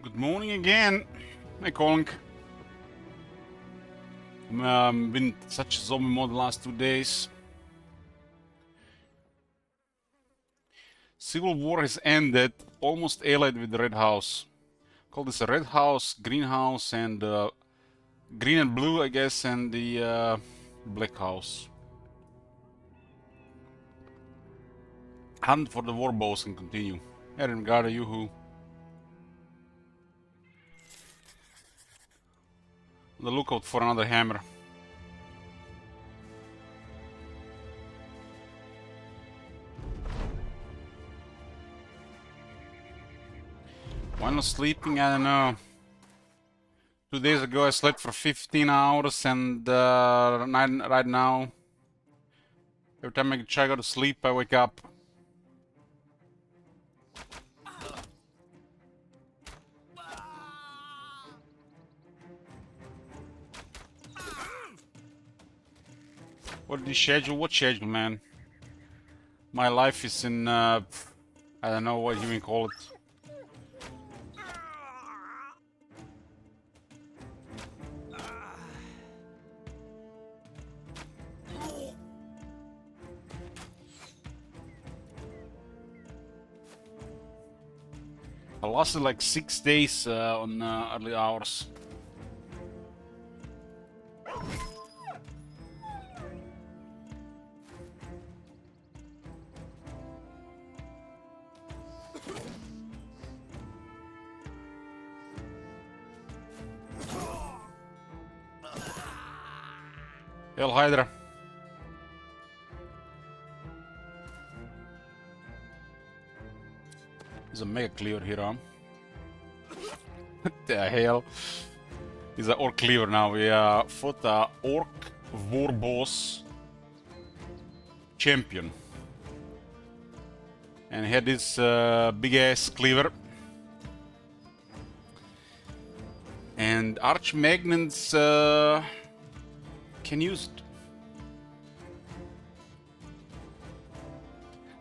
Good morning again. Hey, Colin. Been such a zombie mode the last 2 days. Civil War has ended, almost allied with the Red House. Call this a Red House, Green House, and Green and Blue, I guess, and the Black House. Hunt for the war bows can continue. Eren Garda, yoo-hoo. On the lookout for another hammer. Why not sleeping? I don't know. 2 days ago I slept for 15 hours and right now every time I try to go to sleep I wake up. What the schedule? What schedule, man? My life is in, I don't know what you even call it. I lost it like 6 days on early hours. Hell Hydra. There's a mega cleaver here, huh? What the hell? He's an orc cleaver now. We fought a orc war boss champion. And he had this big ass cleaver. And Archmagnans can use it.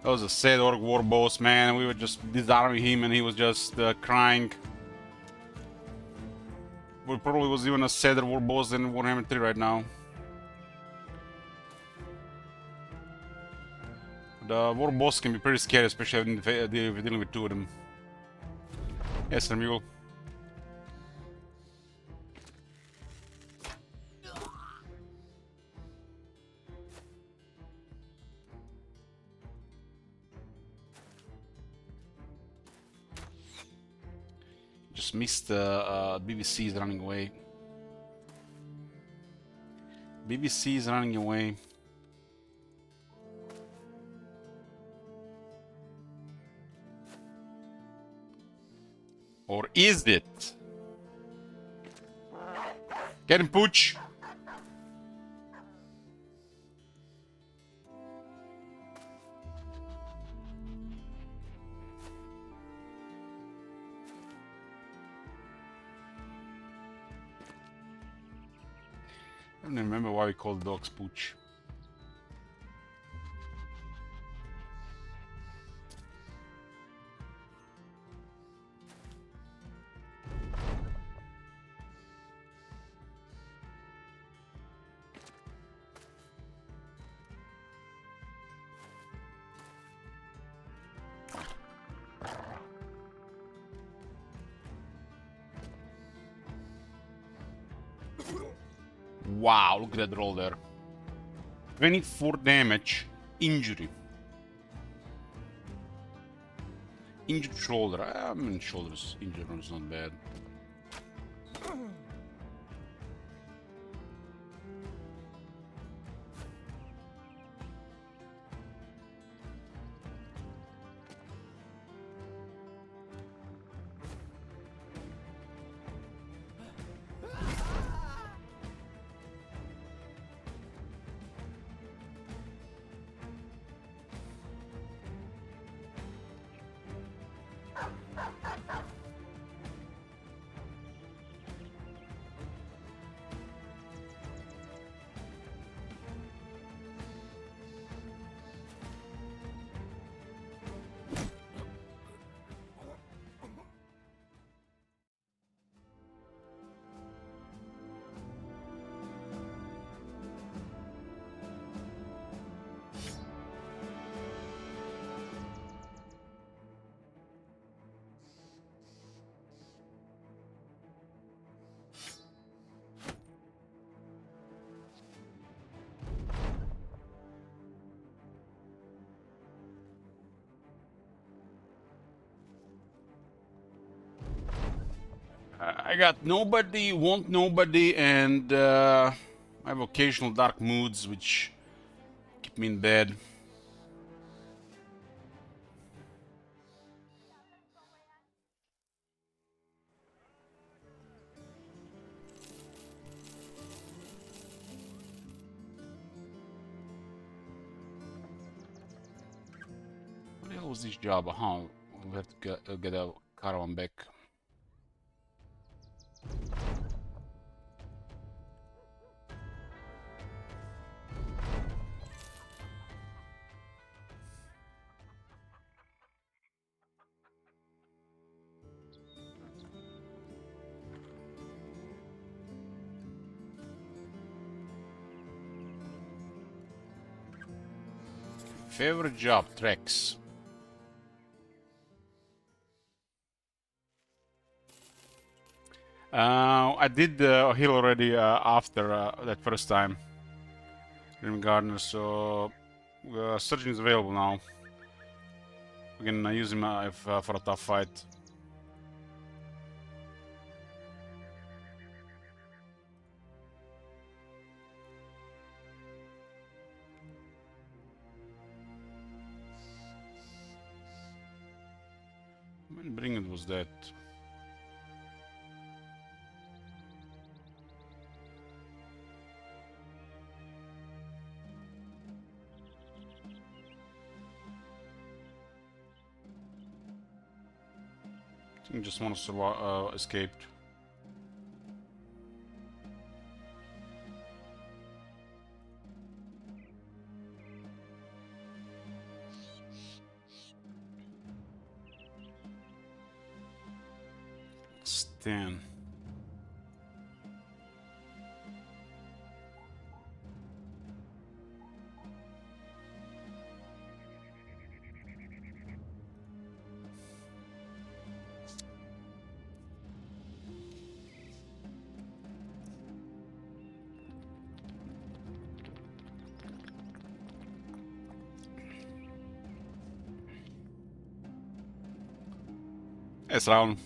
That was a sad orc war boss, man. We were just disarming him and he was just crying. We probably was even a sadder war boss than Warhammer 3 right now. The war boss can be pretty scary, especially if you're dealing with two of them. Yes, Mule. Just missed BBC is running away. BBC is running away. Or is it? Get him, Pooch! I don't remember why we called dogs Pooch. Wow, look at that roll there. 24 damage, injury. Injured shoulder. I mean, shoulders injured is not bad. I got nobody, want nobody, and I have occasional dark moods which keep me in bed. What the hell was this job? We have to get a caravan back. Favorite job, treks. I did the hill already after that first time. Grim Gardener, so Surgeon is available now. We can use him for a tough fight. When Bringed was that? I think just one escaped. Stan. Yes, Raul.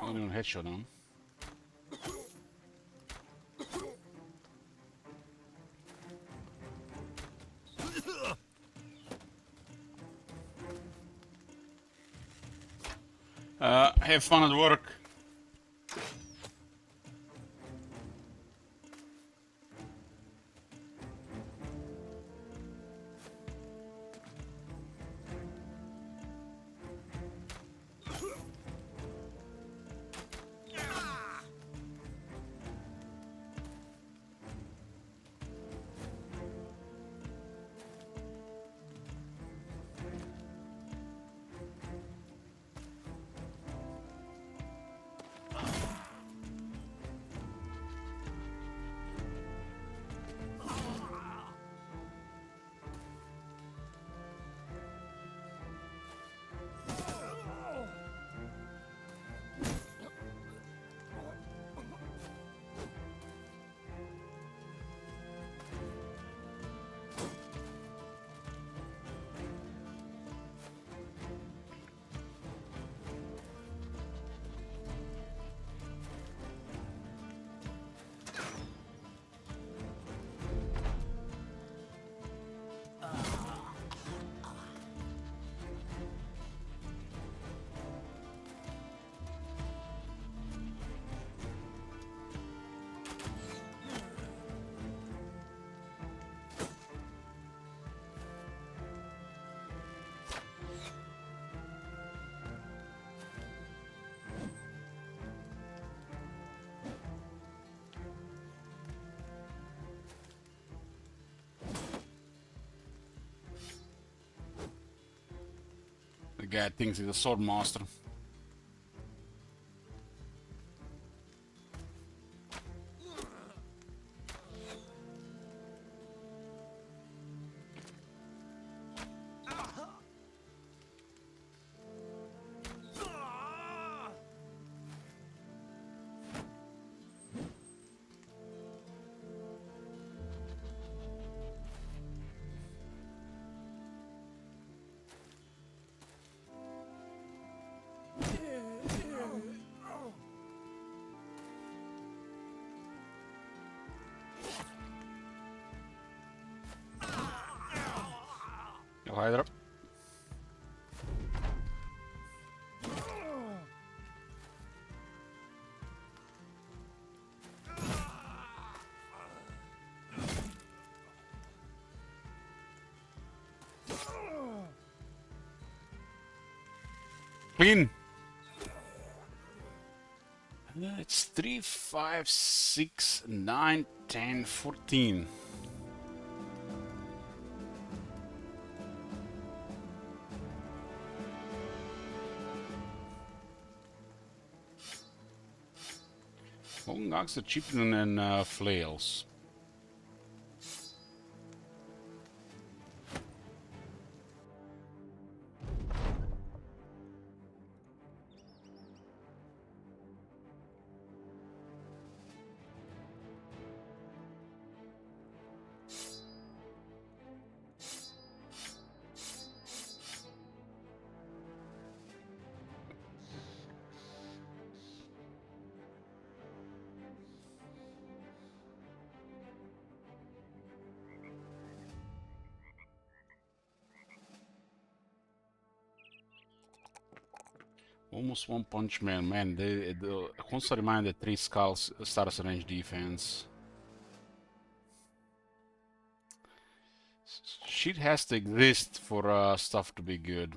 Only one headshot on. Have fun at work. The guy thinks he's a sword master. Go Hydra. Clean. It's 3, 5, 6, 9, 10, 14. Long Axe are cheaper than flails. Almost One Punch Man. Man, the console reminded 3 skulls stars range defense. Shit has to exist for stuff to be good.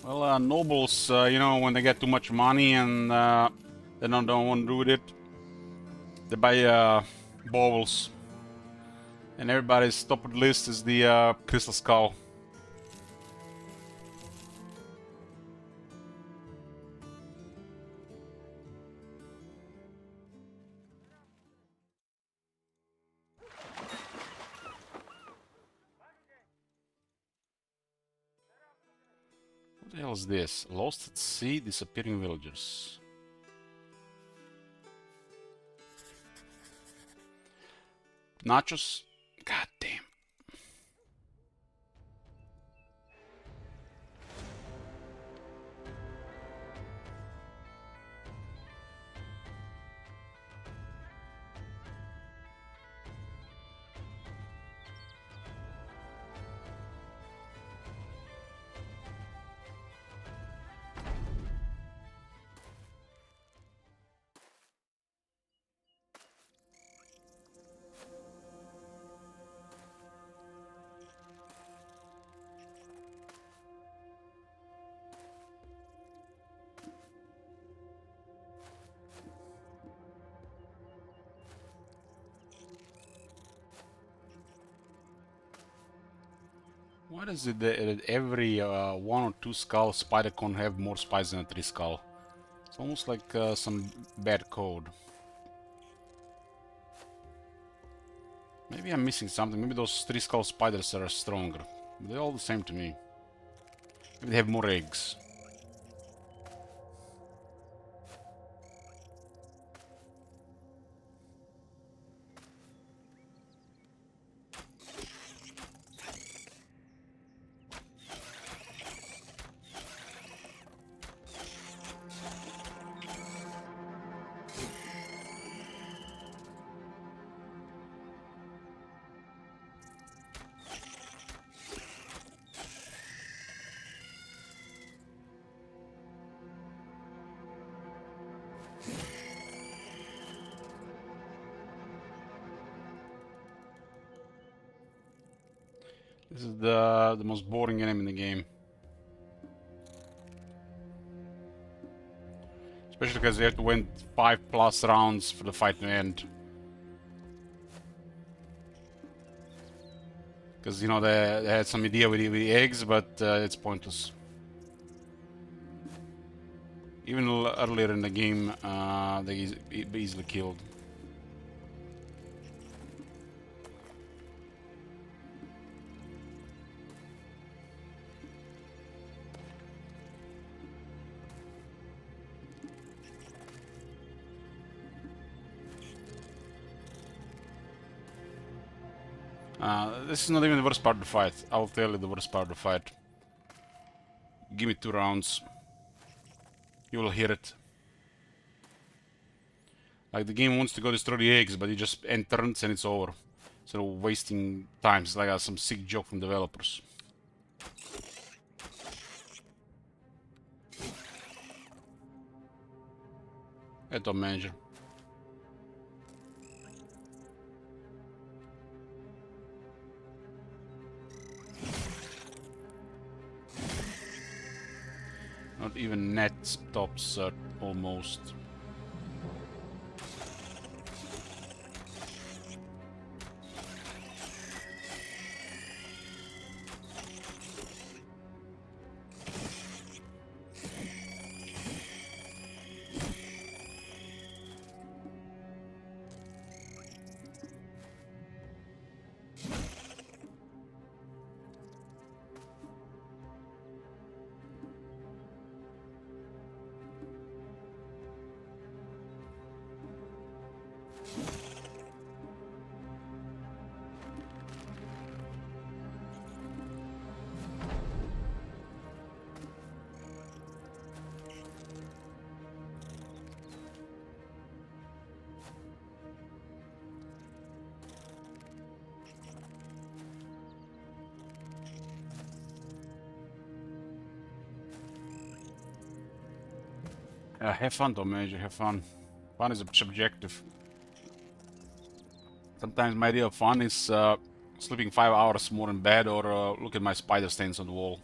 Well, nobles, you know, when they get too much money and they don't want to do with it, they buy baubles. And everybody's top of the list is the Crystal Skull. What the hell is this? Lost at sea, disappearing villagers. Nachos? God damn. What is it that every 1 or 2 skull spider can't have more spiders than a 3 skull? It's almost like some bad code. Maybe I'm missing something. Maybe those 3 skull spiders are stronger. They're all the same to me. Maybe they have more eggs. This is the most boring enemy in the game. Especially because you have to win 5+ rounds for the fight to end. Because, you know, they had some idea with the eggs, but it's pointless. Even earlier in the game, they be easily killed. This is not even the worst part of the fight. I'll tell you the worst part of the fight. Give me 2 rounds. You will hear it. Like the game wants to go destroy the eggs, but it just turns and it's over. So wasting time. It's like some sick joke from developers. Hey, top manager. Not even net stops almost. Have fun, Tom Major, have fun. Fun is subjective. Sometimes my idea of fun is sleeping 5 hours more in bed or look at my spider stains on the wall.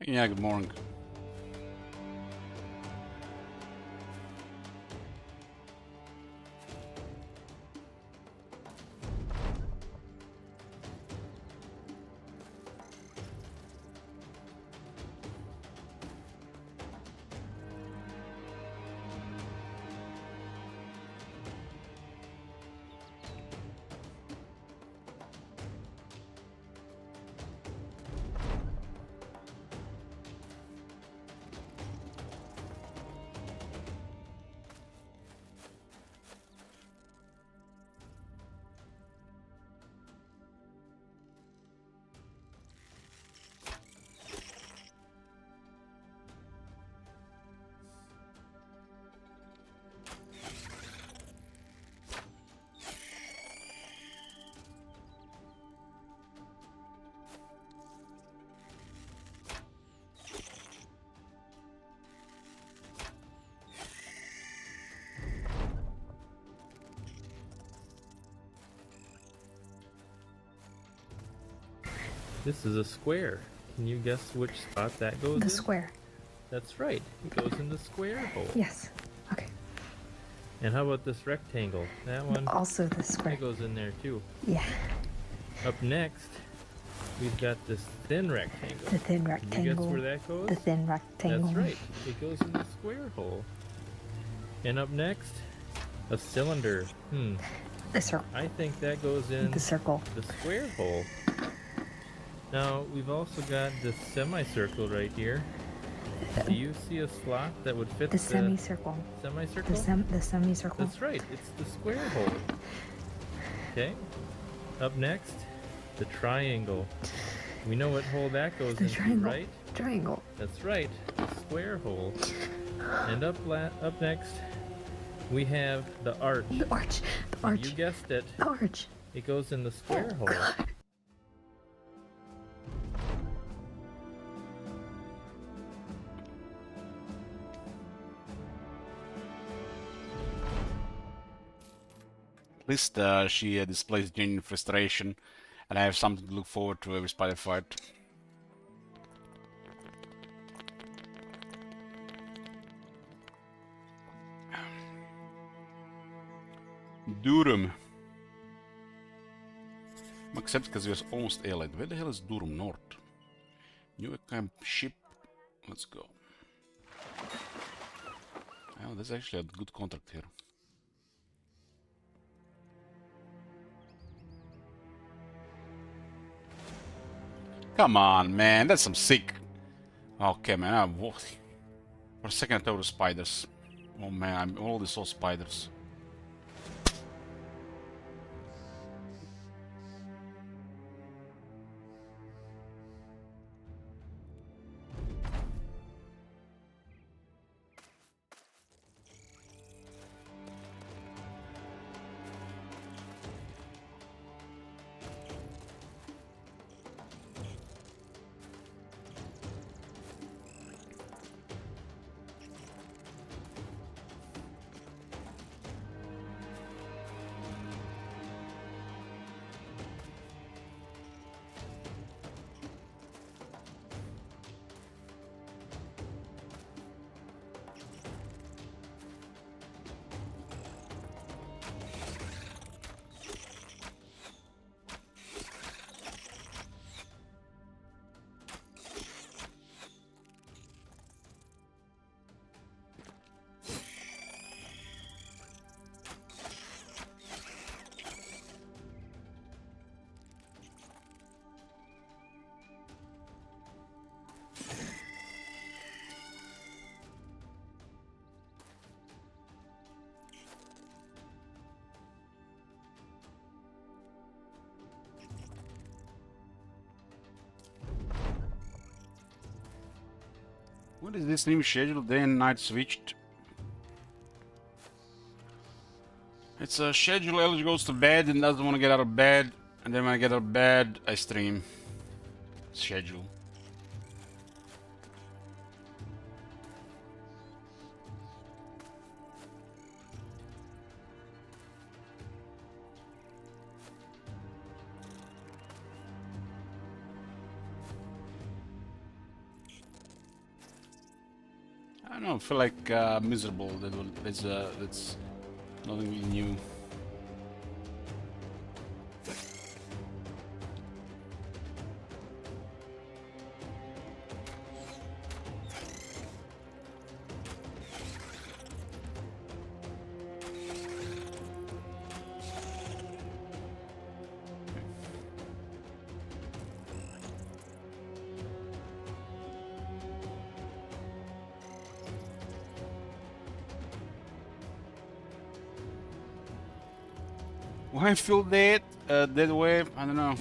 Yeah, good morning. This is a square. Can you guess which spot that goes in? The square. That's right. It goes in the square hole. Yes. Okay. And how about this rectangle? That one, Also the square. that goes in there too. Yeah. Up next, we've got this thin rectangle. The thin Can you rectangle. guess where that goes? The thin rectangle. That's right. It goes in the square hole. And up next, a cylinder. The circle. I think that goes in The circle. the square hole. Now, we've also got this semicircle right here. Do you see a slot that would fit The semicircle. semicircle? The semicircle. That's right, it's the square hole. Okay. Up next, the triangle. We know what hole that goes The into, triangle. right? Triangle. That's right, the square hole. And up next, we have the arch. The arch. The arch. You guessed it. The arch. It goes in the square hole. God. At least she displays genuine frustration, and I have something to look forward to every spider fight. Durham. Except because we was almost allied. Where the hell is Durham North? New camp ship. Let's go. Oh, there's actually a good contract here. Come on, man. That's some sick. Okay, man. For a second I thought it was spiders. Oh man, I already saw spiders. What is this new schedule? Day and night switched. It's a schedule. Ellie goes to bed and doesn't want to get out of bed, and then when I get out of bed, I stream. Schedule. I don't know. I feel like miserable. That's nothing really new. Why feel dead? Dead wave? I don't know.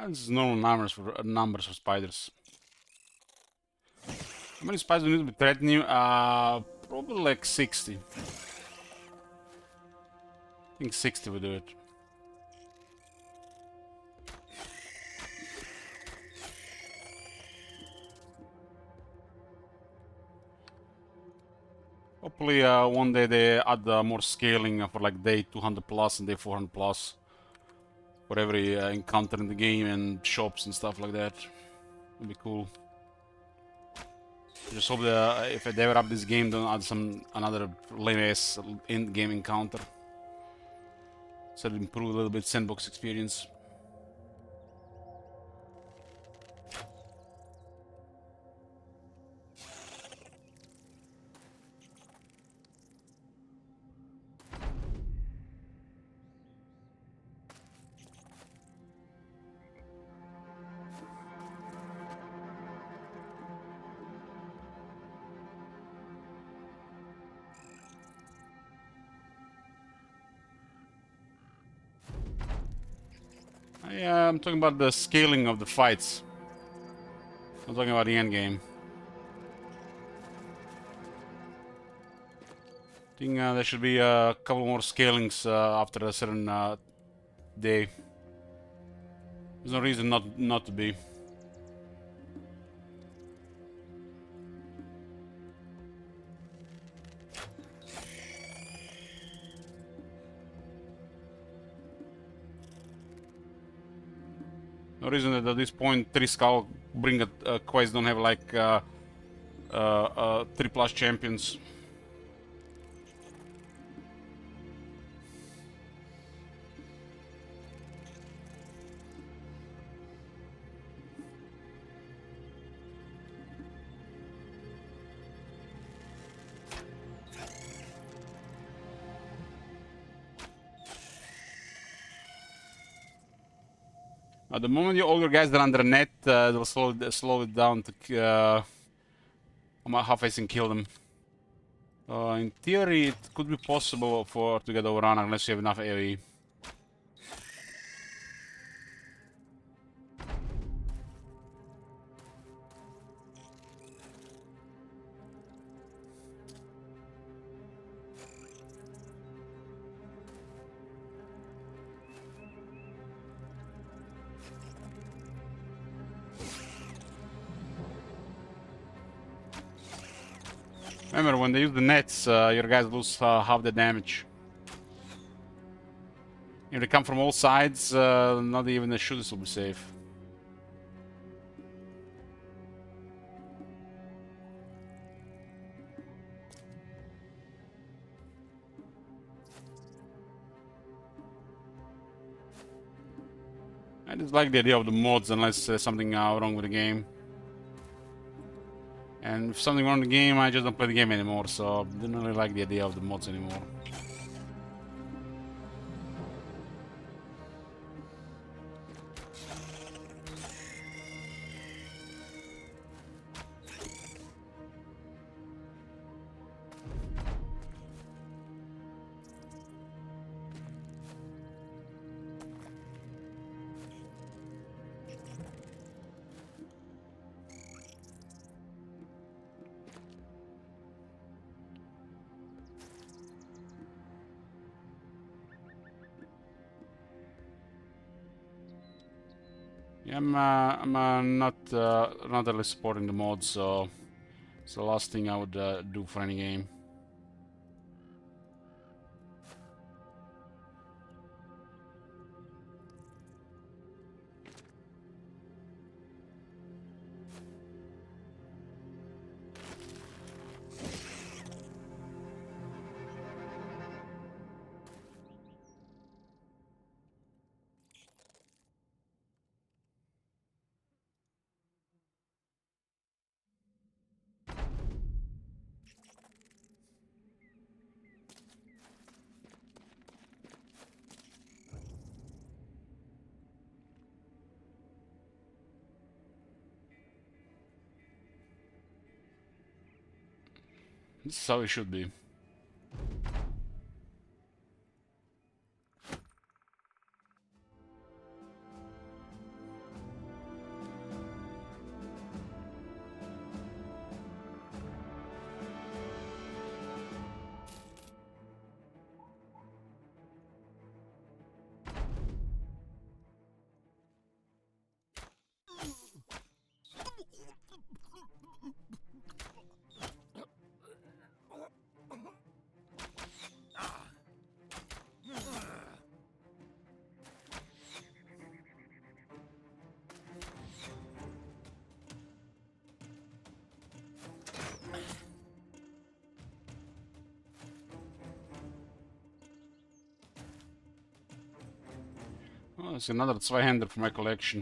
It's normal numbers for spiders. How many spiders do you need to be threatening you? Probably like 60. I think 60 would do it. Hopefully one day they add more scaling for like day 200 plus and day 400 plus for every encounter in the game and shops and stuff like that. Would be cool. Just hope that if they ever up this game, don't add another lame ass end game encounter. So it'll improve a little bit sandbox experience. Yeah, I'm talking about the scaling of the fights. I'm talking about the end game. I think there should be a couple more scalings after a certain day. There's no reason not to be. No reason that at this point 3 Skull bring a quest don't have like 3+ champions. At the moment, all your guys that are under net, they'll slow it down to halfway and kill them. In theory, it could be possible to get overrun unless you have enough AoE. Remember, when they use the nets, your guys lose half the damage. If they come from all sides, not even the shooters will be safe. I just like the idea of the mods unless there's something wrong with the game. And if something wrong with the game, I just don't play the game anymore, so I didn't really like the idea of the mods anymore. Yeah, I'm not really supporting the mods, so it's the last thing I would do for any game. This is how it should be. That's another Zweihander for my collection.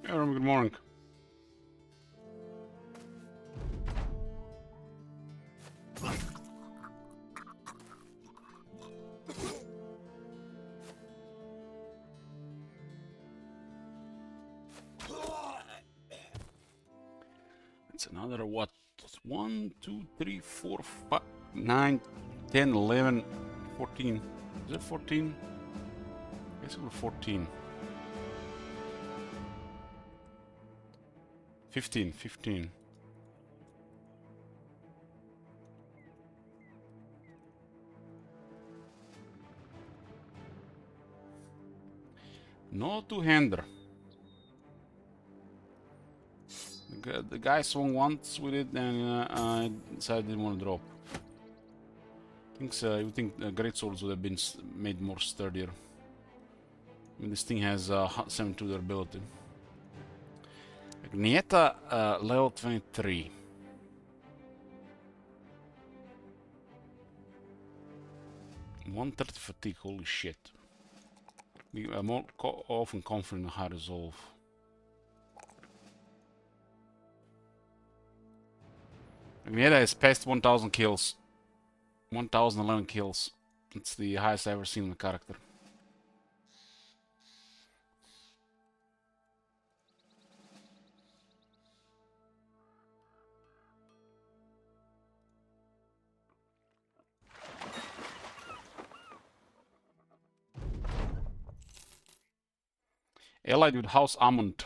Good morning. It's another what? 1, 2, 3, 4, 5, 9, 10, 11, 14. Is it 14? I guess it was 14. 15. No two-hander. The guy swung once with it and I decided I didn't want to drop. You think great swords would have been made more sturdier. I mean, this thing has 72 durability. Nieta level 23. (130) fatigue, holy shit. I'm more often confident in high resolve. Nieta has passed 1000 kills. 1011 kills. It's the highest I've ever seen in the character. Allied with House Amund.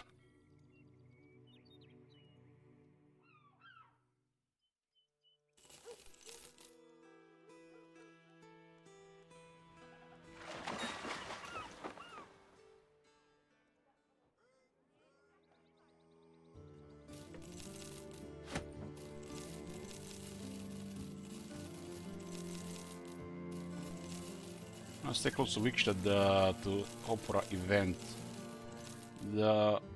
Let's take also Wickstead to Opera event.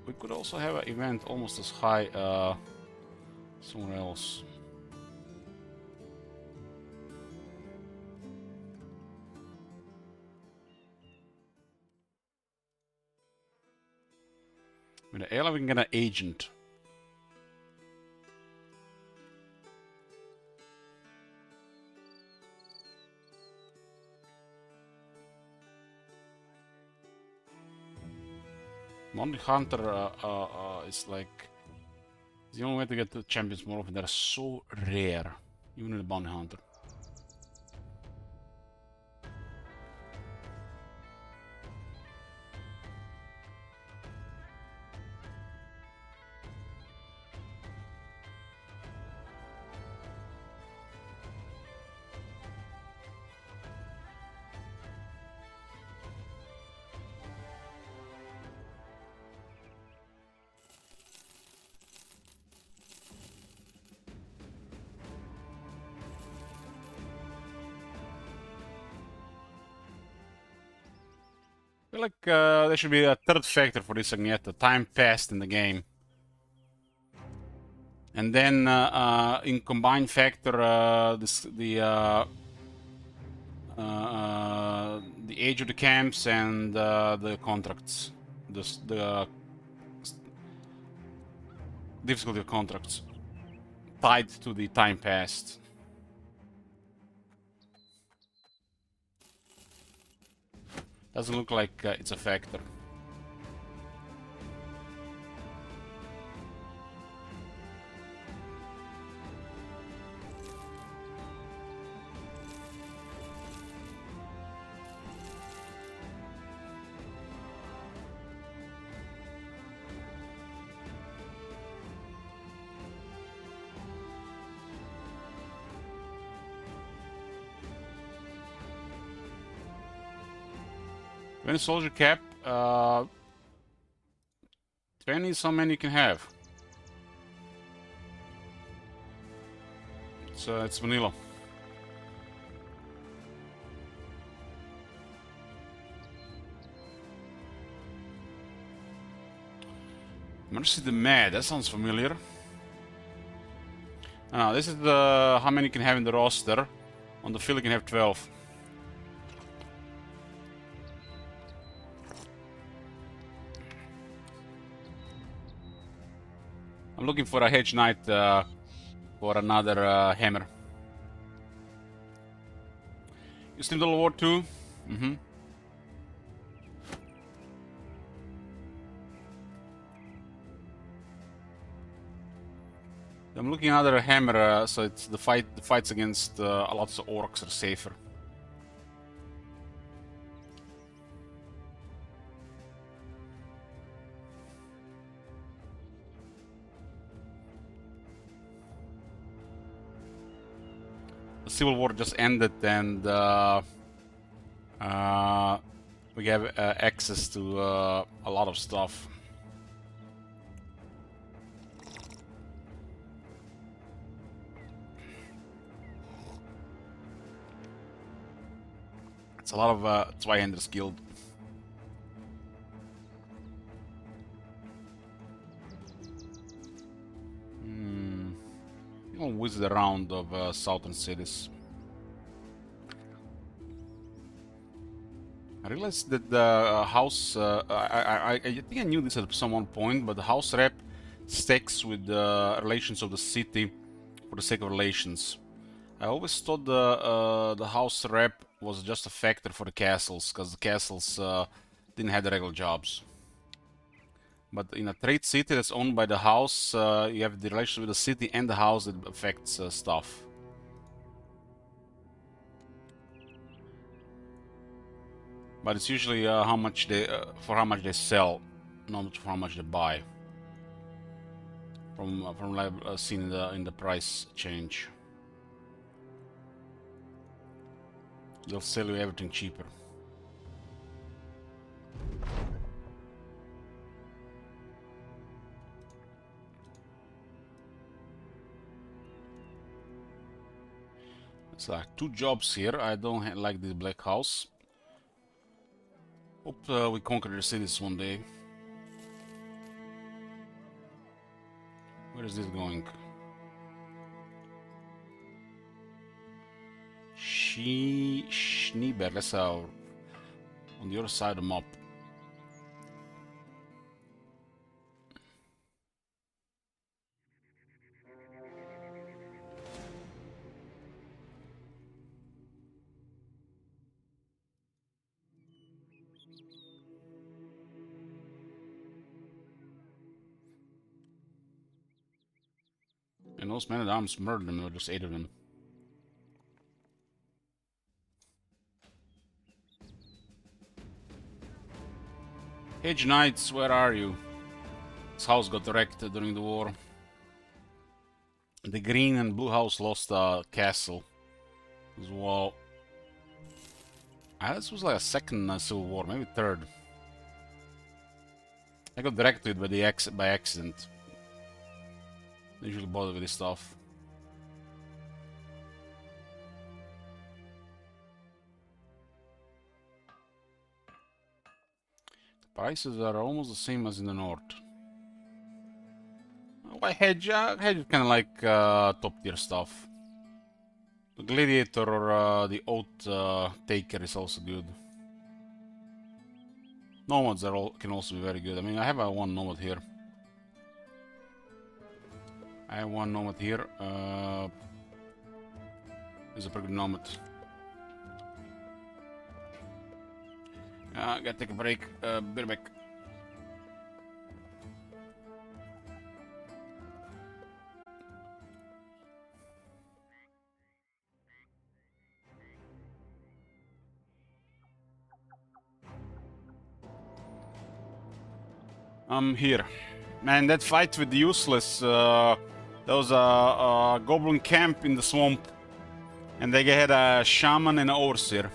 We could also have an event almost as high somewhere else. With the Ela we can get an agent. Bounty Hunter is like the only way to get the champions more often. They're so rare, even in the Bounty Hunter. feel like there should be a third factor for this Agnetha, time passed in the game. And then in combined factor, the age of the camps and the contracts, the difficulty of contracts tied to the time passed. Doesn't look like it's a factor. When soldier cap, 20 is how many you can have. So it's vanilla. Mercy the Mad, that sounds familiar. This is the how many you can have in the roster. On the field you can have 12. I'm looking for a Hedge Knight for another hammer. You still World War II? Mm-hmm. I'm looking at another hammer, so it's the fights against a lot of orcs are safer. The Civil War just ended, and we have access to a lot of stuff. It's a lot of Zweihander's Guild. I'll visit a round of southern cities. I realized that the house, I think I knew this at some point, but the house rep sticks with the relations of the city for the sake of relations. I always thought the house rep was just a factor for the castles, because the castles didn't have the regular jobs. But in a trade city that's owned by the house, you have the relation with the city and the house that affects stuff. But it's usually how much they sell, not for how much they buy. From what I've seen in the price change. They'll sell you everything cheaper. It's like 2 jobs here. I don't like this black house. Hope we conquer the cities one day. Where is this going? Schneeberg, that's on the other side of the map. And those men-at-arms murdered them, or just 8 of them. Hedge Knights, where are you? This house got wrecked during the war. The green and blue house lost a castle as well. This was like a second civil war, maybe third. I got dragged to it by accident. I usually bother with this stuff. Prices are almost the same as in the north. Why Hedge? Hedge is kind of like top tier stuff. The Gladiator or the Oath Taker is also good. Nomads can also be very good. I mean, I have one Nomad here. I have one Nomad here. Is a pretty good Nomad. Gotta take a break. Be back. I'm here. Man, that fight with the Useless, there was a goblin camp in the swamp, and they had a shaman and an overseer.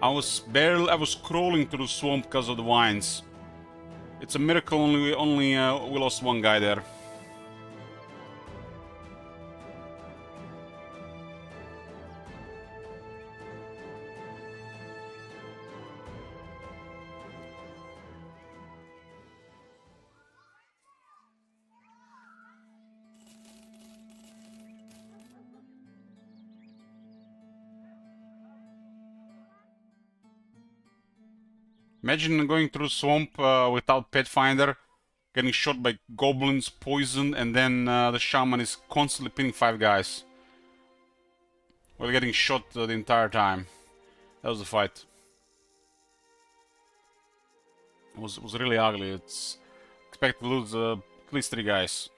I was crawling through the swamp because of the vines. It's a miracle only we lost one guy there. Imagine going through swamp without Pathfinder, getting shot by goblins, poisoned, and then the shaman is constantly pinning 5 guys. While getting shot the entire time. That was the fight. It was really ugly. It's expect to lose at least 3 guys.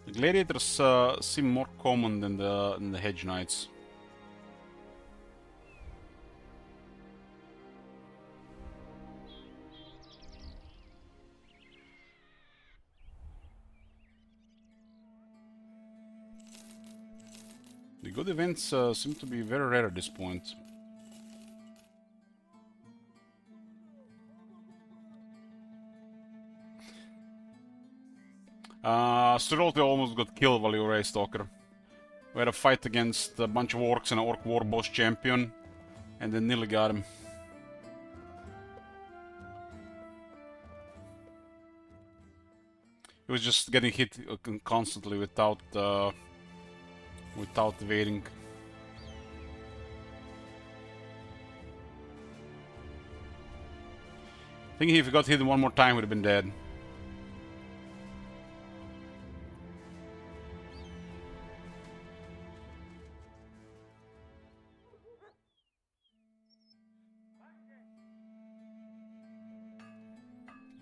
The gladiators seem more common than the hedge knights. The good events seem to be very rare at this point. Sturolti almost got killed while you were a stalker. We had a fight against a bunch of orcs and an orc war boss champion, and then nearly got him. He was just getting hit constantly without evading. I think if he got hit one more time, he would have been dead.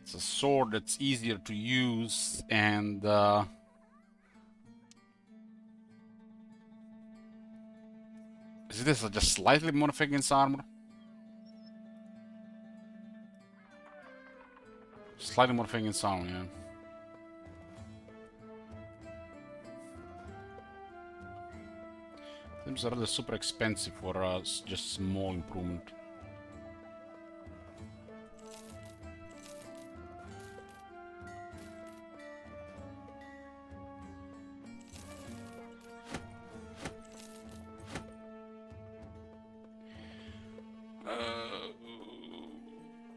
It's a sword that's easier to use, and is this just slightly modified against armor? Slightly modified against armor, yeah. Seems rather super expensive for just small improvement.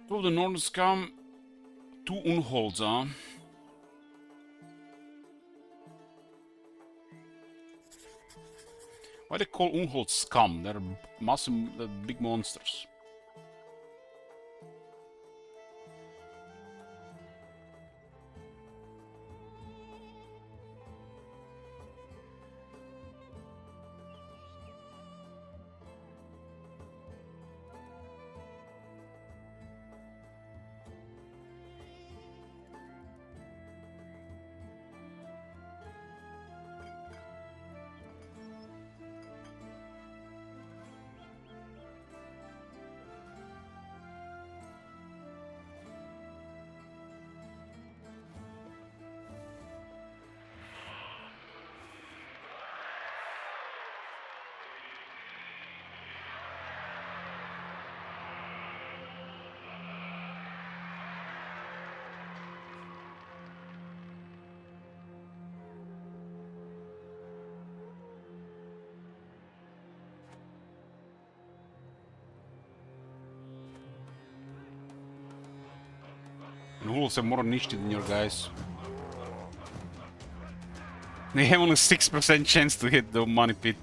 Two of the Northern Scum, 2 Unholds, huh? Why they call Unholds scum? They're massive, they're big monsters. wolves have more initiative than your guys. They have only 6% chance to hit the money pit.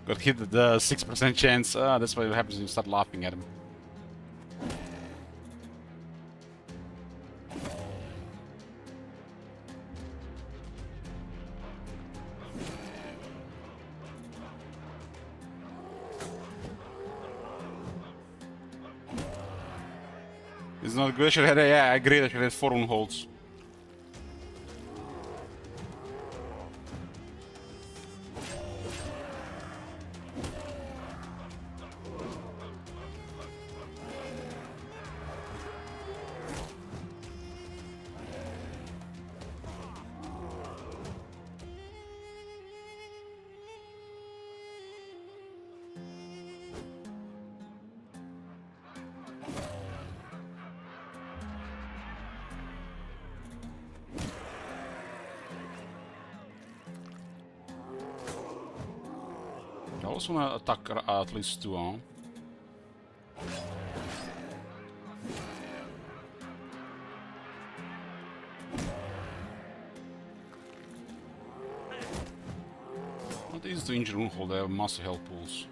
Got hit at the 6% chance. That's what happens when you start laughing at him. It's not good. I should have, yeah, I agree. I should have 4 holds. I also want to attack at least 2, huh? Not easy to injure Unhold, they have massive health pools.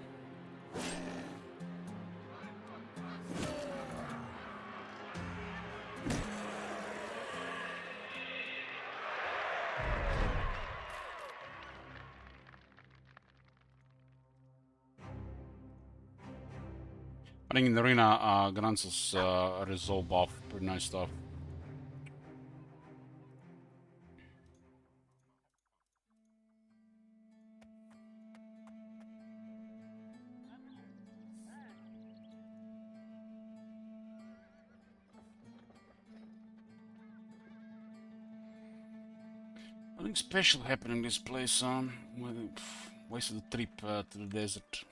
I think in the arena, grants us a resolve buff, pretty nice stuff. Nothing special happening in this place, wasted the trip to the desert.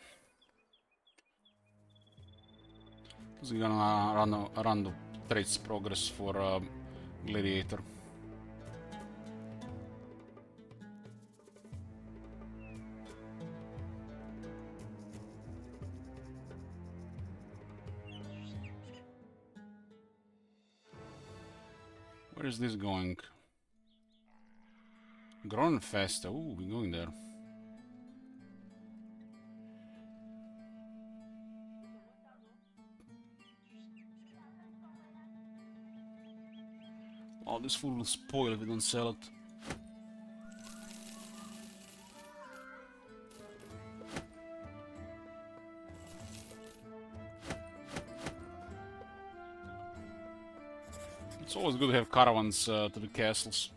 We're gonna run the traits progress for Gladiator. Where is this going? Gronfest. Ooh, we're going there. Oh, this food will spoil if we don't sell it. It's always good to have caravans to the castles.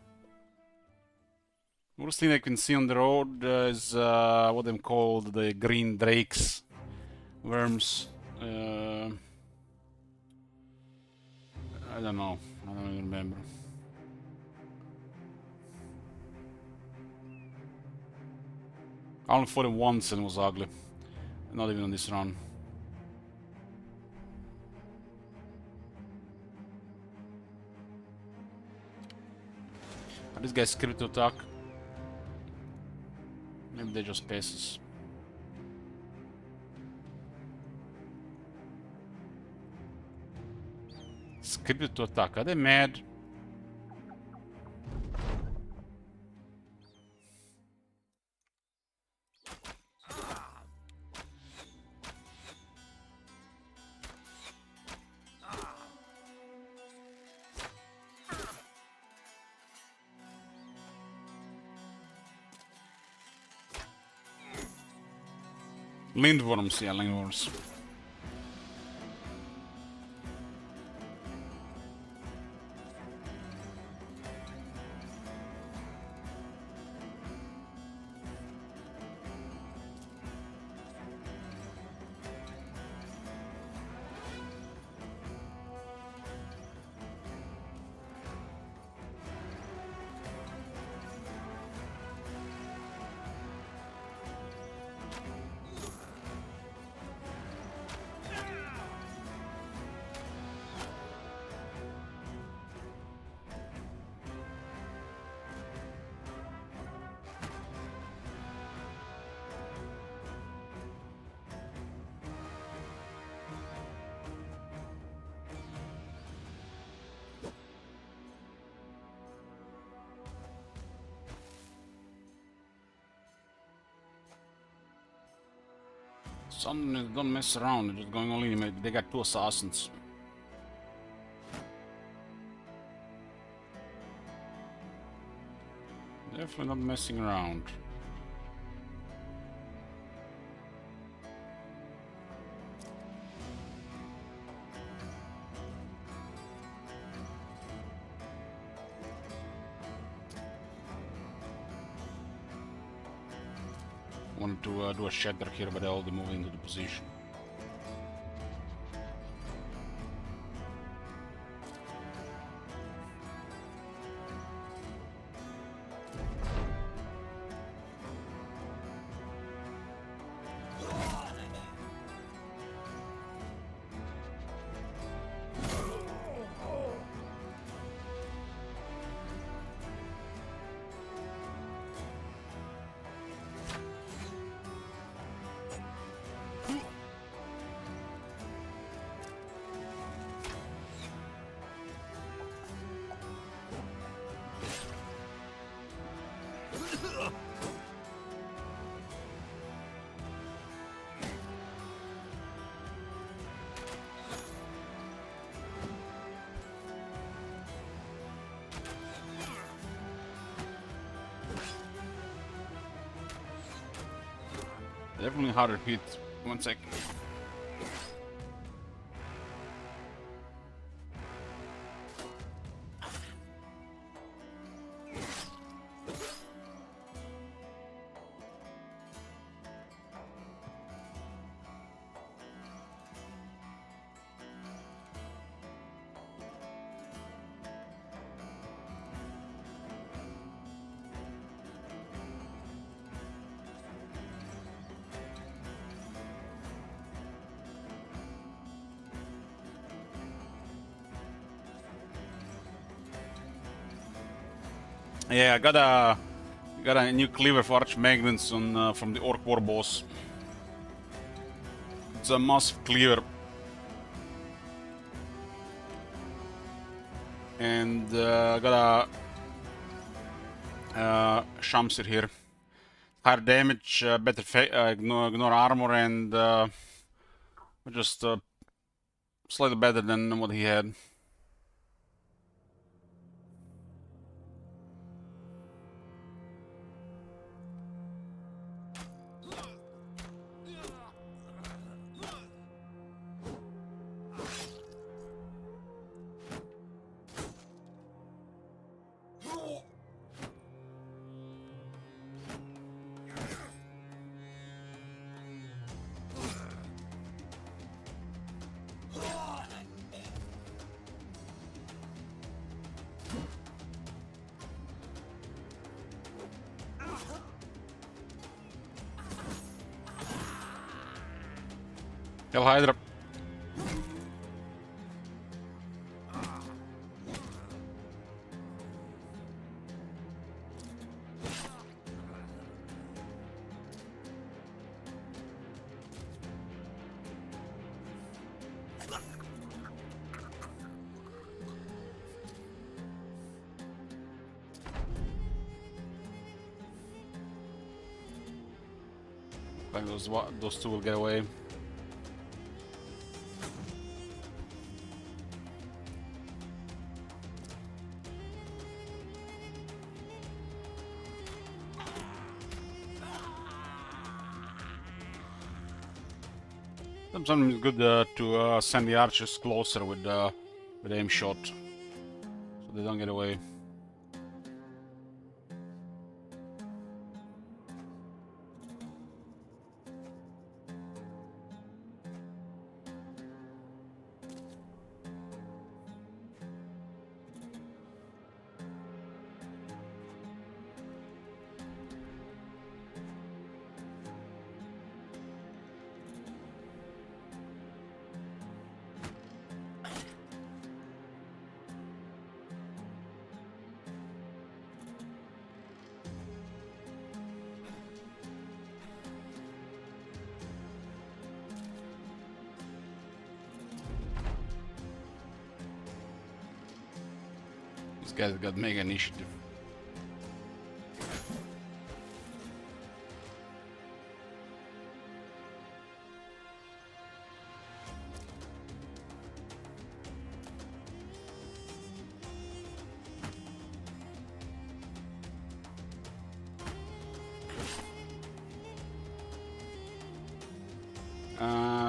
Worst thing I can see on the road is what them called the green drakes. Worms. I don't know. I don't even remember. I only fought him once and it was ugly. Not even on this run. Are these guys script to attack? Maybe they just passes. Scripted to attack. Are they mad? Lindworms, yeah, lindworms. Some don't mess around, they're just going all in. They got 2 assassins. Definitely not messing around. Wanted to do a shatter here, but they already moved into the position. Definitely harder hit. 1 sec. Yeah, I got a new cleaver for Archmagnets on from the Orc War boss. It's a massive cleaver, and I got a Shamsir here. Higher damage, better ignore armor, and just slightly better than what he had. Kill Hydra. Like those two will get away. Sometimes it's good to send the archers closer with aim shot, so they don't get away. This guy's got mega initiative.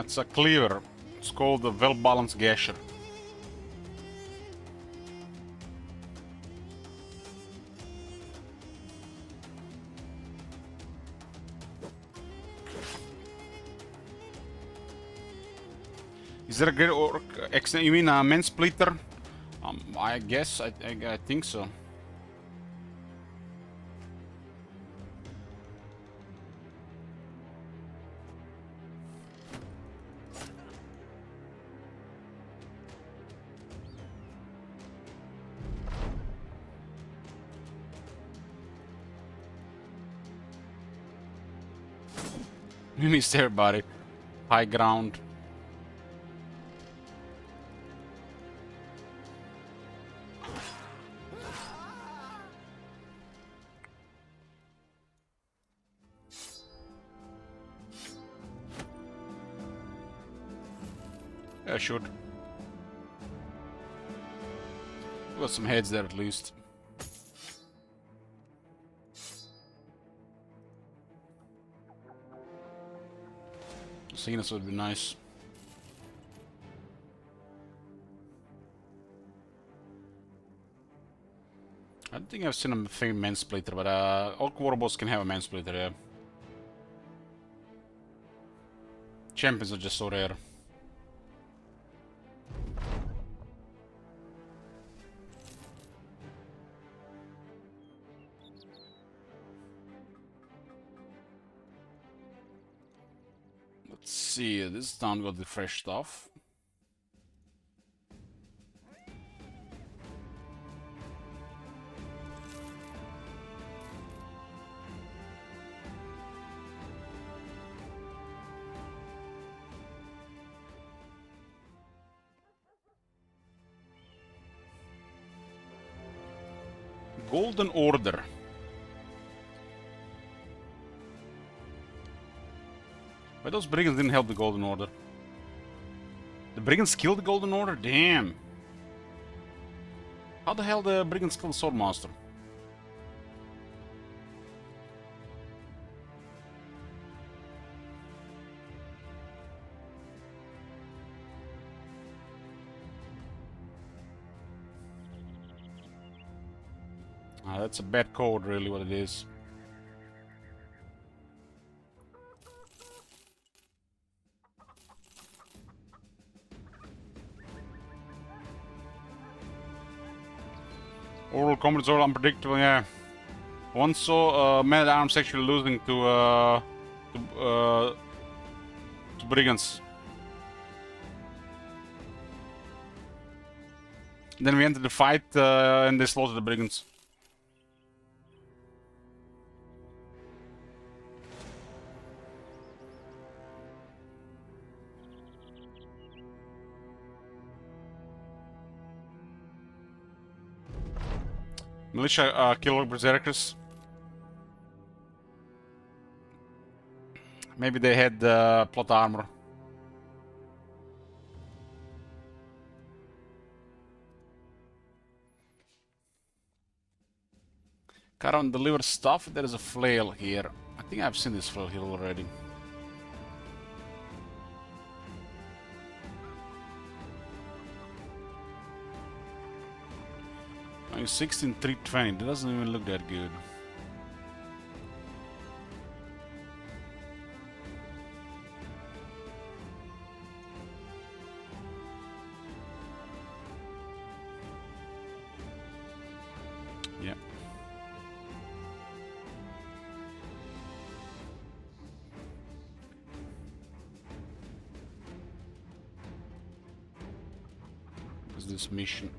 That's a cleaver. It's called the well-balanced gasher. Is there a great orc? You mean a men splitter? I guess. I think so. We missed everybody. High ground. Yeah, should. Got some heads there at least. Seeing us would be nice. I don't think I've seen a famous man splitter, but Orc Warboss can have a man splitter, yeah. Champions are just so rare. Let's see, this town got the fresh stuff. Golden Order. Why those brigands didn't help the Golden Order? The brigands killed the Golden Order? Damn. How the hell the brigands killed the Swordmaster? That's a bad code, really, what it is. Oral combat is all unpredictable, yeah. Once saw Man at Arms actually losing to brigands. Then we entered the fight and they slaughtered the brigands. Militia killed berserkers. Maybe they had plot armor. Caravan delivers stuff. There is a flail here. I think I've seen this flail here already. Oh, 16320. That doesn't even look that good. Yeah. What's this mission?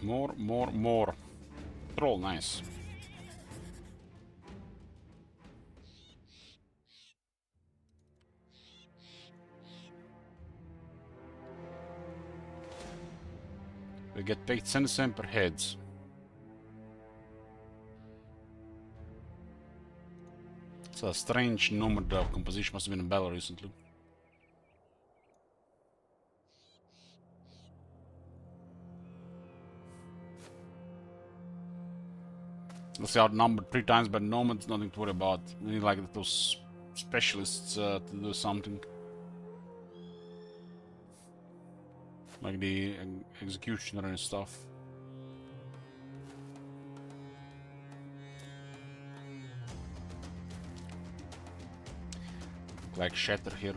More. Troll, nice. We get paid 10 cents per heads. It's a strange nomad composition, must have been in battle recently. Let's say outnumbered 3 times by nomads, nothing to worry about. We need like those specialists to do something. Like the executioner and stuff. Like Shatter here.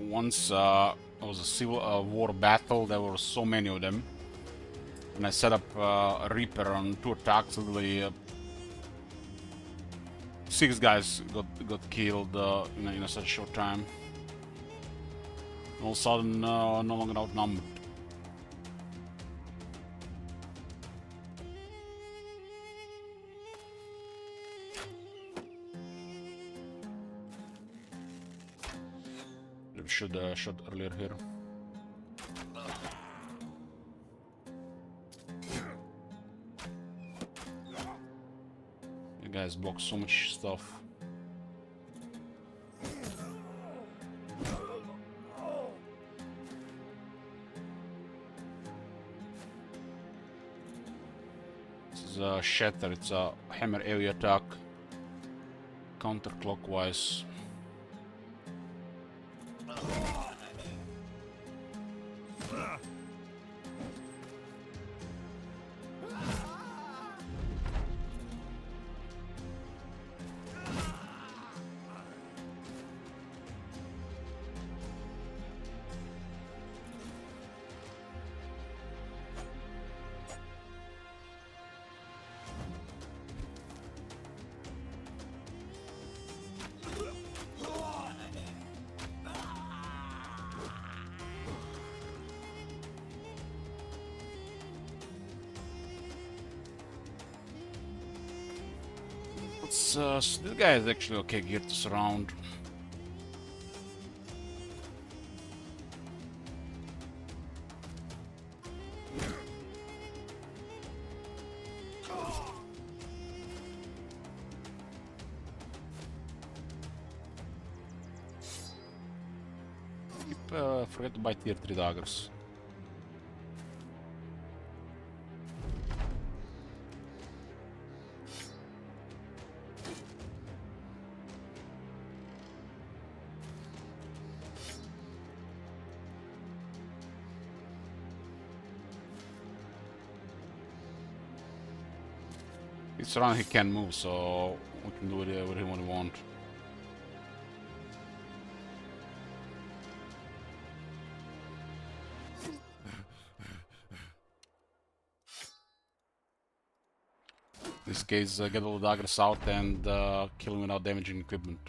Once there was a civil war battle, there were so many of them. And I set up a Reaper on 2 attacks, literally 6 guys got killed in a such short time. All of a sudden, no longer outnumbered. Should shot earlier here. You guys block so much stuff. This is a Shatter, it's a hammer area attack. Counterclockwise. So this guy is actually okay geared to surround. Forget to buy tier 3 daggers. It's around, he can move, so we can do whatever we want. In this case, get all the daggers out and kill him without damaging equipment.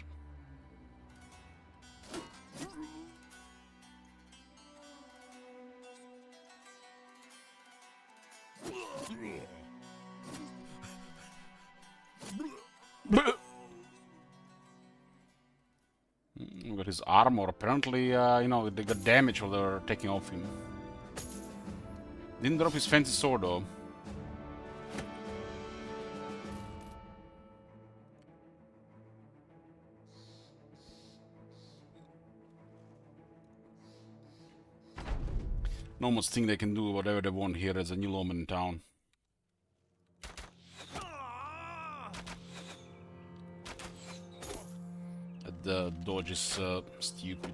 Look at his armor. Apparently, you know, they got damage while they're taking off him. Didn't drop his fancy sword though. No much think they can do whatever they want here as a new lawman in town. The dodge is stupid.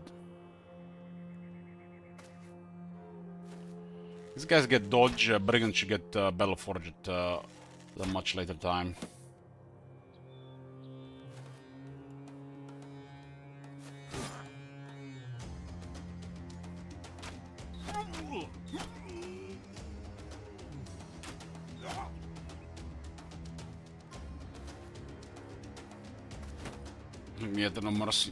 These guys get dodge, Brigand should get Battle Forge at a much later time. Yet no mercy.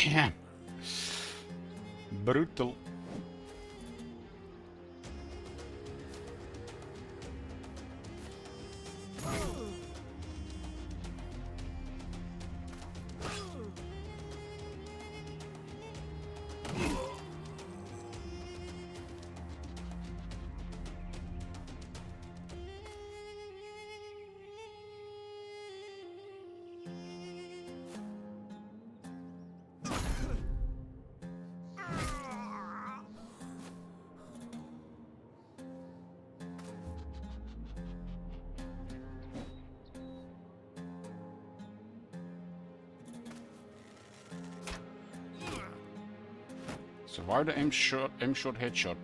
Damn. Brutal. Survive the M-shot headshot.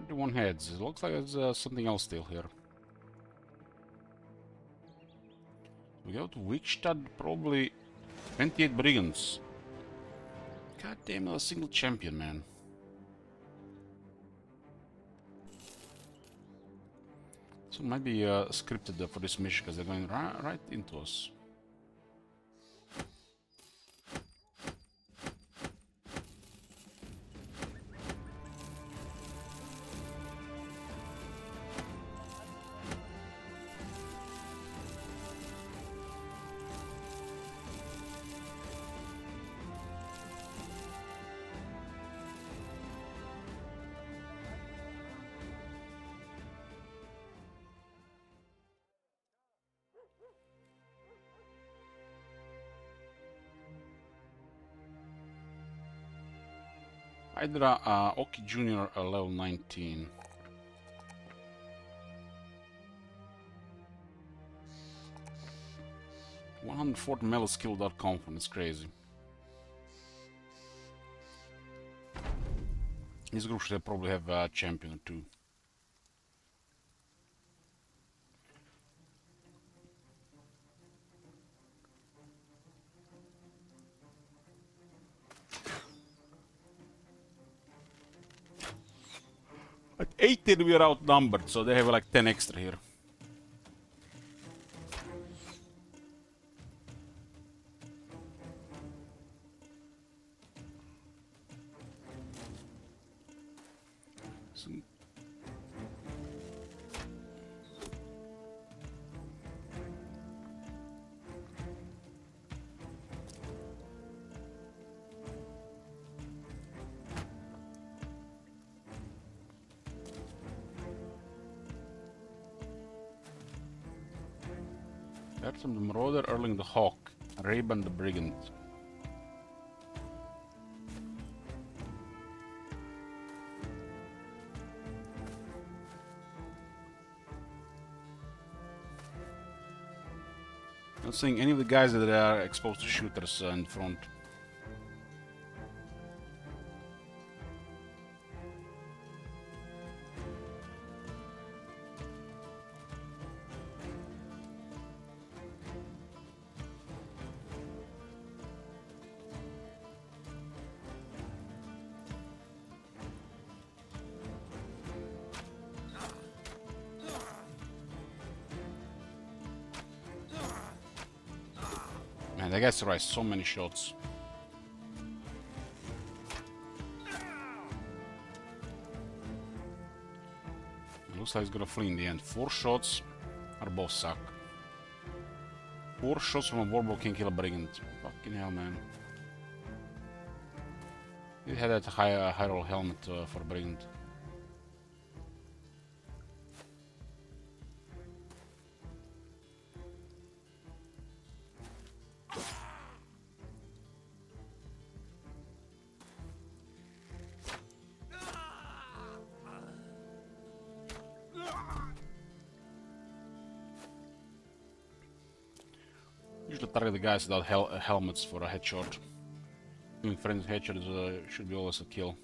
One heads. It looks like there's something else still here. We go to Wickstad, probably 28 brigands. God damn, a single champion, man. So maybe scripted for this mission because they're going right into us. Hydra Oki Jr. Level 19. $140 it's crazy. This group should probably have a champion or two. At 18 we are outnumbered, so they have like 10 extra here. Bertram the Marauder, Erling the Hawk, Raven the Brigand. Not seeing any of the guys that are exposed to shooters in front. That guy's right, so many shots. Looks like he's gonna flee in the end. 4 shots are both suck. 4 shots from a Warbow can kill a Brigand. Fucking hell, man. He had that high roll helmet for Brigand. Usually target the guys without helmets for a headshot. Doing friendly headshots should be always a kill.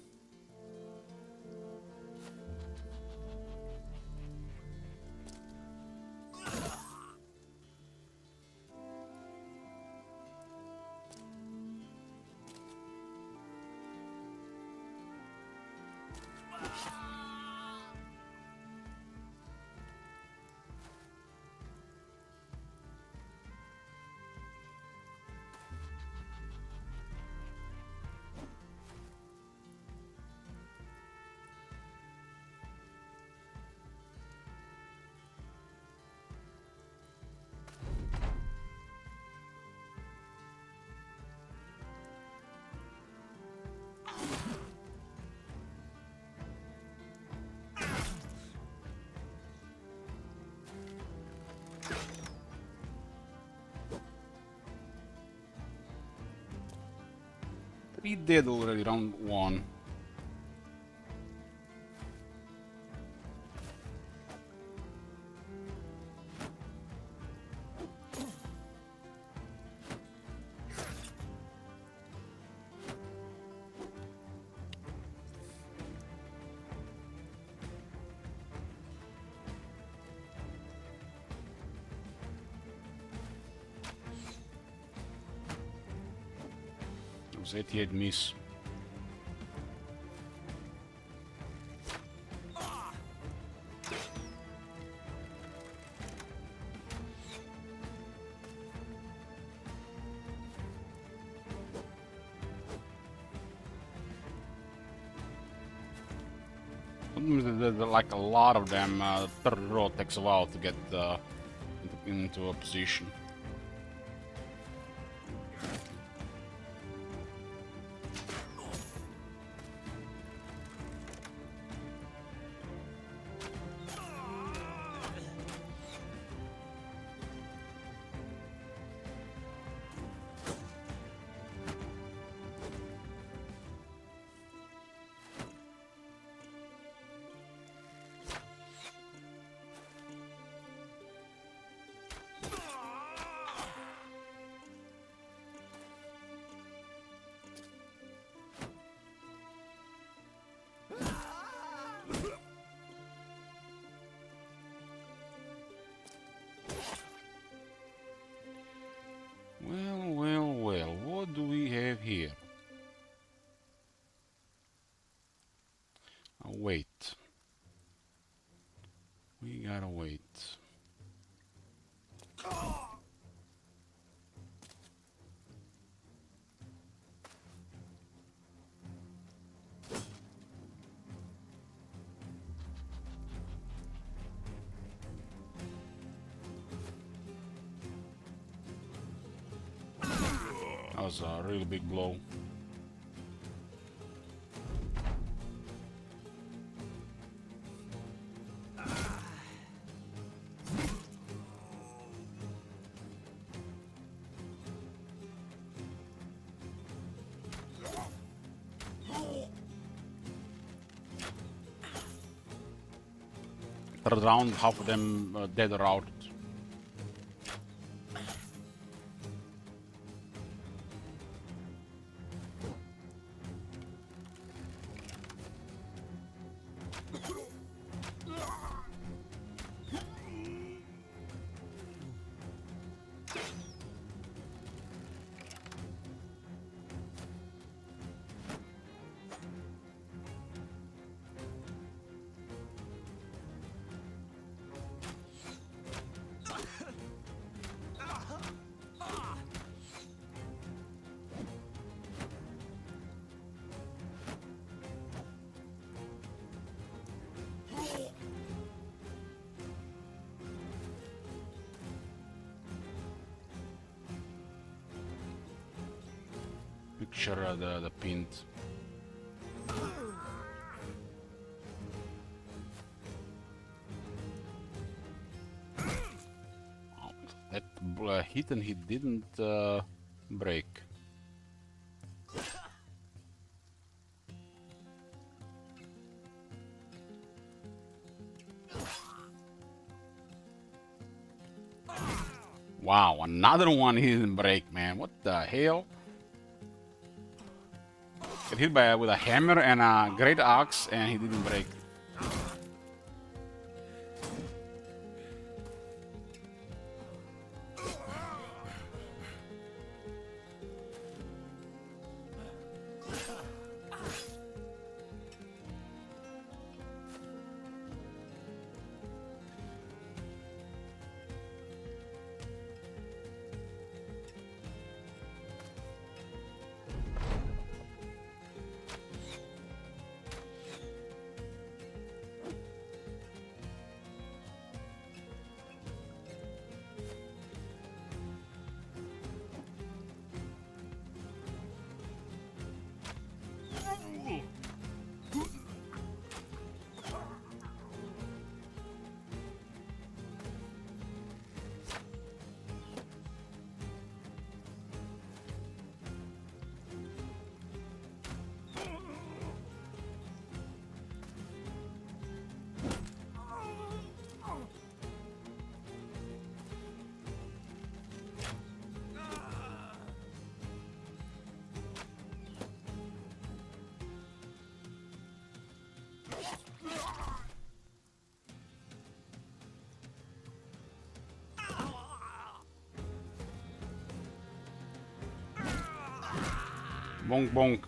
He did already, round 1. It was 88 miss. Like a lot of them, third row takes a while to get into a position. Well, what do we have here? Wait. We gotta wait. That was a really big blow. Third round, half of them dead or out. picture the pinned. Oh, that hit and he didn't break. Wow, another one he didn't break, man. What the hell? Get hit by with a hammer and a great axe, and he didn't break. Bonk bonk.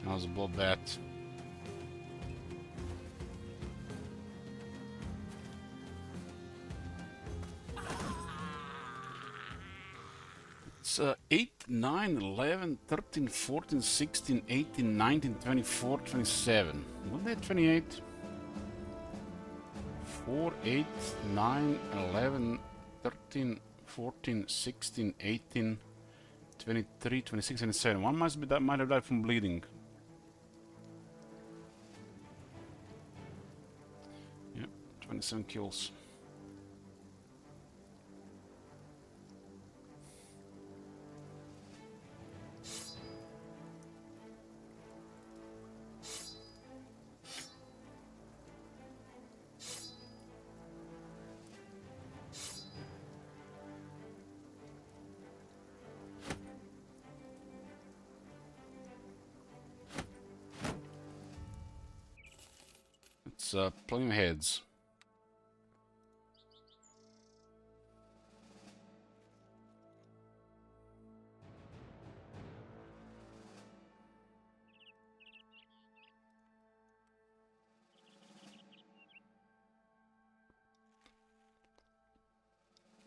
That was a bloodbath. It's 8, 9, 11, 13, 14, 16, 18, 19, 24, 27. Wasn't that 28? 4, 8, 9, 11, 13, 14, 16, 18, 23, 26, and 27. One must be that might have died from bleeding. Yep, 27 kills. It's plenty of heads.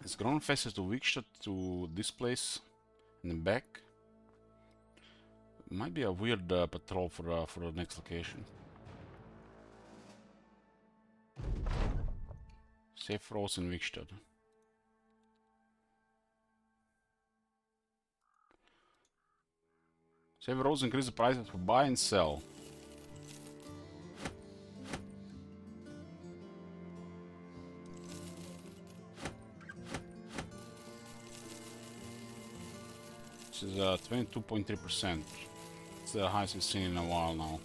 It's grown faces to weak shot to this place in the back. Might be a weird patrol for the next location. Safe roads in Wickstead. Safe roads increase the prices for buy and sell. This is 22.3%. It's the highest we've seen in a while now.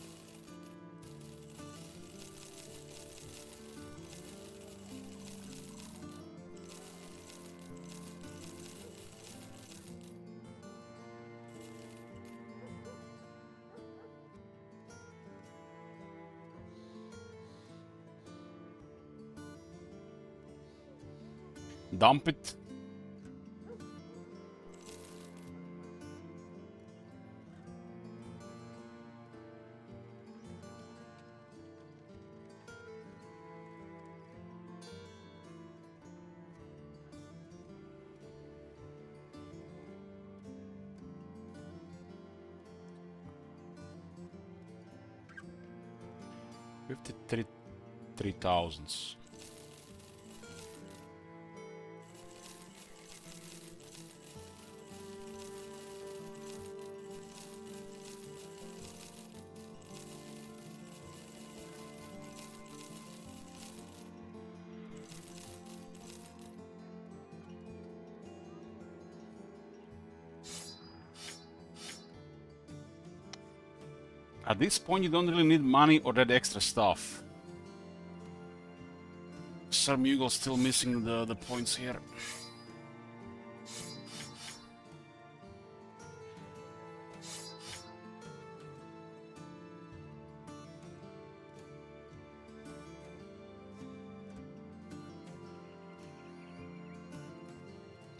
Dump it. 53 3,000s. At this point, you don't really need money or that extra stuff. Sir Mugle's still missing the points here.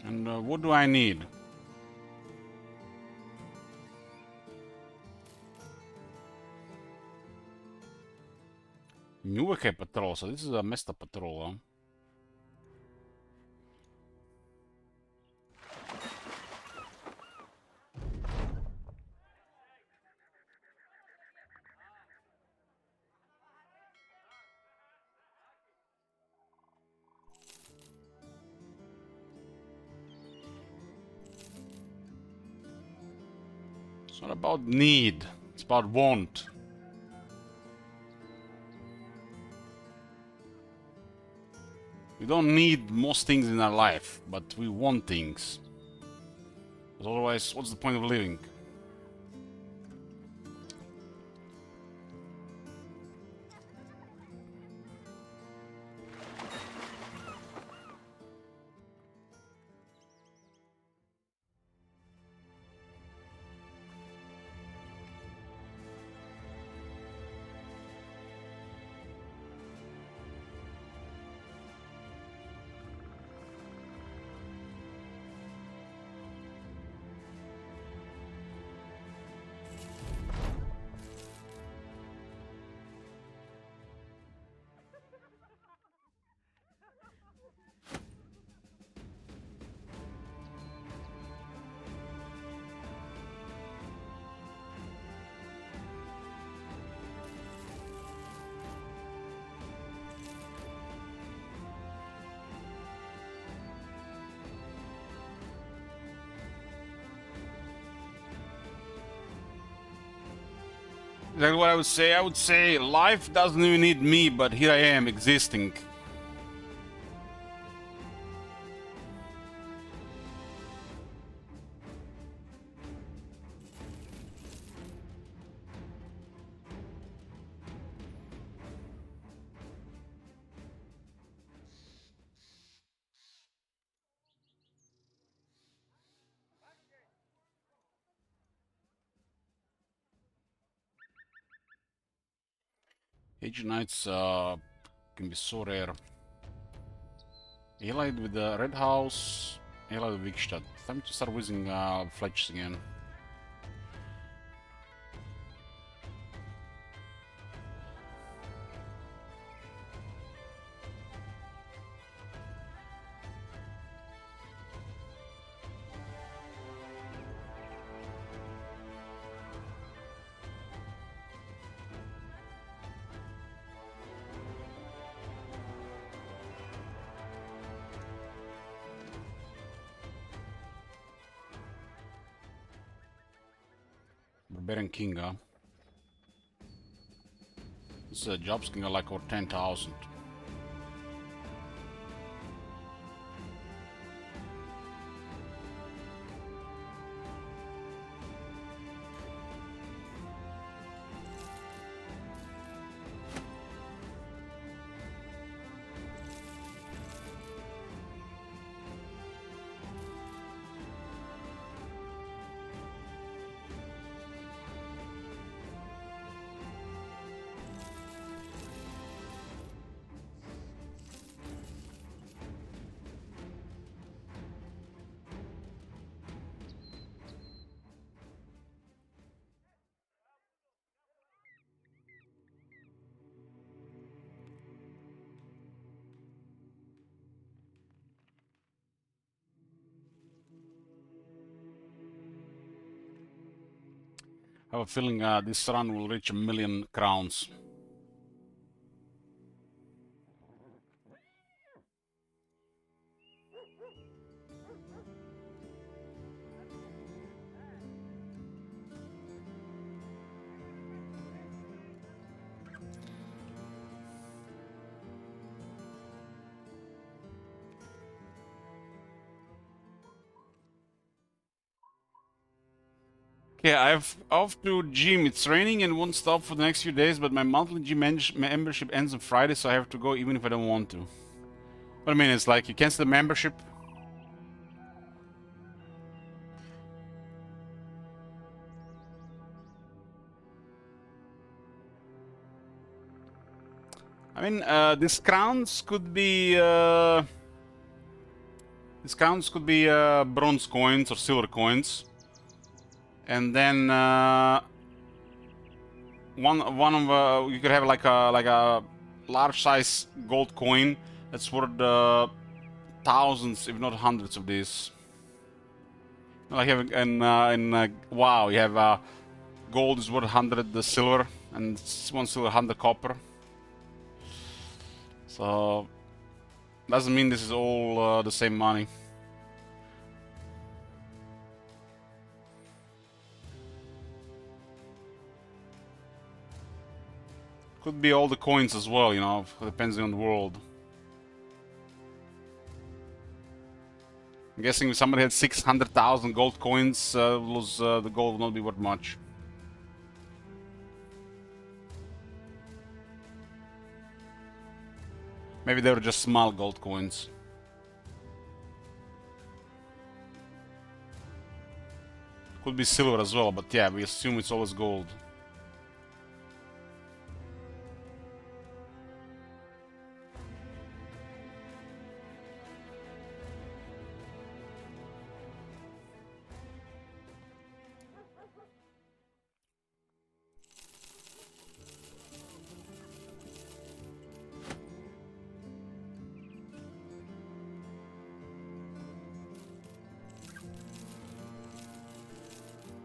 And what do I need? Newark patrol, so this is a messed up patrol, huh? It's not about need, it's about want. We don't need most things in our life, but we want things. Because otherwise, what's the point of living? Exactly what I would say. I would say life doesn't even need me, but here I am existing. Age Knights can be so rare. Allied with the Red House, allied with Vikstad. Time to start using Fletchers again. Barbarian King, huh? This job's can go like over 10,000. I have a feeling this run will reach 1,000,000 crowns. Okay, I've off to gym. It's raining and won't stop for the next few days, but my monthly gym membership ends on Friday, so I have to go even if I don't want to. What I mean is like you cancel the membership. I mean, discounts could be bronze coins or silver coins, and then one of you could have like a large size gold coin that's worth thousands, if not hundreds, of these. Like having wow, you have gold is worth 100 the silver, and one silver 100 copper. So doesn't mean this is all the same money. Could be all the coins as well, you know, depending on the world. I'm guessing if somebody had 600,000 gold coins, the gold will not be worth much. Maybe they were just small gold coins. Could be silver as well, but yeah, we assume it's always gold.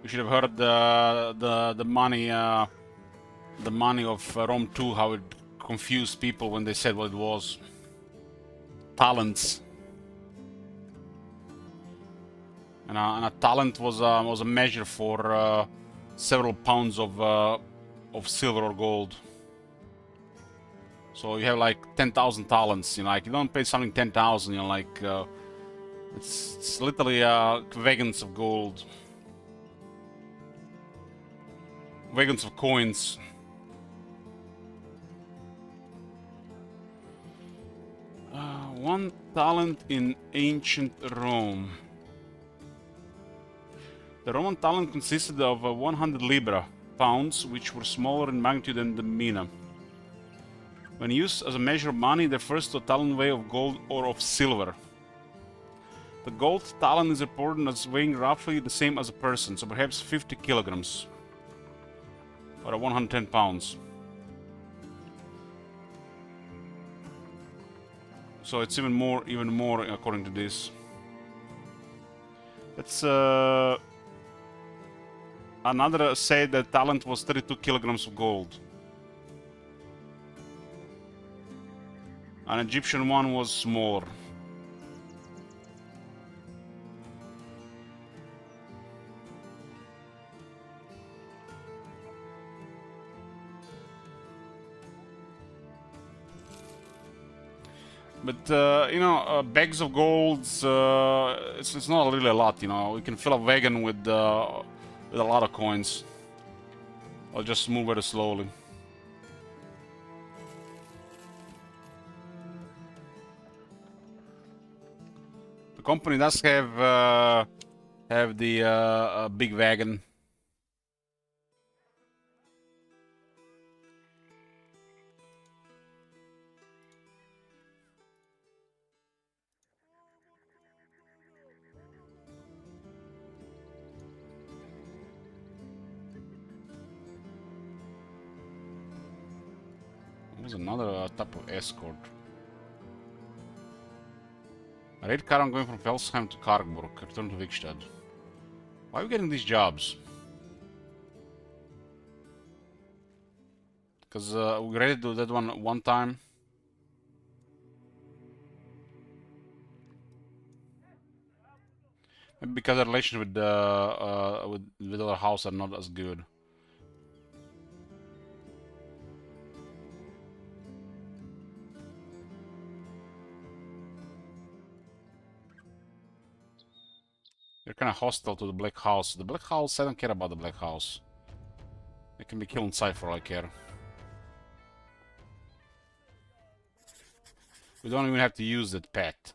You should have heard the money of Rome 2, how it confused people when they said what it was. Talents. And a talent was a measure for several pounds of silver or gold. So you have like 10,000 talents. You know, like you don't pay something 10,000. You know, like it's literally wagons of gold. Wagons of coins. One talent in ancient Rome. The Roman talent consisted of 100 libra, pounds, which were smaller in magnitude than the mina. When used as a measure of money, they refers to a talent weight of gold or of silver. The gold talent is reported as weighing roughly the same as a person, so perhaps 50 kilograms. Or 110 pounds. So it's even more according to this. That's another said that talent was 32 kilograms of gold. An Egyptian one was smaller. But you know, bags of golds, it's not really a lot. You know, we can fill a wagon with a lot of coins. I'll just move very slowly. The company does have the big wagon. There's another type of escort. A raid car going from Felsheim to Kargburg, return to Vikstad. Why are we getting these jobs? Because we ready to do that one time. Maybe because the relations with other house are not as good. They're kind of hostile to the Black House. The Black House, I don't care about the Black House. They can be killed inside for all I care. We don't even have to use that pet.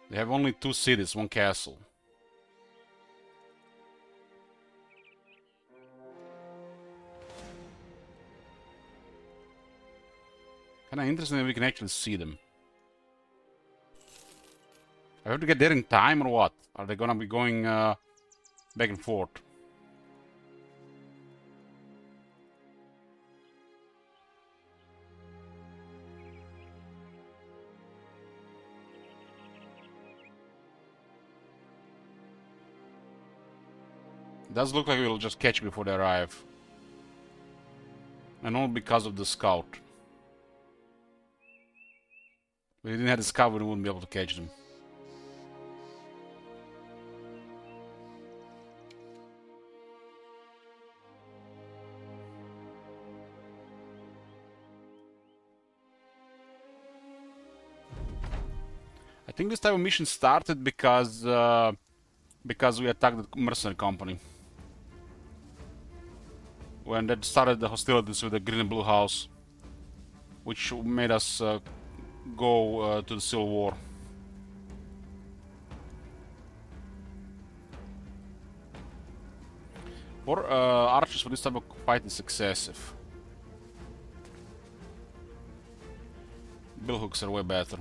They have only 2 cities, 1 castle. Kinda interesting that we can actually see them. I have to get there in time or what? Are they gonna be going back and forth? Does look like we'll just catch before they arrive. And all because of the scout. If we didn't have the scout, we wouldn't be able to catch them. I think this type of mission started because we attacked the mercenary company. When that started the hostilities with the Green and Blue House, which made us go to the Civil War. For archers for this type of fight is excessive. Billhooks are way better.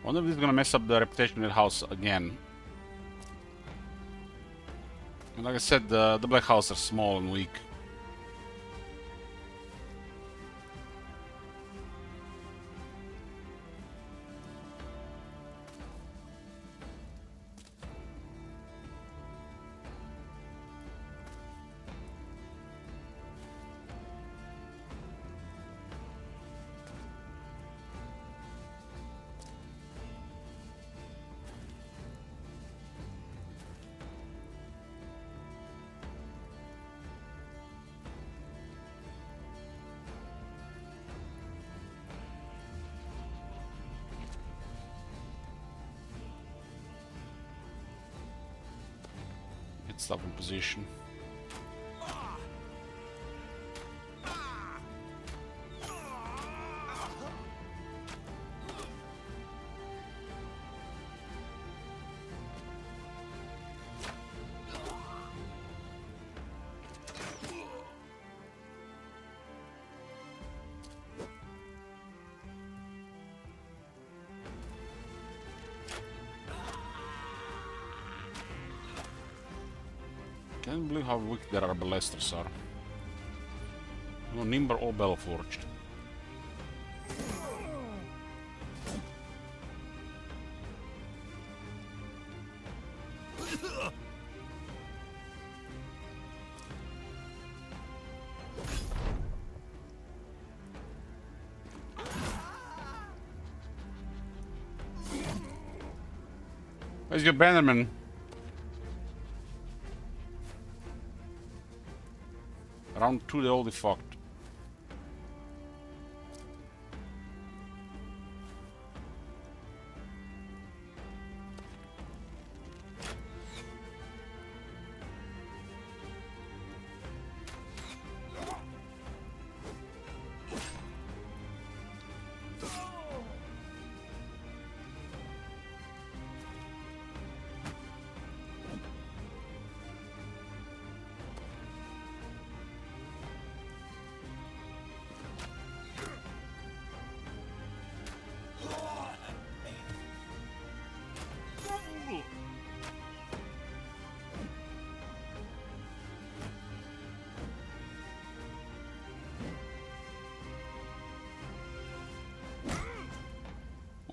Wonder if this is gonna mess up the reputation of the house again. And like I said, the Black House are small and weak. Get stuff in position. Can't believe how weak their arbalesters are. No Nimber or Bellforged. Where's your bannerman? Round 2 they all defucked.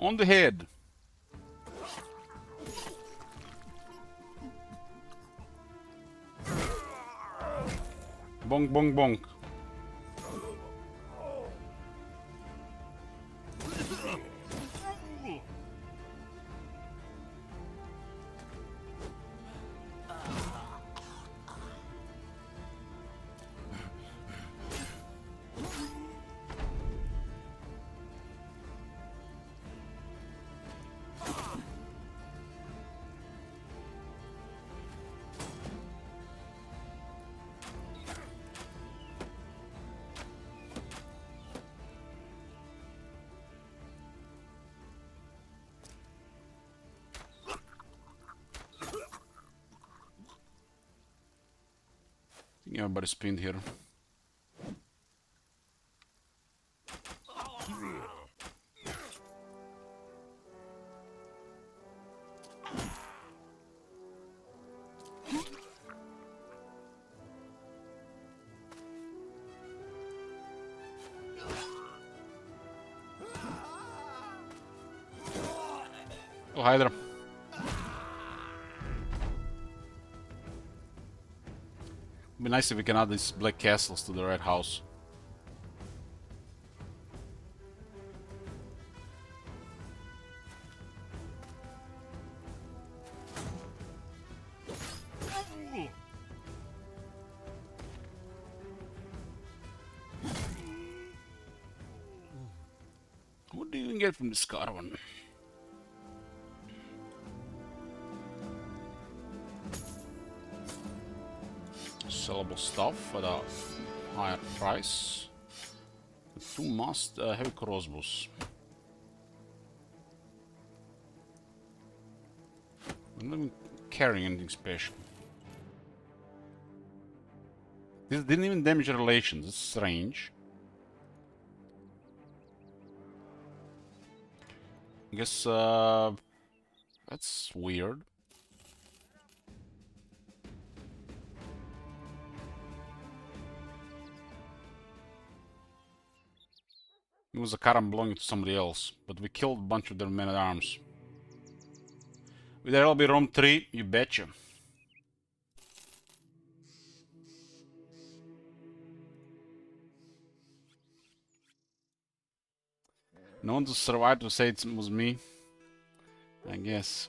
On the head. Bonk, bonk, bonk. I think everybody's pinned here. Oh, hi there. Be nice if we can add these black castles to the red house. What do you even get from this caravan? Sellable stuff at a higher price. 2 must heavy crossbows. I'm not even carrying anything special. This didn't even damage relations. It's strange. I guess that's weird. It was a caravan belonging to somebody else, but we killed a bunch of their men-at-arms. There'll be room 3, you betcha. No one to survive to say it was me, I guess.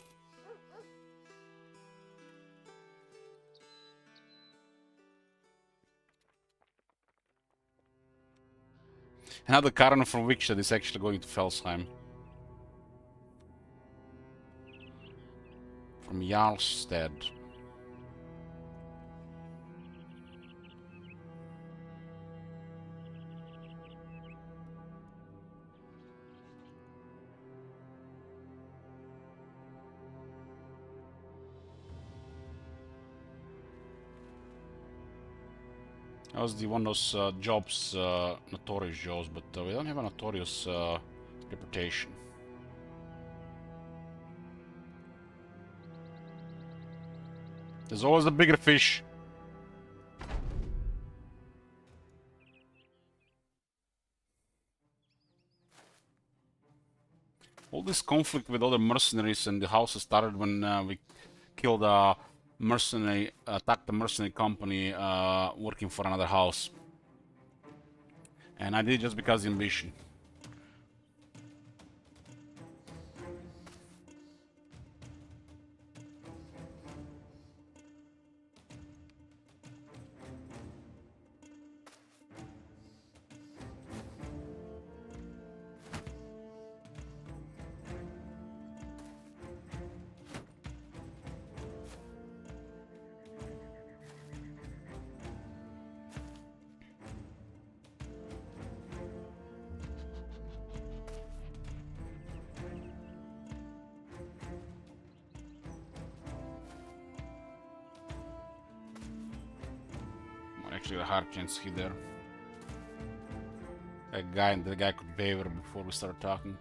Another caravan from Wickstead is actually going to Felsheim. From Jarlstead. That was the one of those jobs, notorious jobs, but we don't have a notorious reputation. There's always a bigger fish. All this conflict with other mercenaries and the houses started when we killed a mercenary, attacked a mercenary company working for another house. And I did it just because of ambition. Actually, a hard chance hit there. That guy could waver before we start talking.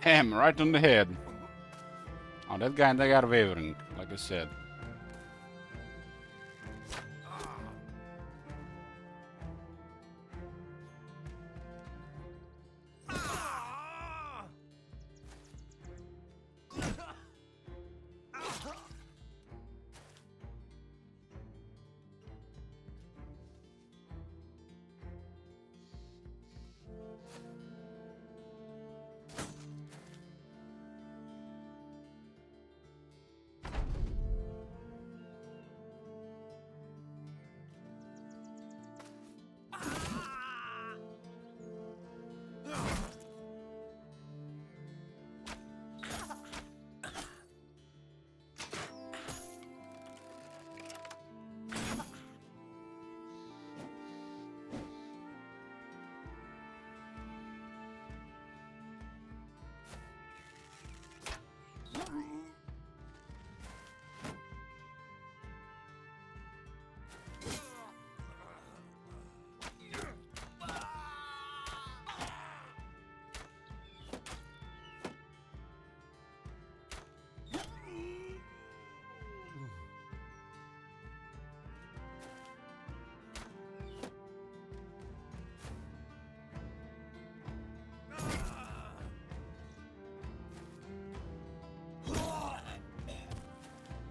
Ham right on the head. Oh, that guy wavering, like I said.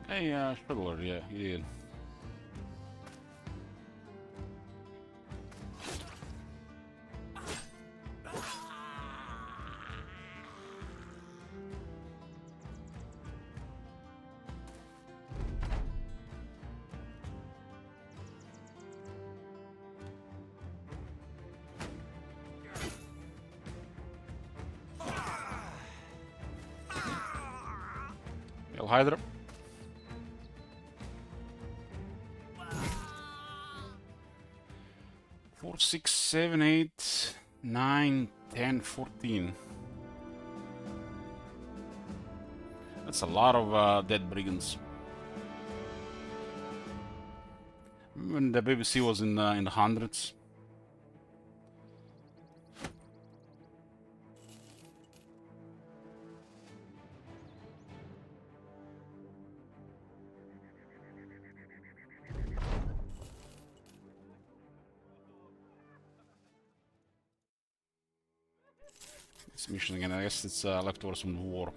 Hey, Struggler, yeah, he did. Hail Hydra. Four, 6, 7, 8, 9, 10, 14. That's a lot of dead brigands. When the BBC was in the hundreds. This mission again, I guess it's leftovers from the war.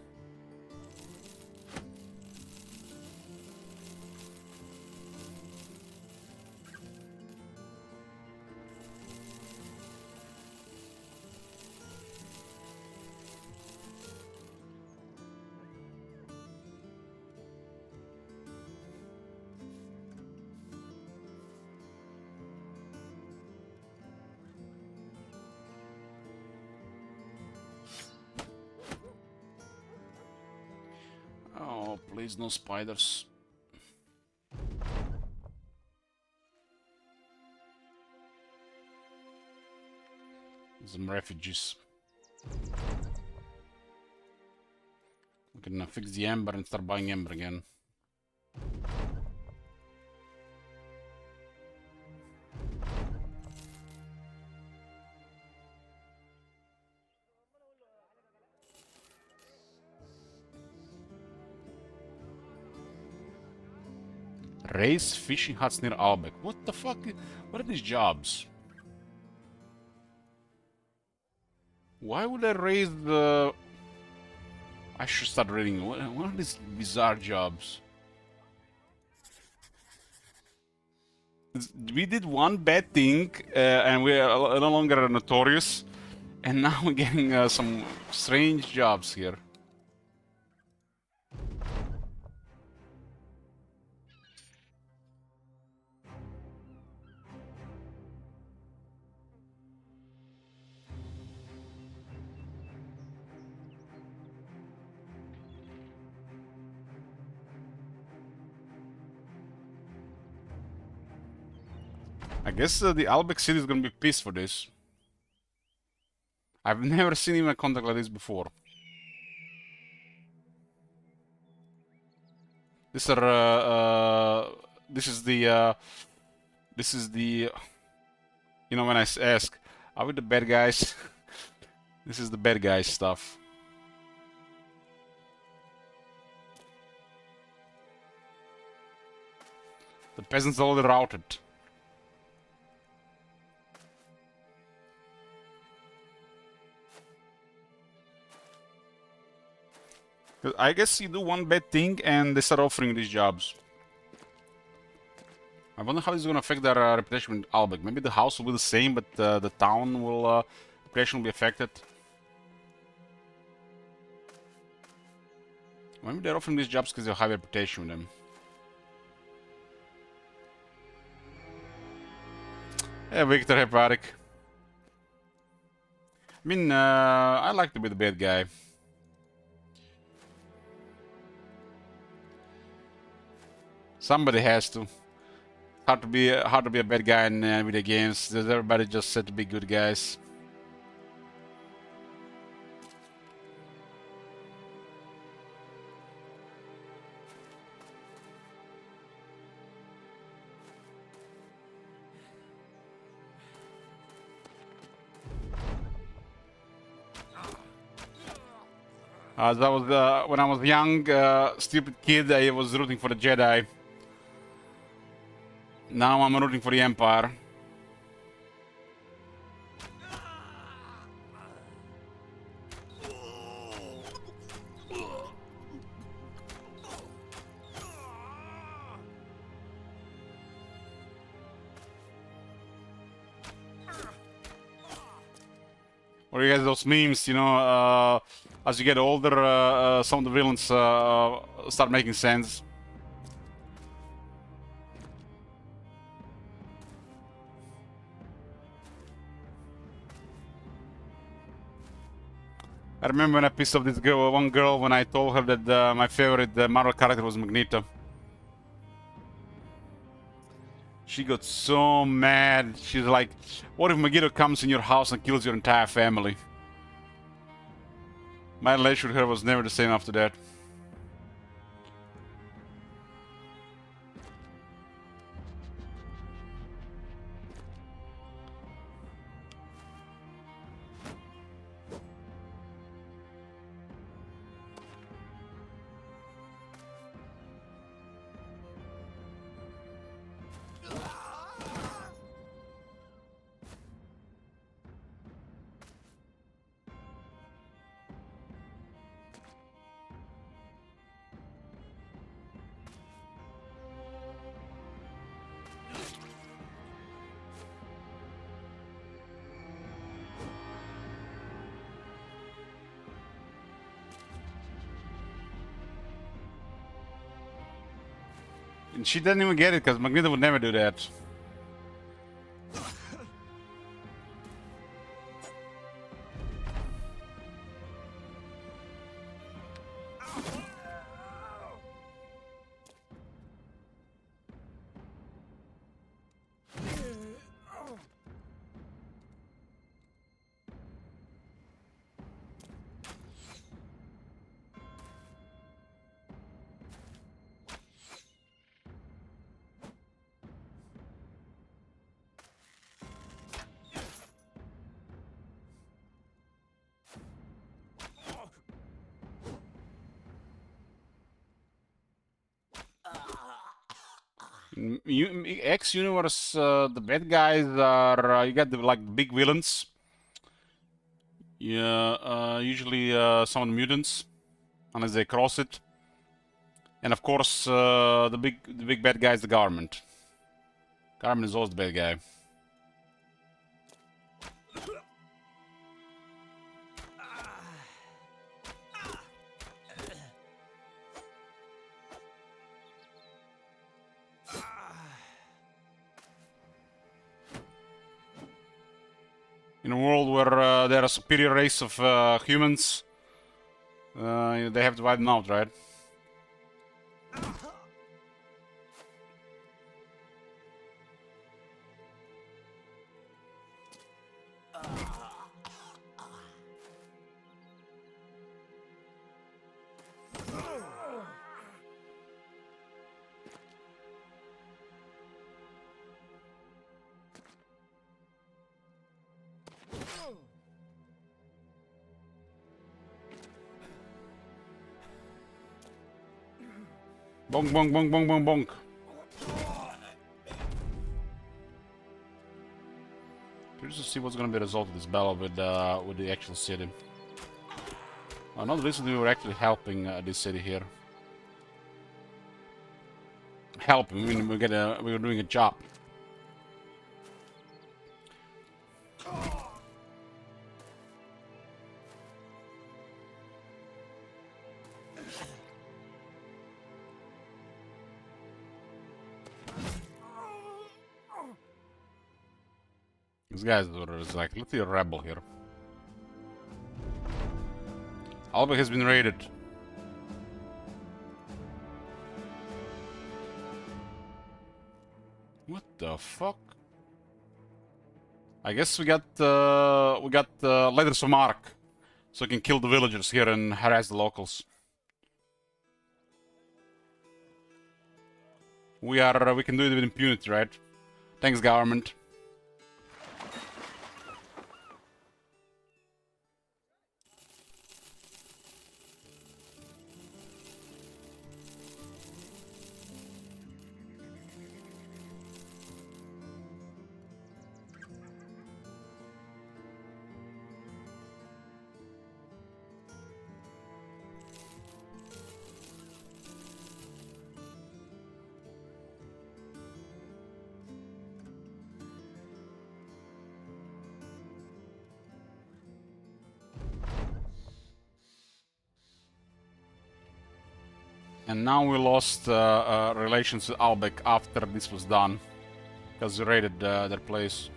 Oh, please, no spiders. Some refugees. We can fix the ember and start buying ember again. Raise fishing huts near Albeck. What the fuck? What are these jobs? Why would I raise the... I should start reading. What are these bizarre jobs? We did one bad thing and we are no longer notorious. And now we're getting some strange jobs here. I guess the Albeck City is gonna be pissed for this. I've never seen even a contact like this before. This are this is the you know, when I ask, are we the bad guys? This is the bad guys stuff. The peasants are already routed. I guess you do one bad thing and they start offering these jobs. I wonder how this is going to affect their reputation with Albeck. Maybe the house will be the same, but the town will reputation will be affected. Maybe they're offering these jobs because they have high reputation with them. Yeah, Victor Hepatic. I mean, I like to be the bad guy. Somebody has to. Hard to be a bad guy in video games. Everybody just said to be good guys. That was when I was young, stupid kid. I was rooting for the Jedi. Now I'm rooting for the Empire. Or you guys those memes, you know, as you get older, some of the villains start making sense. I remember when I pissed off this girl, one girl, when I told her that my favorite Marvel character was Magneto. She got so mad. She's like, what if Magneto comes in your house and kills your entire family? My relationship with her was never the same after that. And she didn't even get it because Magneto would never do that. X Universe, the bad guys are you got the like big villains. Yeah, usually some of the mutants, unless they cross it, and of course the big bad guy is the government. Government is always the bad guy. In a world where they're a superior race of humans, they have to wipe them out, right? Bonk, bonk, bonk, bonk, bonk, bonk. see what's gonna be the result of this battle with the actual city. Not recently we were actually helping this city here. Helping, I mean we were doing a job. This guy's like literally a rebel here. Alba has been raided. What the fuck? I guess we got letters of mark, so we can kill the villagers here and harass the locals. We can do it with impunity, right? Thanks, government. And now we lost relations with Albeck after this was done, because we raided their place.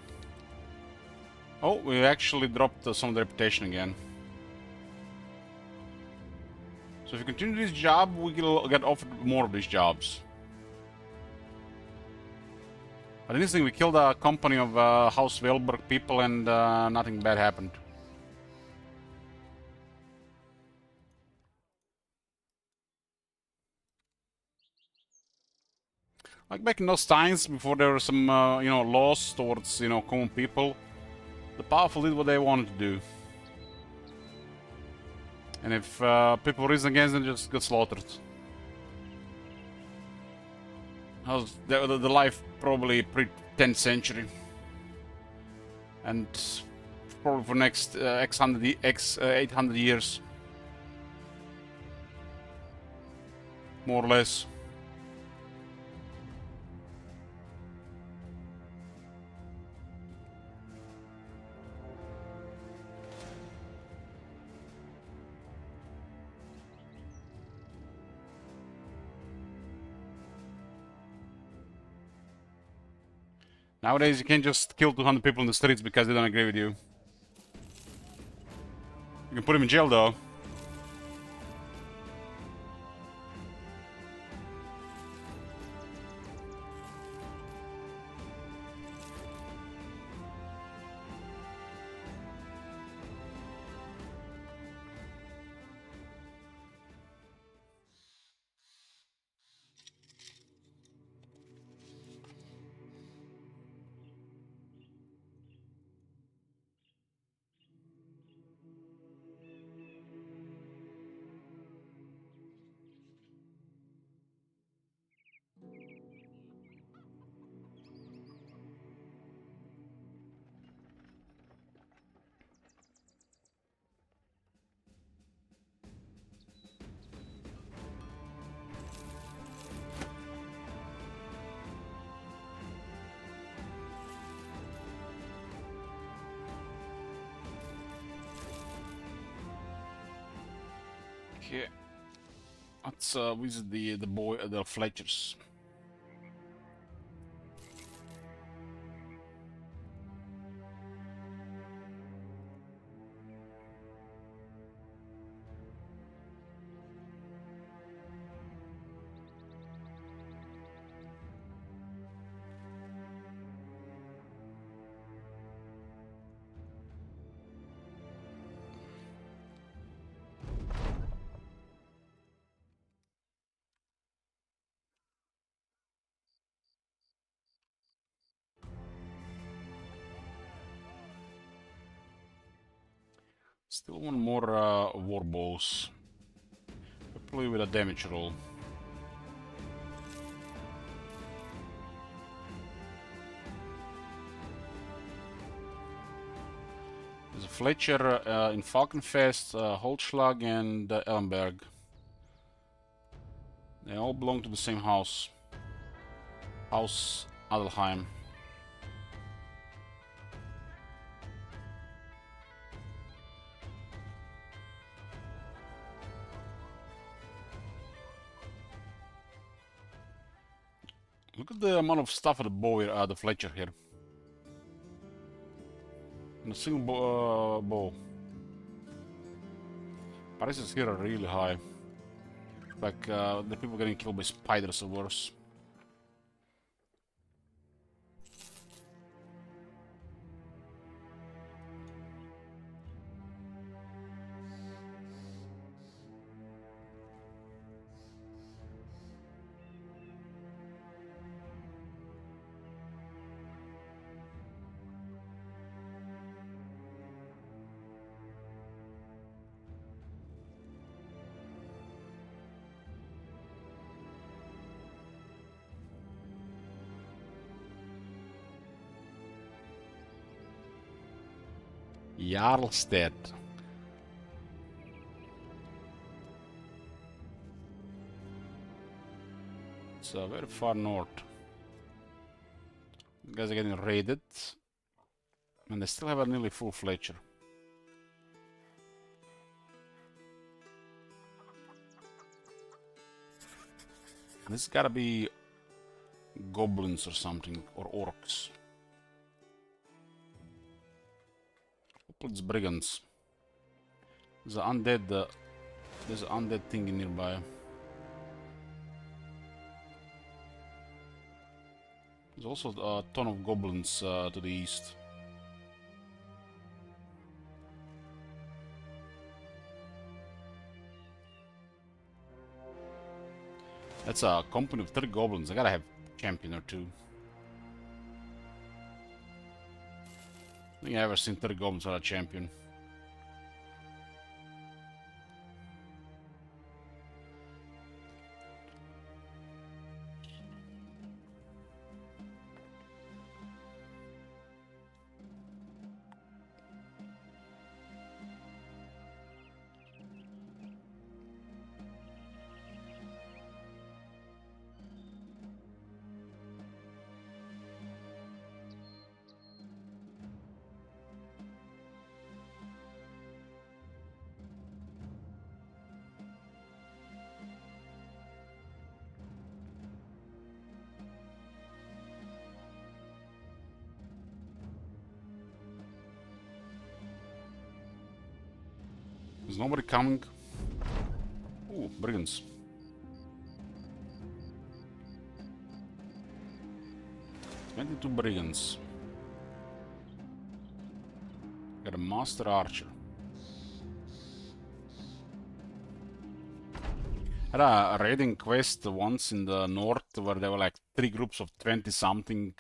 Oh, we actually dropped some of the reputation again. So if we continue this job, we'll get offered more of these jobs. But in this thing, we killed a company of House Weilberg people and nothing bad happened. Like back in those times, before there were some, you know, laws towards, you know, common people, the powerful did what they wanted to do. And if people reason against them, just got slaughtered. How's the life probably pre-10th century. And probably for next X 800 years. More or less. Nowadays, you can't just kill 200 people in the streets because they don't agree with you. You can put them in jail, though. Okay. Let's visit the Fletchers. Still one more war bows. Hopefully with a damage roll. There's a Fletcher in Falkenfest, Holzschlag, and Ellenberg. They all belong to the same house. House Adelheim. Look at the amount of stuff at the bow, the Fletcher here. And a single bow. Prices here are really high. Like the people getting killed by spiders or worse. Jarlstedt. It's very far north. You guys are getting raided. And they still have a nearly full Fletcher. This gotta be goblins or something, or orcs. Hopefully it's brigands. There's an undead thing nearby. There's also a ton of goblins to the east. That's a company of 30 goblins. I gotta have a champion or two. I think I've ever seen 30 goblins without a champion. Is nobody coming? Ooh, brigands. "22 brigands. Got a master archer. Had a raiding quest once in the north where there were like 3 groups of 20 something,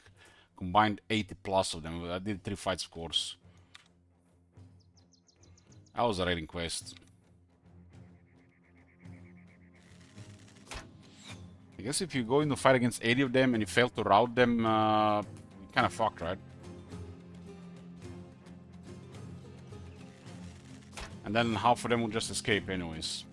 combined 80 plus of them. I did 3 fights, of course. That was a raiding quest. I guess if you go into fight against 80 of them and you fail to rout them, you're kinda fucked, right? And then half of them will just escape anyways.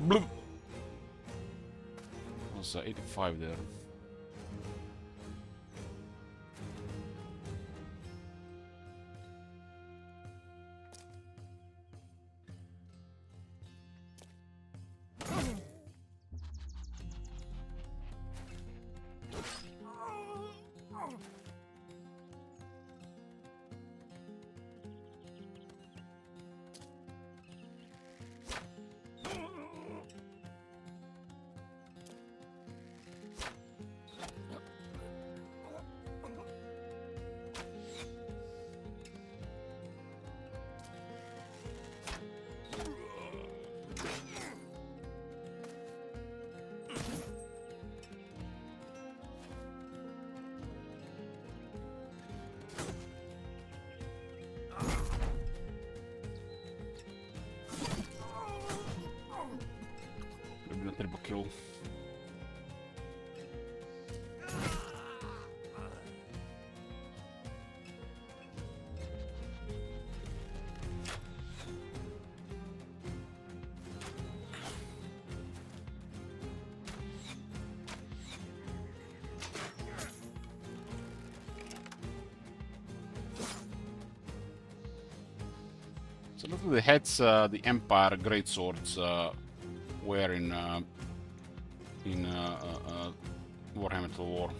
Bloop. Was 85 there. Maybe a triple kill. So look at the heads the Empire greatswords were in Warhammer Total War.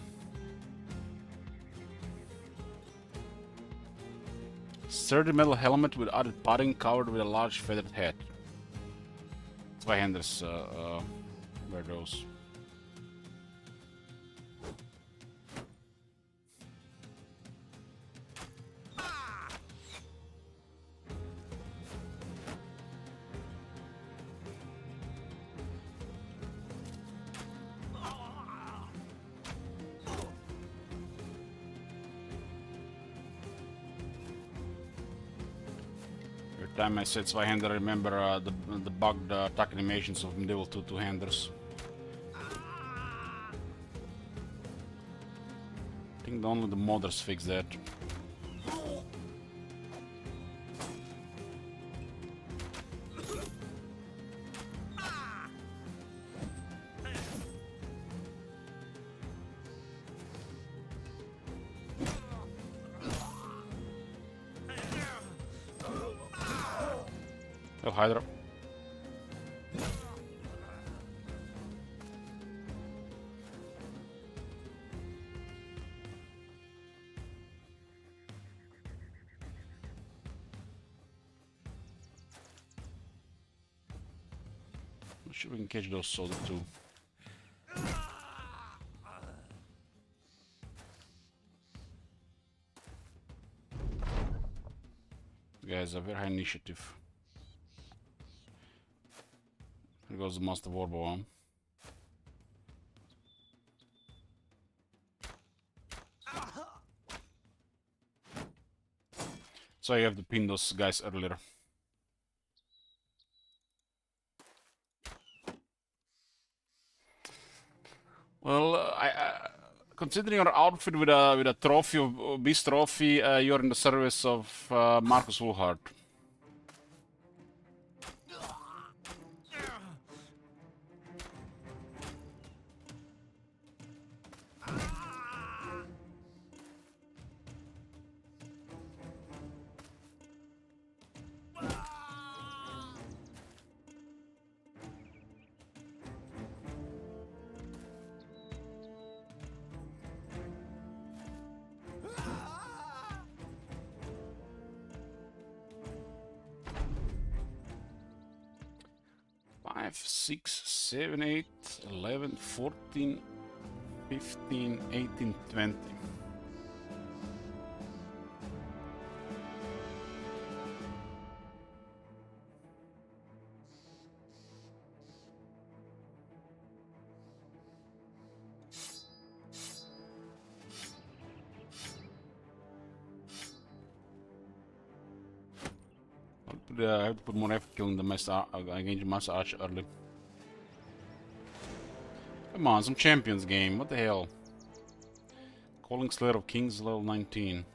Sturdy metal helmet with added padding covered with a large feathered head. Zweihanders were those. Every time I said Zweihander, I remember the bugged attack animations of Medieval 2 two-handers. I think only the modders fix that. Oh, Hydra. I'm sure we can catch those soldiers too. Guys, a very high initiative. Here goes the Master Warbow. So you have to pin those guys earlier. Well, considering your outfit with a trophy of Beast Trophy, you're in the service of Marcus Woolhart. Five, 6, 7, 8, 11, 14, 15, 18, 20. I have to put more effort killing the against Master Arch early. Come on, some Champions game, what the hell? Calling Slayer of Kings level 19.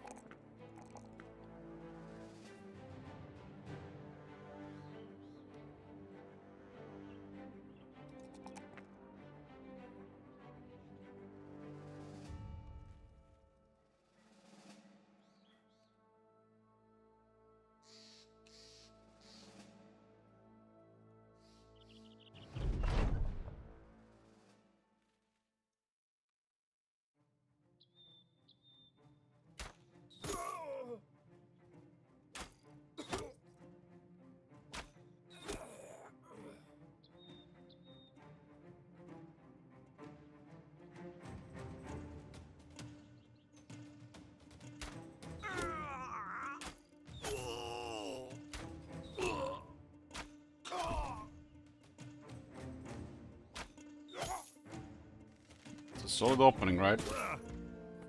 Solid opening, right?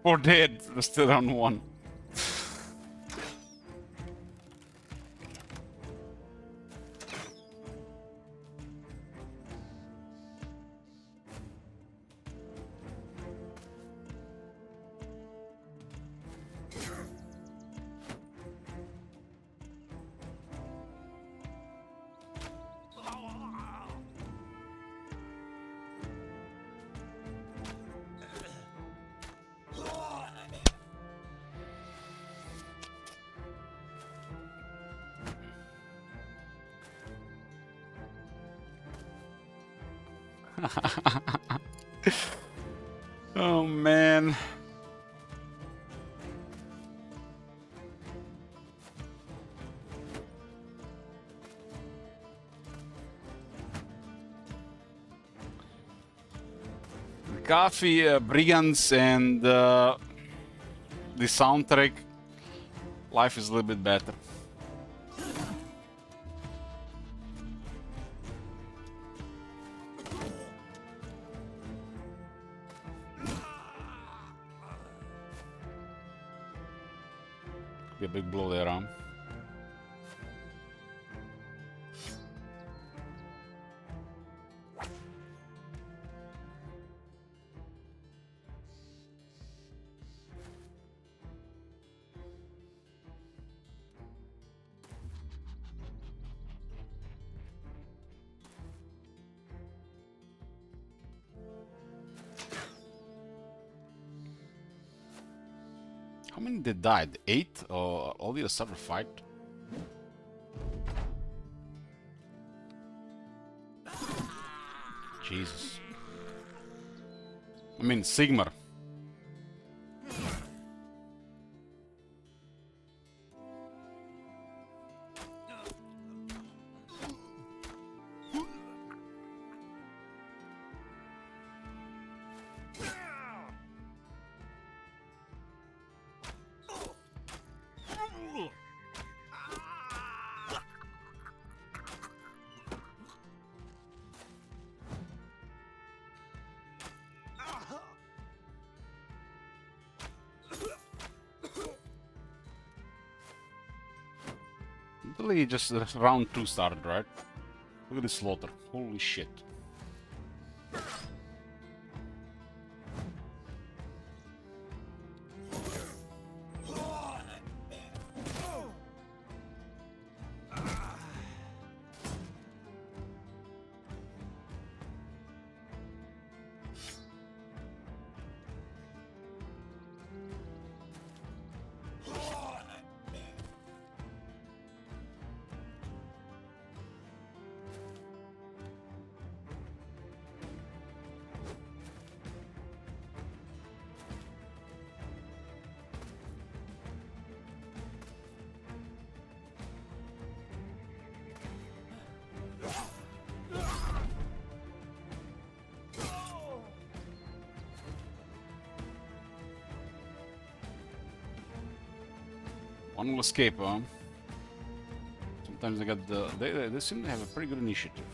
4 dead, we're still on 1. Oh man. The coffee, brigands, and the soundtrack. Life is a little bit better. Be a big blow there, huh? How many they died? 8? Or all the other fight? Jesus. I mean, Sigmar. Literally just round 2 started, right? Look at this slaughter. Holy shit. One will escape, huh? Sometimes they got the... They seem to have a pretty good initiative.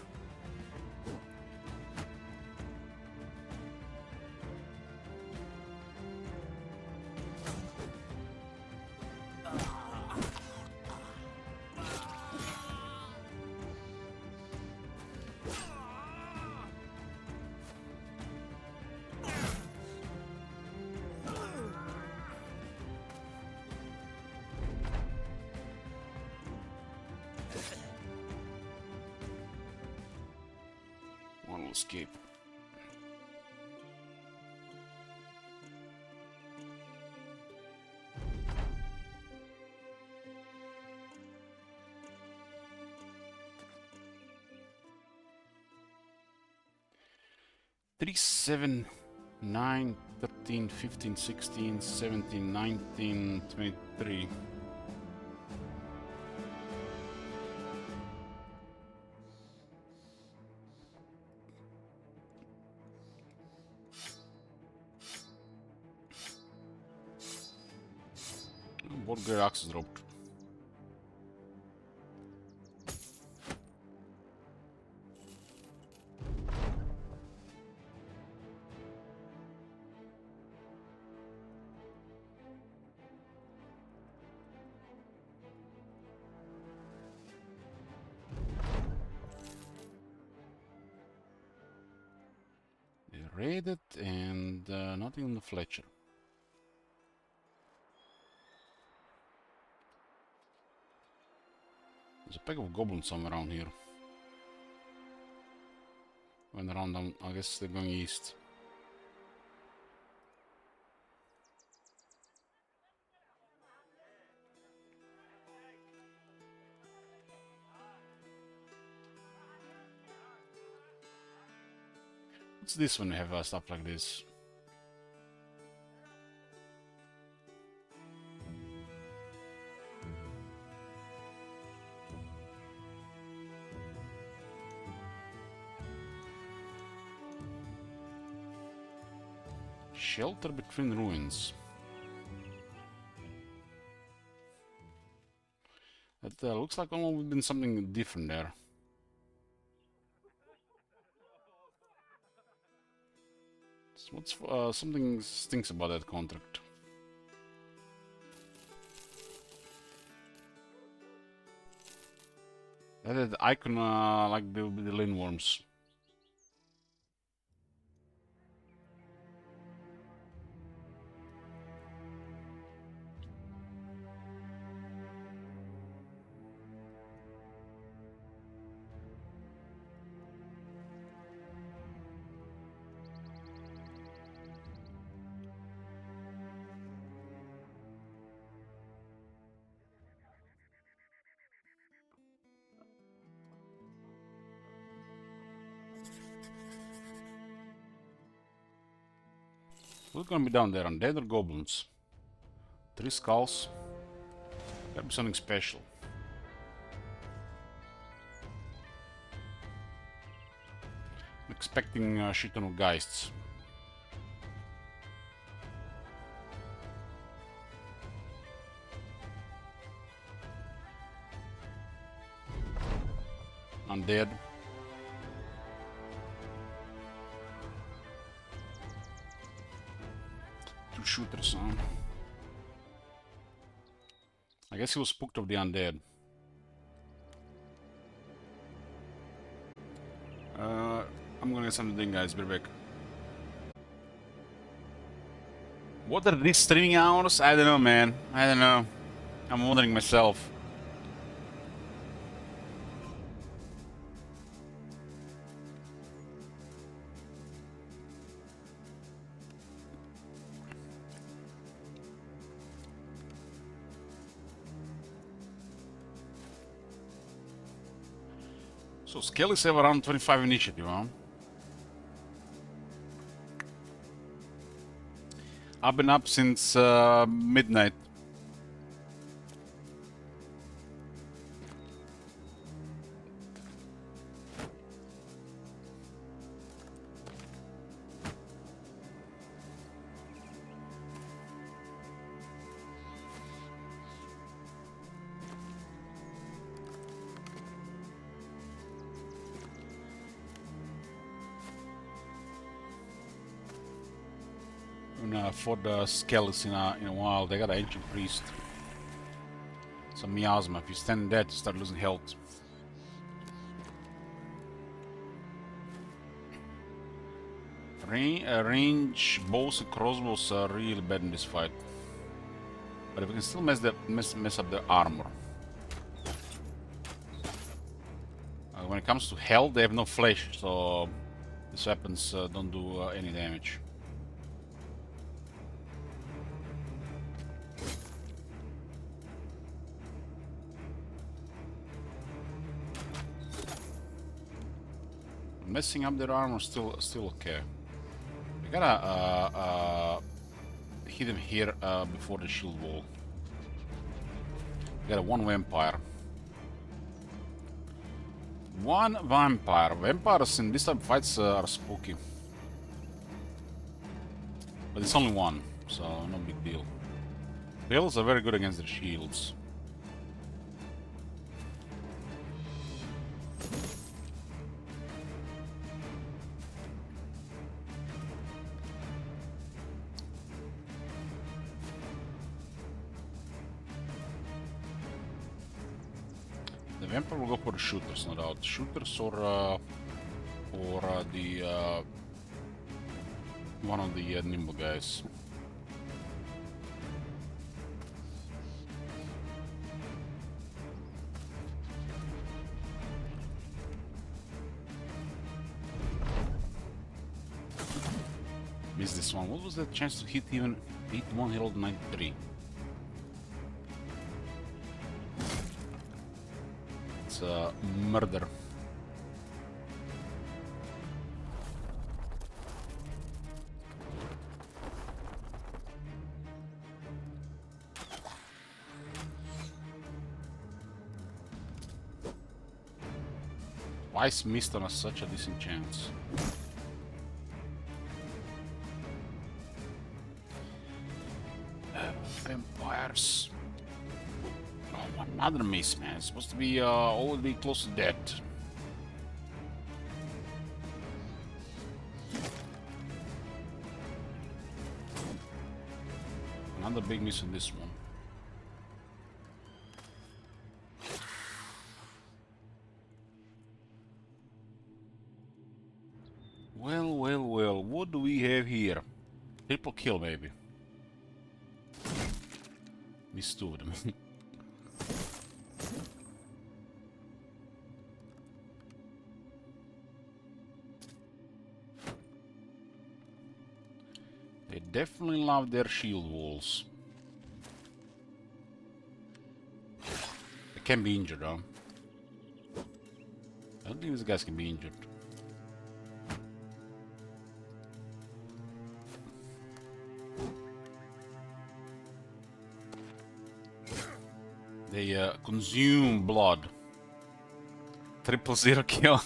One will escape. Three, 7, 9, 13, 15, 16, 17, 19, 23. Both great axes dropped. raided and nothing on the Fletcher. There's a pack of goblins somewhere around here. Went around them, I guess they're going east. What's this when you have stuff like this? Shelter between ruins. That looks like almost been something different there. What's something stinks about that contract? That icon like the Lindworms. What's gonna be down there? Undead or goblins? 3 skulls. Gotta be something special. I'm expecting a shit ton of geists. Undead. Shooters, huh? I guess he was spooked of the undead. I'm gonna get something, guys. Be back. What are these streaming hours? I don't know, man. I don't know. I'm wondering myself. So Skellies have around 25 initiative, huh? I've been up since midnight. For the Skellies in a while, they got an ancient priest. Some miasma. If you stand there, you start losing health. Range bows and crossbows are really bad in this fight, but we can still mess up the armor. When it comes to health, they have no flesh, so these weapons don't do any damage. Messing up their armor still okay. We gotta hit him here before the shield wall. We got one vampire. One vampire. Vampires in this type of fights are spooky. But it's only one, so no big deal. Tails are very good against their shields. The vampire will go for the shooters, no doubt. Shooters or the one of the nimble guys. Missed this one. What was the chance to hit even 81? He rolled 93. It's a murder. Twice missed on such a decent chance. Vampires. Oh, another miss, man. It's supposed to be always be close to death. Another big miss on this one. Well, well, well. What do we have here? Triple kill, maybe. Missed two of them. They definitely love their shield walls. They can be injured, huh? I don't think these guys can be injured. They consume blood. 000 kill.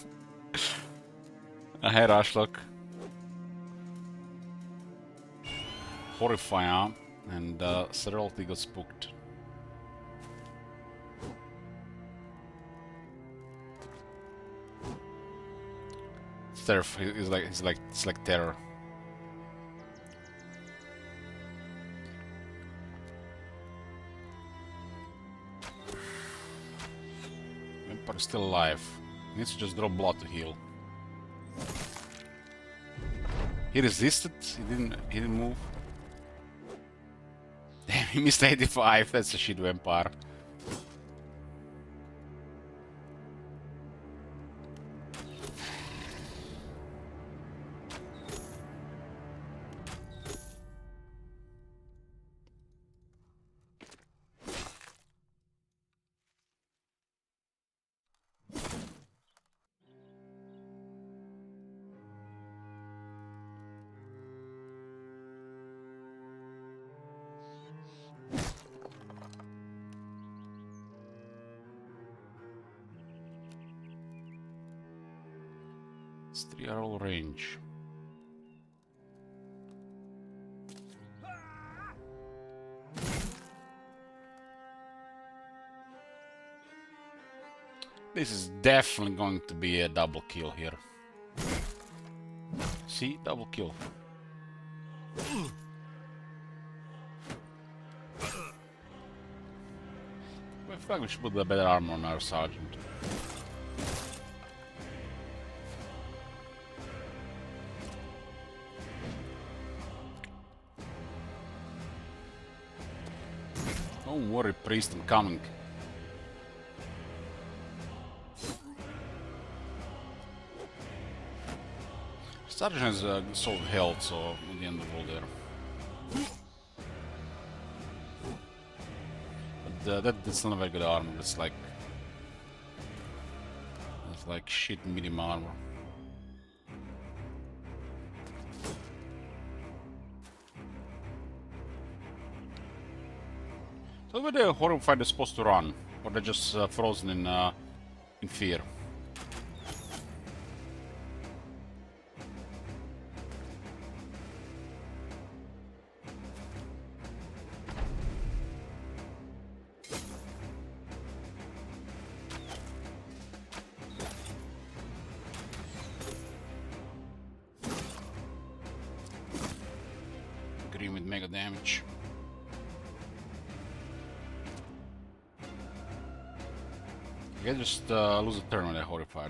Hey, Ashlock. Horrifying, and Seralty got spooked. Seraph, it's like terror. Vampire is still alive. He needs to just drop blood to heal. He resisted. He didn't move. Damn, he missed 85. That's a shit vampire. It's 3 arrow range. This is definitely going to be a double kill here. See? Double kill. I feel like we should put the better armor on our sergeant. Don't worry, priest, I'm coming. Sergeant has solid health, so at the end of the world there. But that's not a very good armor. It's like shit medium armor. So where the horrified is supposed to run, or they're just frozen in fear. Green with mega damage. I can just lose a turn when they're horrified.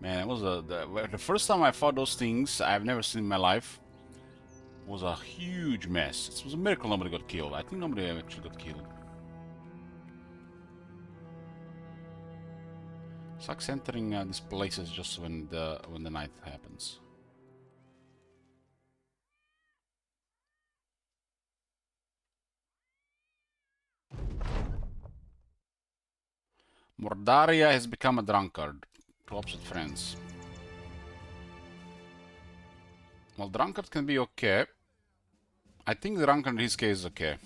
Man, it was the first time I fought those things I've never seen in my life. Was a huge mess. It was a miracle nobody got killed. I think nobody actually got killed. Sucks entering these places just when the night happens. Mordaria has become a drunkard. Clubs with friends. Well, drunkard can be okay. I think the drunkard in this case is okay.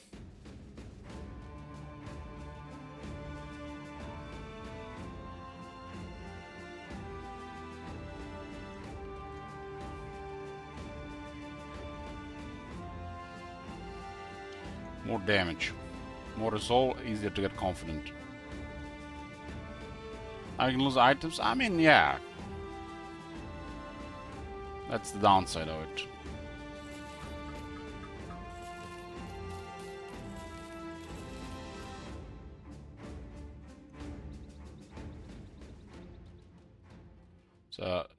More damage. More resolve, easier to get confident. I can lose items? I mean, yeah. That's the downside of it.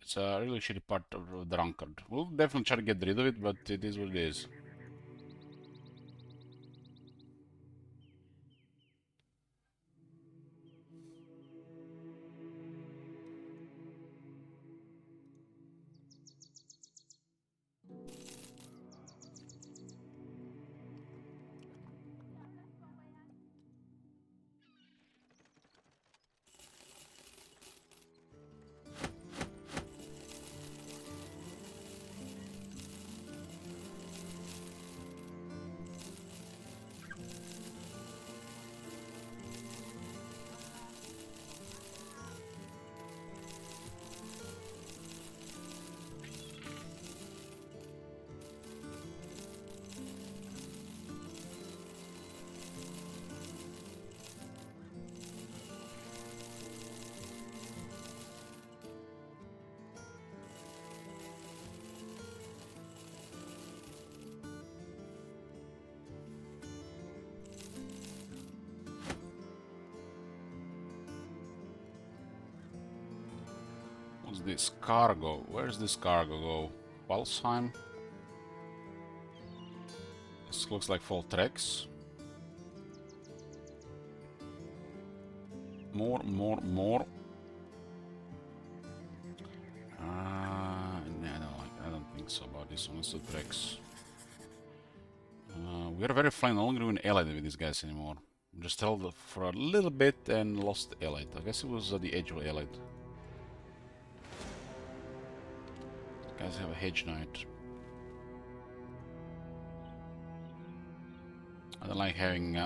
It's a really shitty part of the drunkard. We'll definitely try to get rid of it, but it is what it is. What's this? Cargo. Where's this cargo go? Walsheim? This looks like Voltrex. More. I don't think so about this one. It's the Trex. We are very fine. No longer even allied with these guys anymore. Just held for a little bit and lost allied. I guess it was the edge of allied. Guys have a hedge knight. I don't like having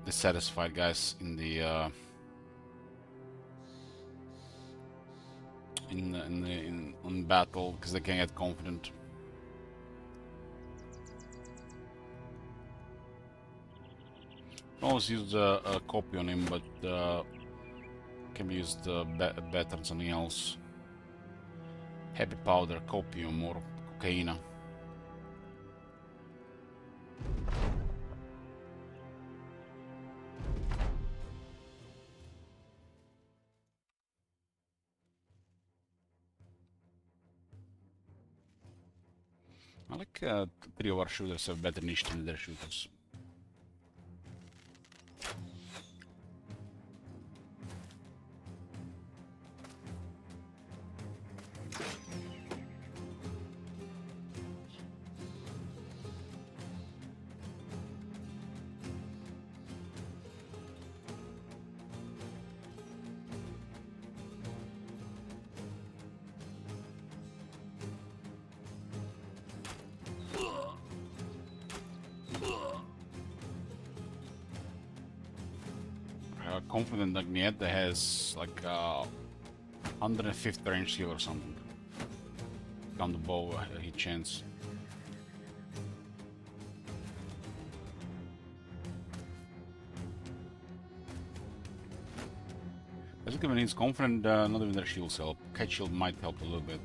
dissatisfied guys in the in battle because they can get confident. Always use a copy on him, but can be used better than something else. Happy powder, copium, or cocaine. I like 3 of our shooters have better niche than their shooters. Confident Agnietta has like 150 range skill or something. On the bow, hit chance. Basically, when he's confident, not even their shields help. Kite shield might help a little bit.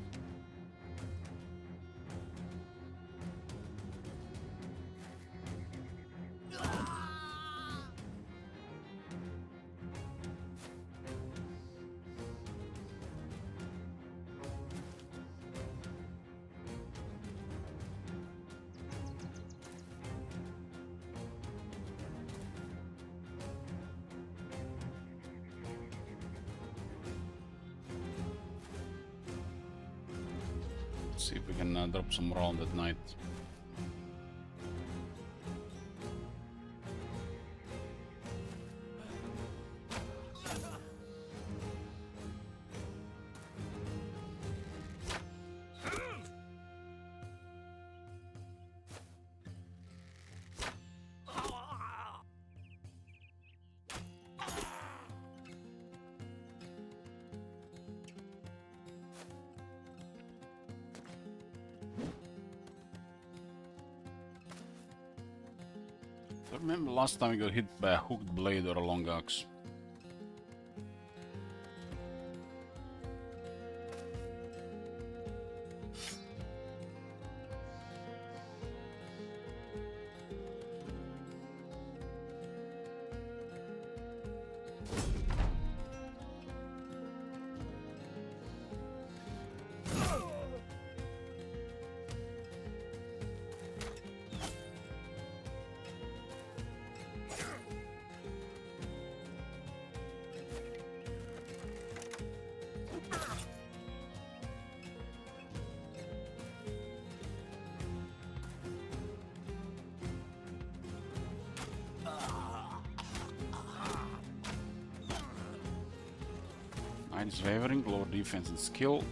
Let's see if we can drop some round at night. I remember last time we got hit by a hooked blade or a long axe. Knight is wavering, lower defense and skill.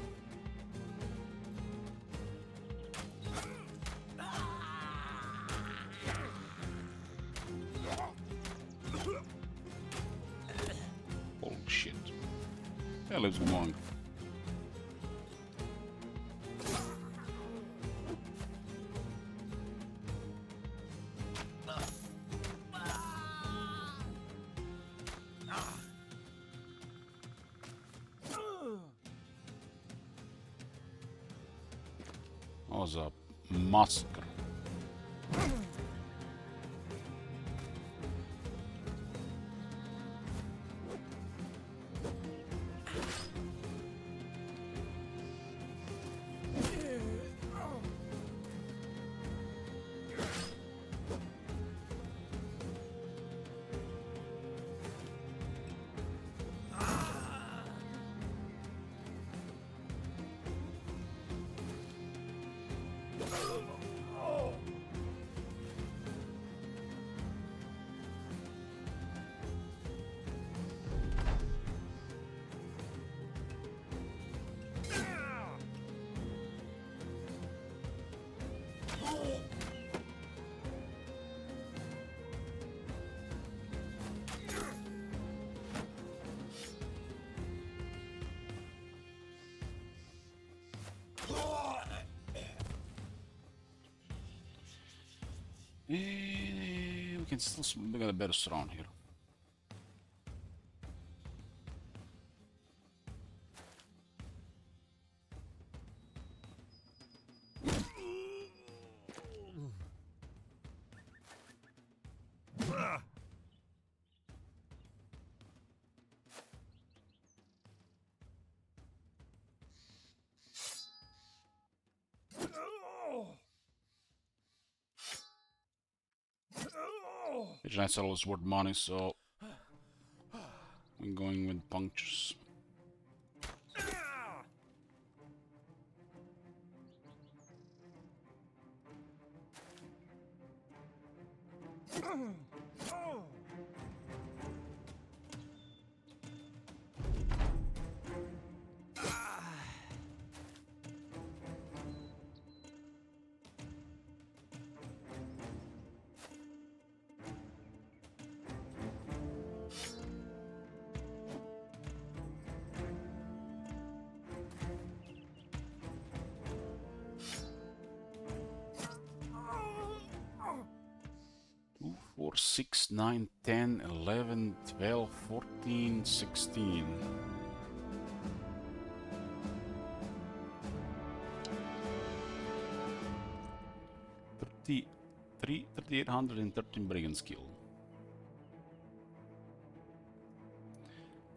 Holy shit. Hell is going on? That was a massacre. We can still get a better surround here. Giants are always worth money, so I'm going with punctures. Two, 4, 6, 9, 10, 11, 12, 14, 16. 3,813 brigand skill.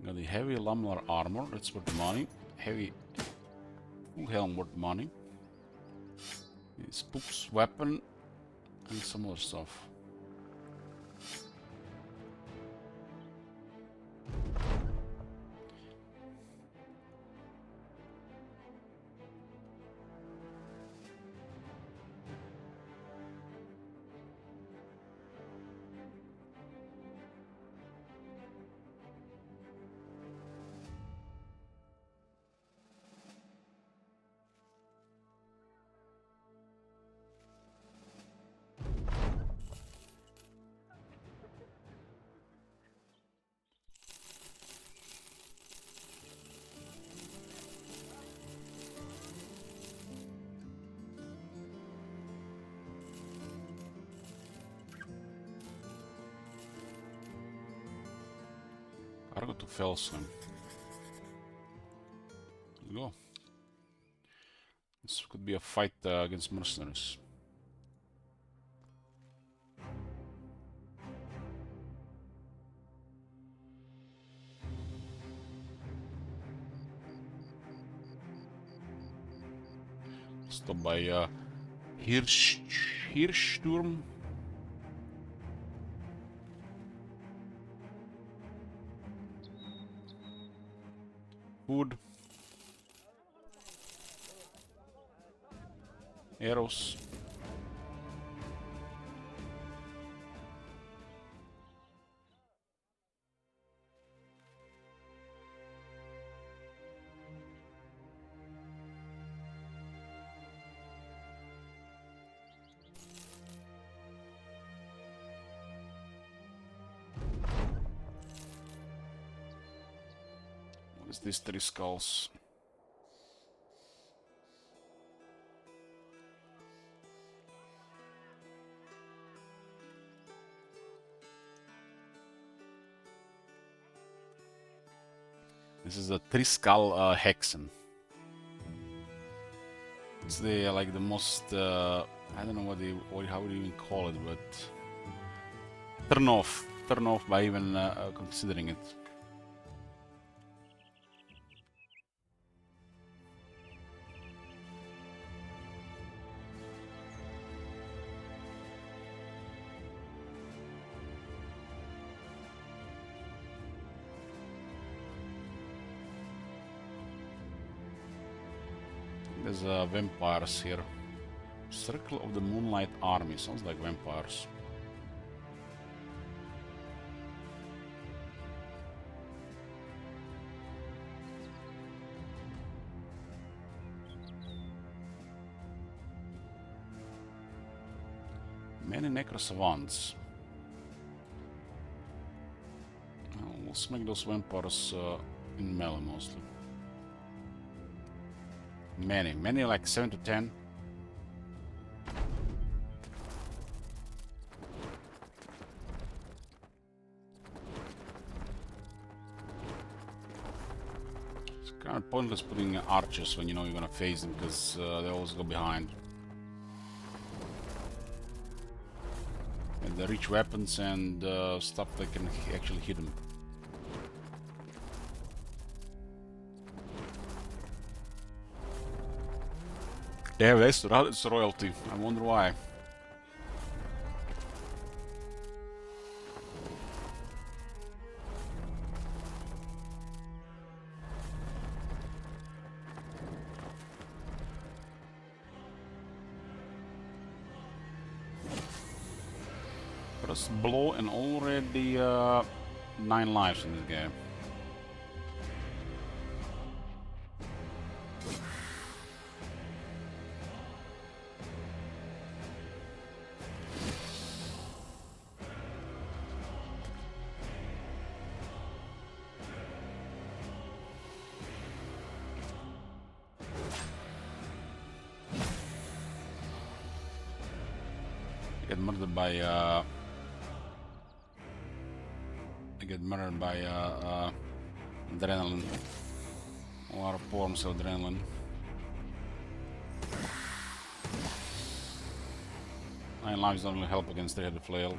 Got the heavy lamellar armor, that's worth money. Heavy full helm worth money. Spook's weapon and some other stuff. Cargo to Felsen. There we go. This could be a fight against mercenaries. Stop by Hirschsturm. Food. Arrows. What is this? 3 skulls. This is a 3 skull hexen. It's the like the most I don't know how do you even call it, but turn off by even considering it. There's vampires here. Circle of the Moonlight Army. Sounds like vampires. Many necrosavants. We'll smack those vampires in melee mostly. Many like 7 to 10. It's kind of pointless putting archers when you know you're gonna phase them because they always go behind. And they reach weapons and stuff that can actually hit them. They have less royalty. I wonder why. First blow and already 9 lives in this game. Get murdered by adrenaline. A lot of forms of adrenaline. Nine lives don't really help against the headed flail.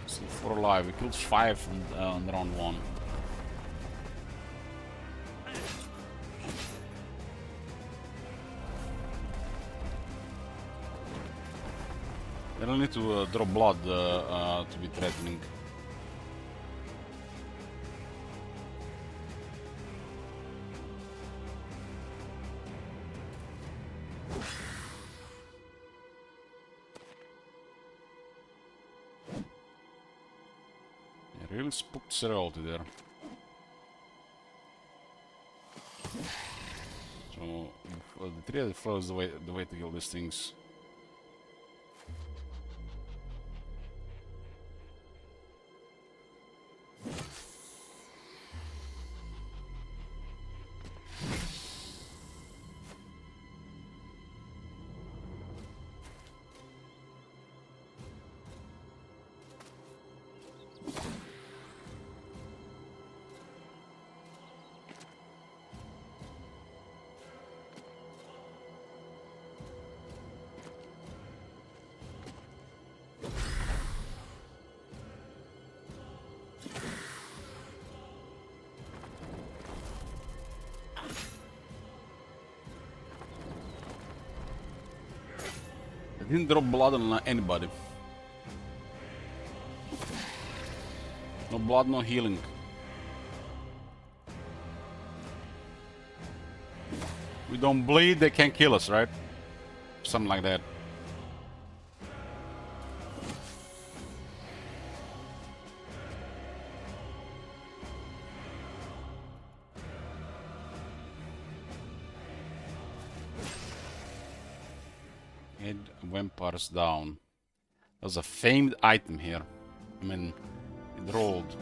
Still 4 alive. We killed 5 on round 1. They don't need to draw blood to be threatening. Really spooked Seralty there. So the 3 of flow is the way to kill these things. I didn't drop blood on anybody. No blood, no healing. We don't bleed, they can't kill us, right? Something like that. Head vampires down. There's a famed item here. I mean, it rolled.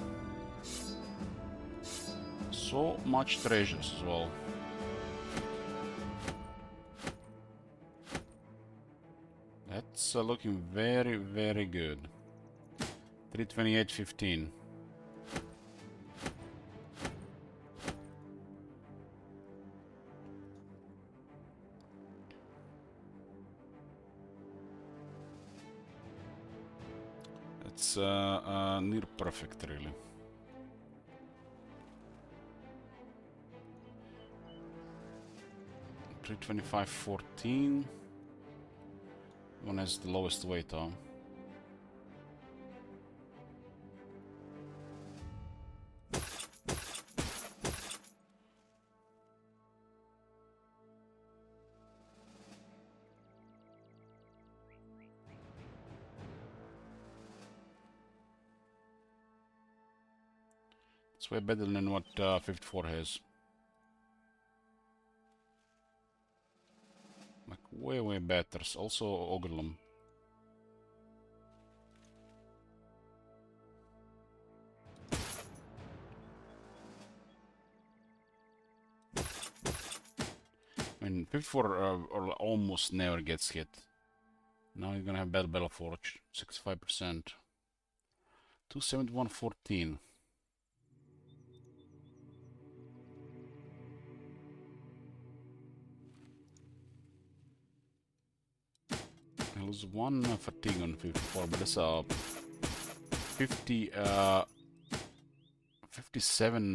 So much treasures as well. That's looking very, very good. 328.15. It's near perfect, really. $325.14. One has the lowest weight, huh? It's way better than what 54 has. Like way better. It's also Ogrelam. I mean, 54 almost never gets hit. Now you're gonna have Battle Forge, 65%. 271.14. I lose 1 fatigue on 54, but that's a 57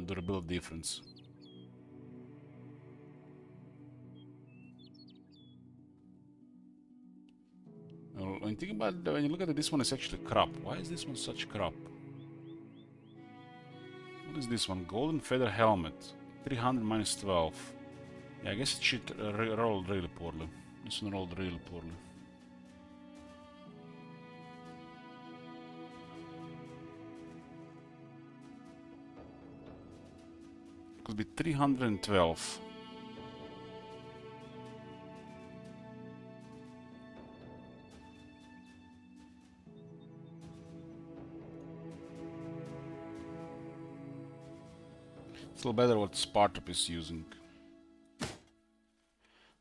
durability difference. Well, when you think about it, when you look at it, this one is actually crap. Why is this one such crap? What is this one? Golden Feather Helmet. 300 minus 12. Yeah, I guess it should roll really poorly. This one rolled really poorly. Could be 312. Still better what Spartop is using.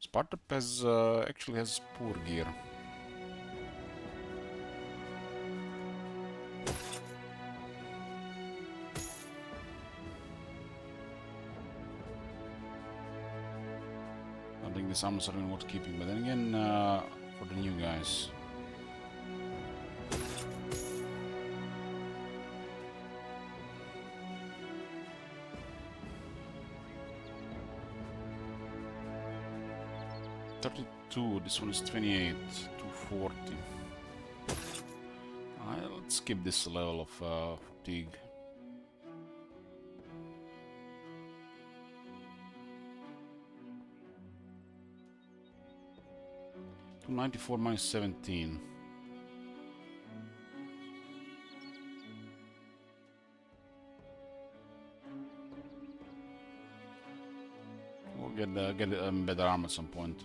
Spartop has actually has poor gear. I think this armors are worth keeping, but then again, for the new guys. This one is 28, 240. Let's skip this level of fatigue. $294 minus 17. get better armor at some point.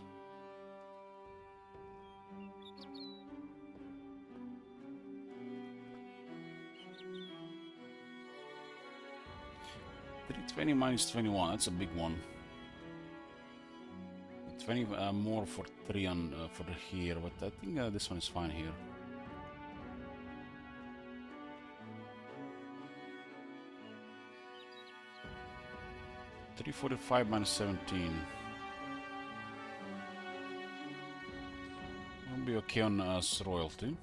$320 minus 21. That's a big one. 20 more for 3 on for here, but I think this one is fine here. $345 minus 17. Will be okay on royalty.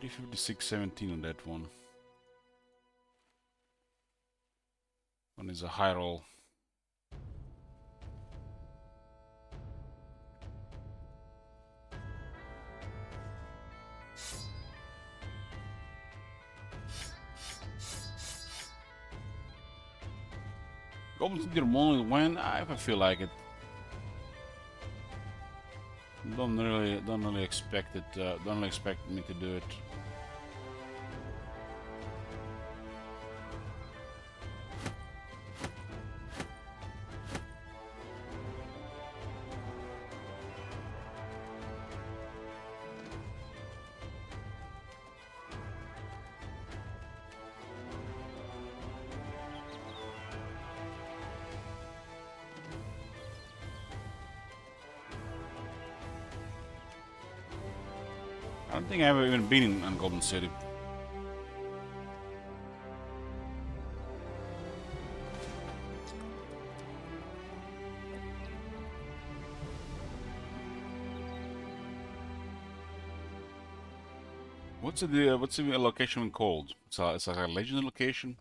$356.17 on that one. One is a high roll. Goblins need their money when I feel like it. Don't really expect it. Don't really expect me to do it. I don't think I've ever even been in Goblin City. What's the location called? It's like a legendary location.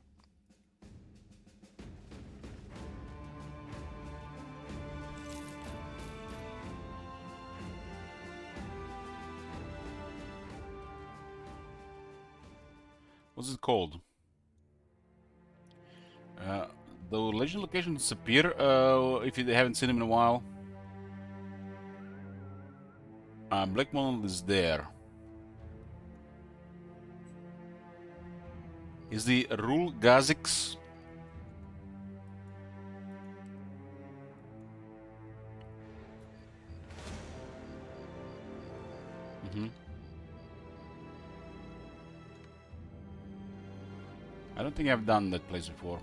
What's it called? The legend location disappear if you haven't seen him in a while. Black Monolith is there. Is the Rule Gazix? I don't think I've done that place before.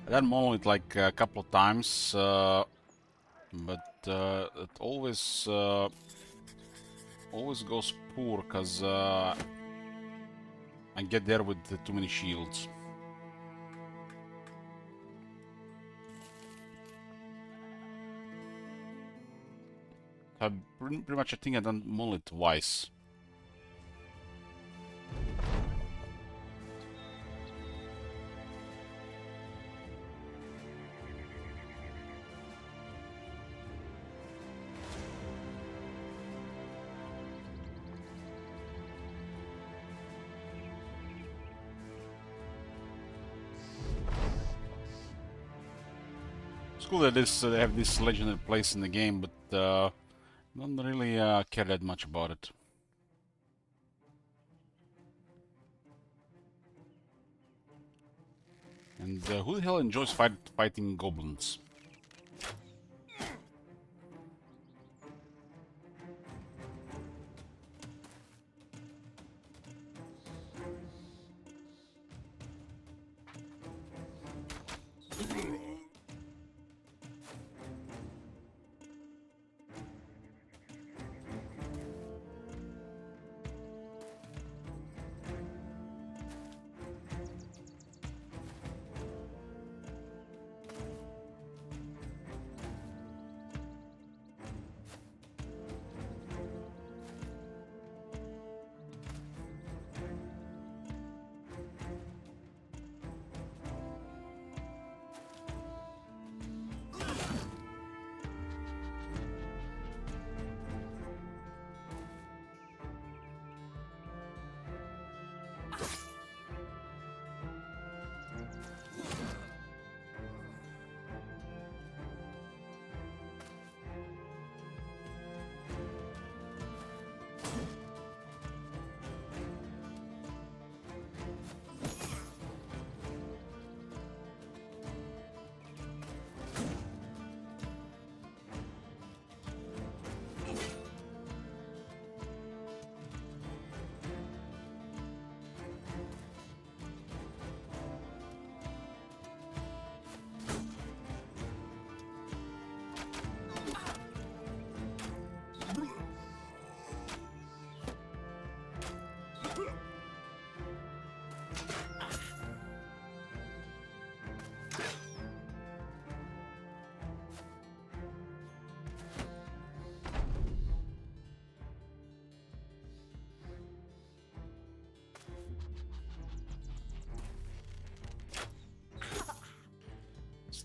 I've done Monolith like a couple of times, but it always goes poor because I get there with too many shields. Pretty much I think I've done Monolith twice. It's cool that they have this legendary place in the game, but don't really care that much about it. And who the hell enjoys fighting goblins?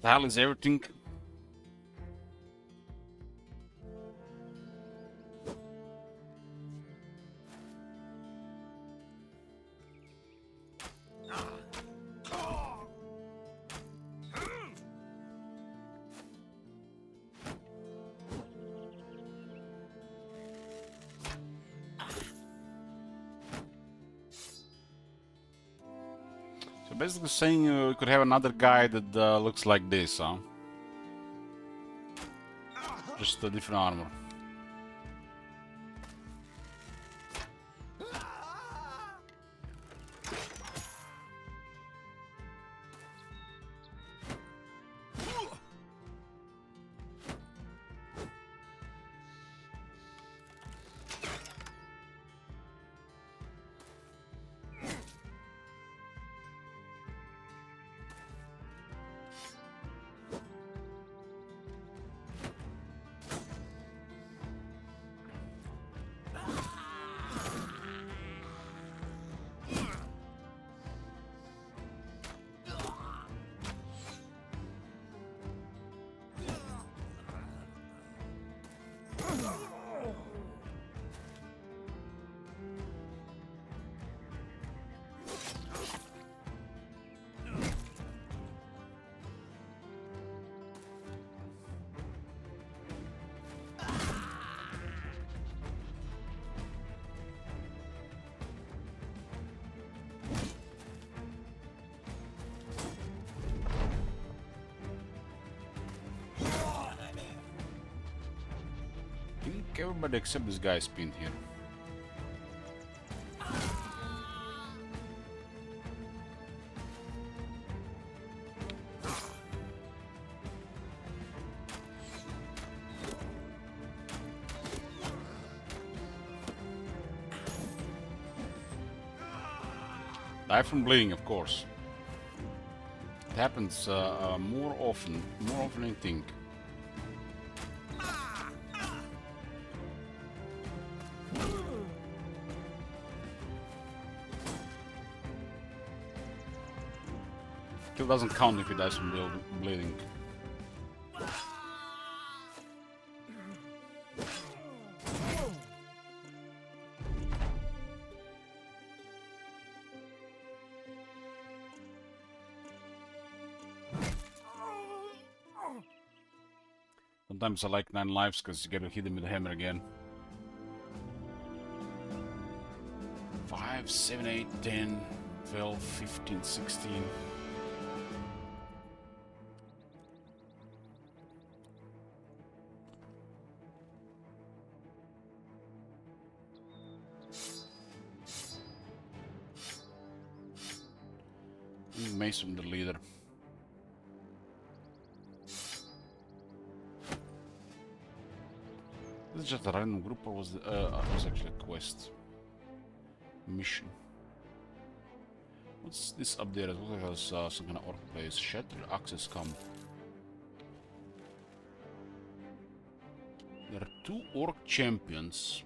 the hell is everything? So basically saying we could have another guy that looks like this, huh? Just a different armor. I think everybody except this guy is pinned here. Die from bleeding, of course. It happens more often than you think. Kill doesn't count if he dies from bleeding. Sometimes I like 9 lives because you get to hit him with the hammer again. 5, 7, 8, 10, 12, 15, 16. Mason the leader. This is just a random group, or was it was actually a quest mission? What's this up there? It looks like there's some kind of orc place. Shattered access come. There are 2 orc champions.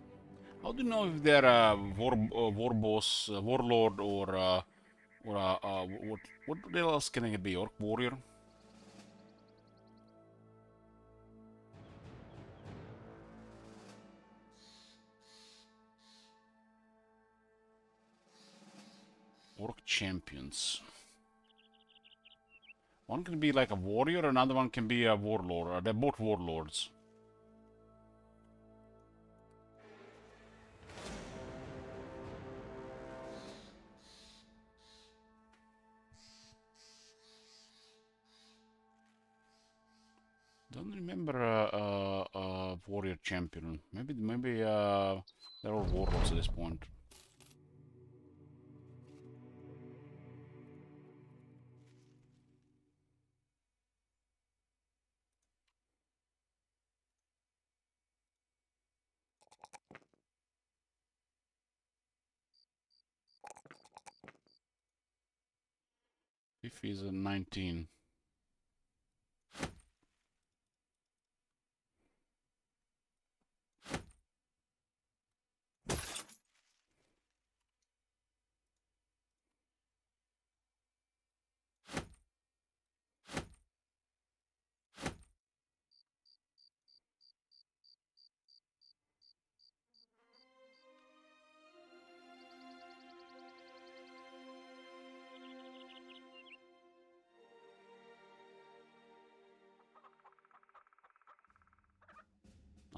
How do you know if they're a war boss, warlord, or what else can it be? Orc warrior? Orc champions. One can be like a warrior, another one can be a warlord. They're both warlords. Don't remember a warrior champion. Maybe they're all warlords at this point. If he's a 19.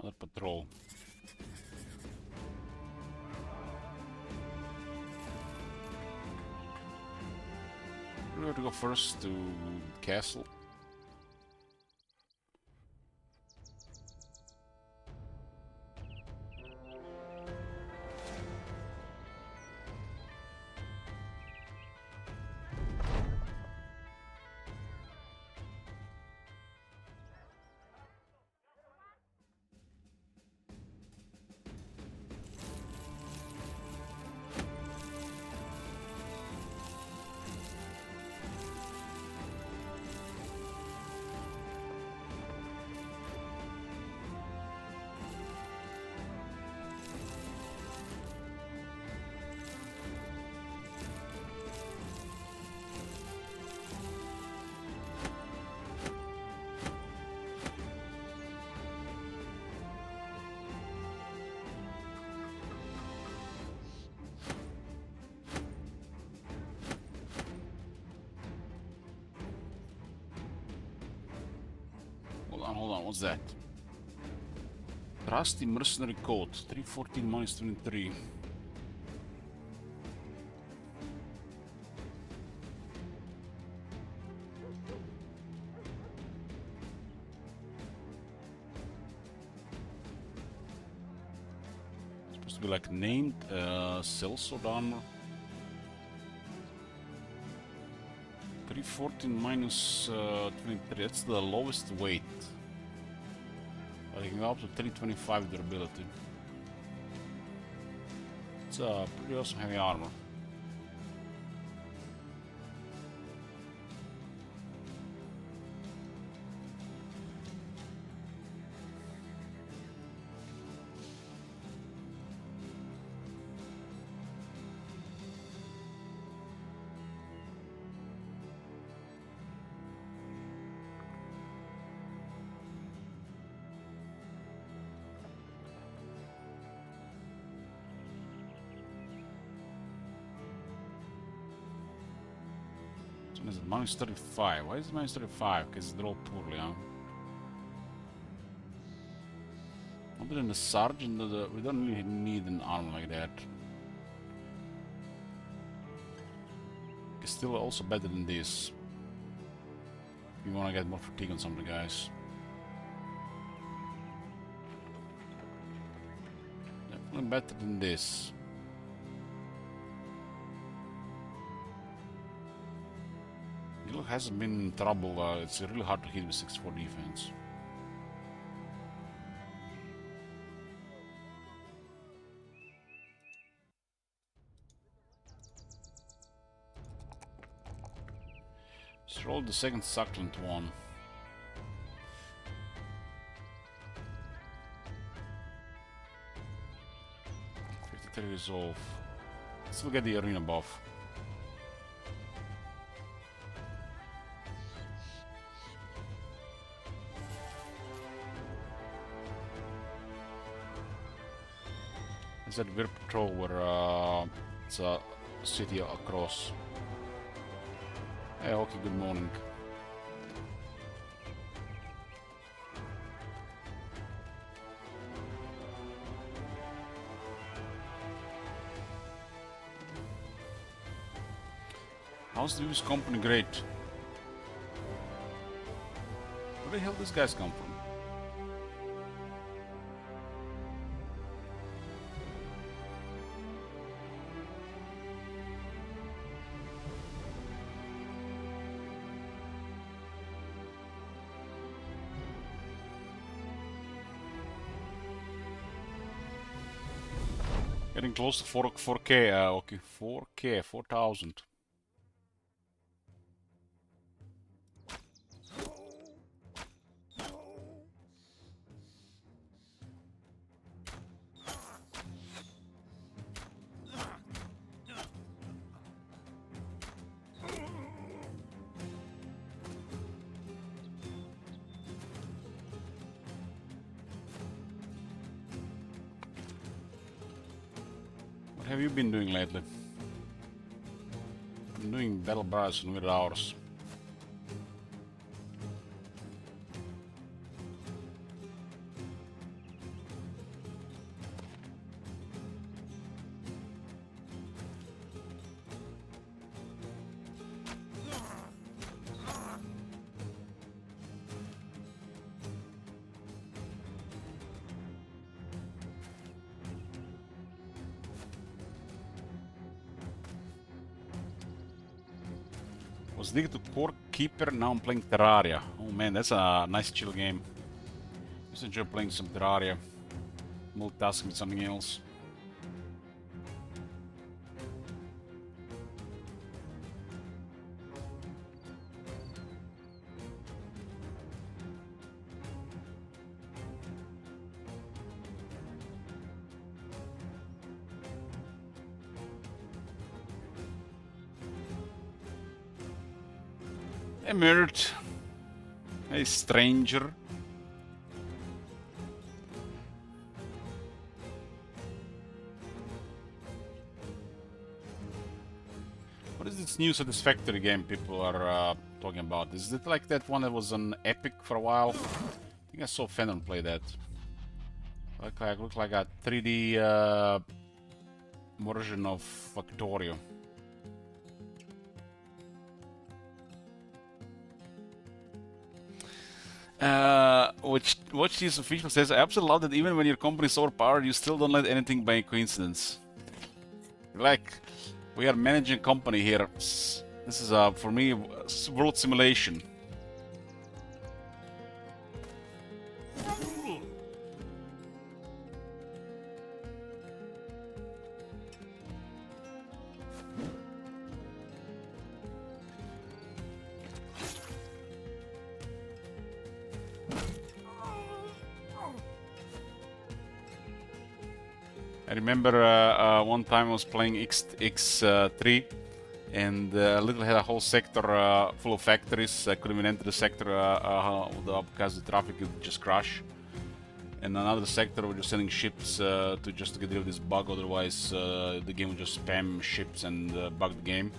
Another patrol. We have to go first to castle. Hold on, what's that? Trusty Mercenary Code, 314 minus 23. Supposed to be like named sellsword armor. 314 minus 23, that's the lowest weight. But it can go up to 325 durability. It's a pretty awesome heavy armor. Is it minus 35? Why is it minus 35? Because they're all poorly, huh? Other than the sergeant, we don't really need an arm like that. It's still also better than this. If you want to get more fatigue on some of the guys. Definitely better than this. Hasn't been in trouble. It's really hard to hit with 6-4 defense. Let's roll the second succulent one. 53 resolve. Still get the arena buff. Is that Vir Patrol where it's a city across? Hey, okay, good morning. How's the US company? Great. Where the hell these guys come from? Getting close to 4K, okay, 4K, 4,000. What have you been doing lately? I'm doing battle bars and weird hours. Was addicted to Core Keeper, now I'm playing Terraria. Oh man, that's a nice chill game. Just enjoy playing some Terraria. Multitasking with something else. Emerged. A stranger. What is this new Satisfactory game people are talking about? Is it like that one that was on Epic for a while? I think I saw Fenton play that. Looked like a 3D version of Factorio. Watch this official says, I absolutely love that even when your company is overpowered, you still don't let anything by coincidence. Like, we are managing a company here. This is, for me, world simulation. I remember one time I was playing X3 and literally had a whole sector full of factories. I couldn't even enter the sector because the traffic would just crash. And another sector were just sending ships to just get rid of this bug, otherwise the game would just spam ships and bug the game.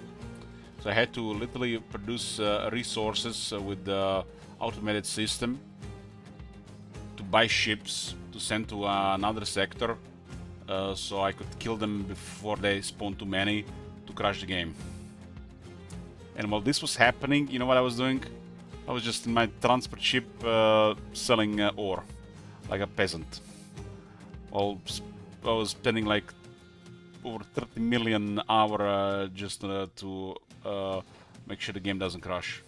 So I had to literally produce resources with the automated system to buy ships to send to another sector. So I could kill them before they spawn too many to crash the game. And while this was happening, you know what I was doing? I was just in my transport ship selling ore, like a peasant. Well, I was spending like over 30 million hours just to make sure the game doesn't crash.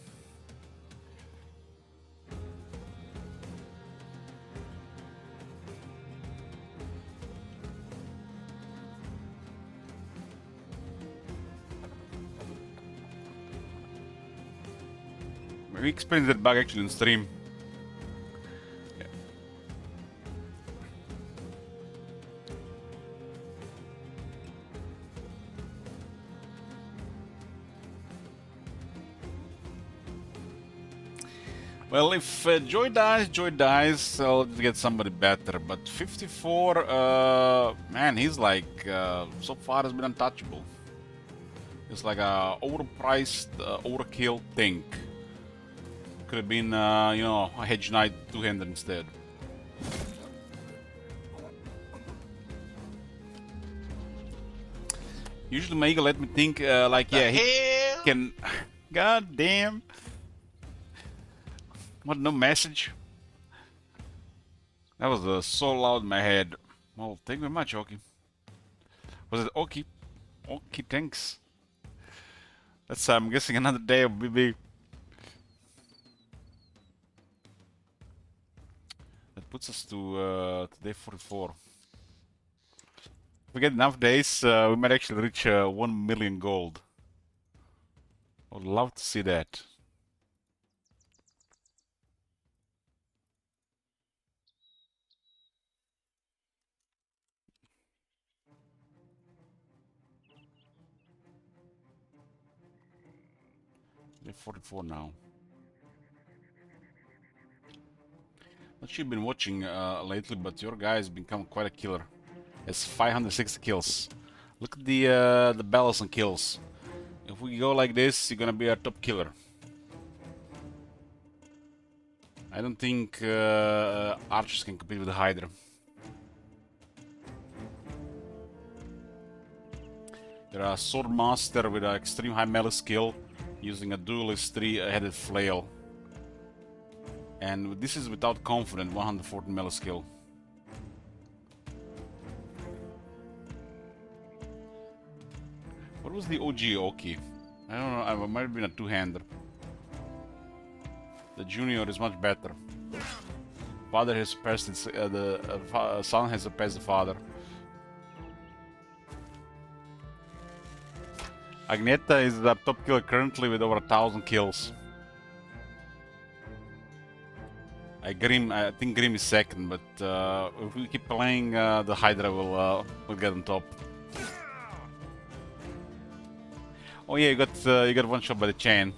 We experienced that bug actually in stream. Yeah. Well, if Joy dies, I'll get somebody better. But 54, man, he's like, so far has been untouchable. It's like a overpriced, overkill thing. Could have been, you know, a Hedge Knight two-hander instead. Usually my ego let me think, like, yeah, he can... God damn. What, no message? That was so loud in my head. Well, thank you very much, Oki. Was it Oki? Oki, thanks. That's, I'm guessing, another day of BB. That puts us to day 44. If we get enough days, we might actually reach 1 million gold. I would love to see that. Day 44 now. Not sure you've been watching lately, but your guy has become quite a killer. Has 560 kills. Look at the balance on kills. If we go like this, you're gonna be a top killer. I don't think archers can compete with the Hydra. They're a sword master with an extreme high melee skill, using a duelist 3-headed flail. And this is without confident 140 melee skill. What was the OG Oki? I don't know, I might have been a two-hander. The junior is much better. Father has surpassed the son has surpassed the father. Agneta is the top killer currently with over 1,000 kills. I think Grim is second, but if we keep playing, the Hydra will get on top. Oh yeah, you got one shot by the chain.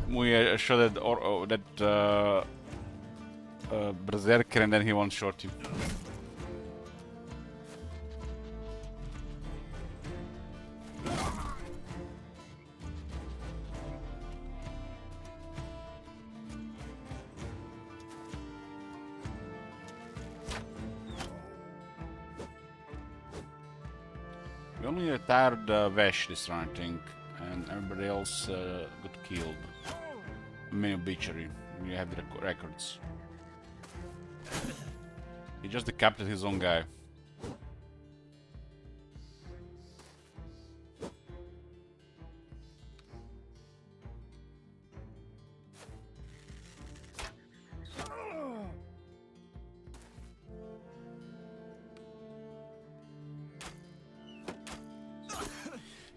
We shot that Berserker, and then he one shot you. We only retired Vesh this round, I think, and everybody else got killed. Many obituary. We have the records. He just decapitated his own guy.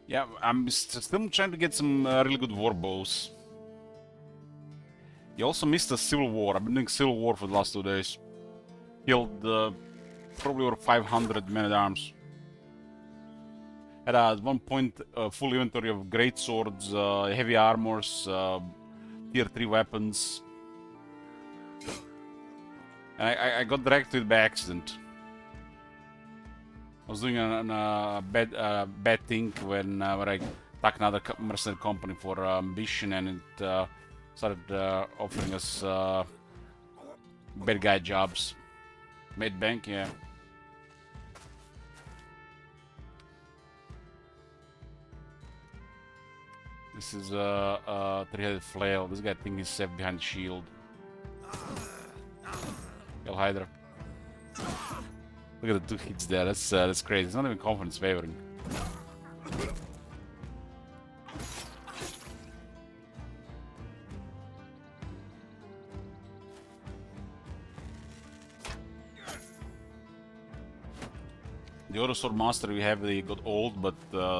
Yeah, I'm still trying to get some really good war bows. You also missed a Civil War. I've been doing Civil War for the last 2 days. Killed probably over 500 men-at-arms. Had at one point full inventory of great swords, heavy armors, tier 3 weapons. And I got dragged to it by accident. I was doing a bad thing when I attacked another mercenary company for ambition, and it started offering us bad guy jobs. Made bank, yeah. This is a three-headed flail. This guy thinks he's safe behind the shield. Kill Hydra. Look at the 2 hits there. That's crazy. It's not even confidence favoring. The other sword master we have, they got old, but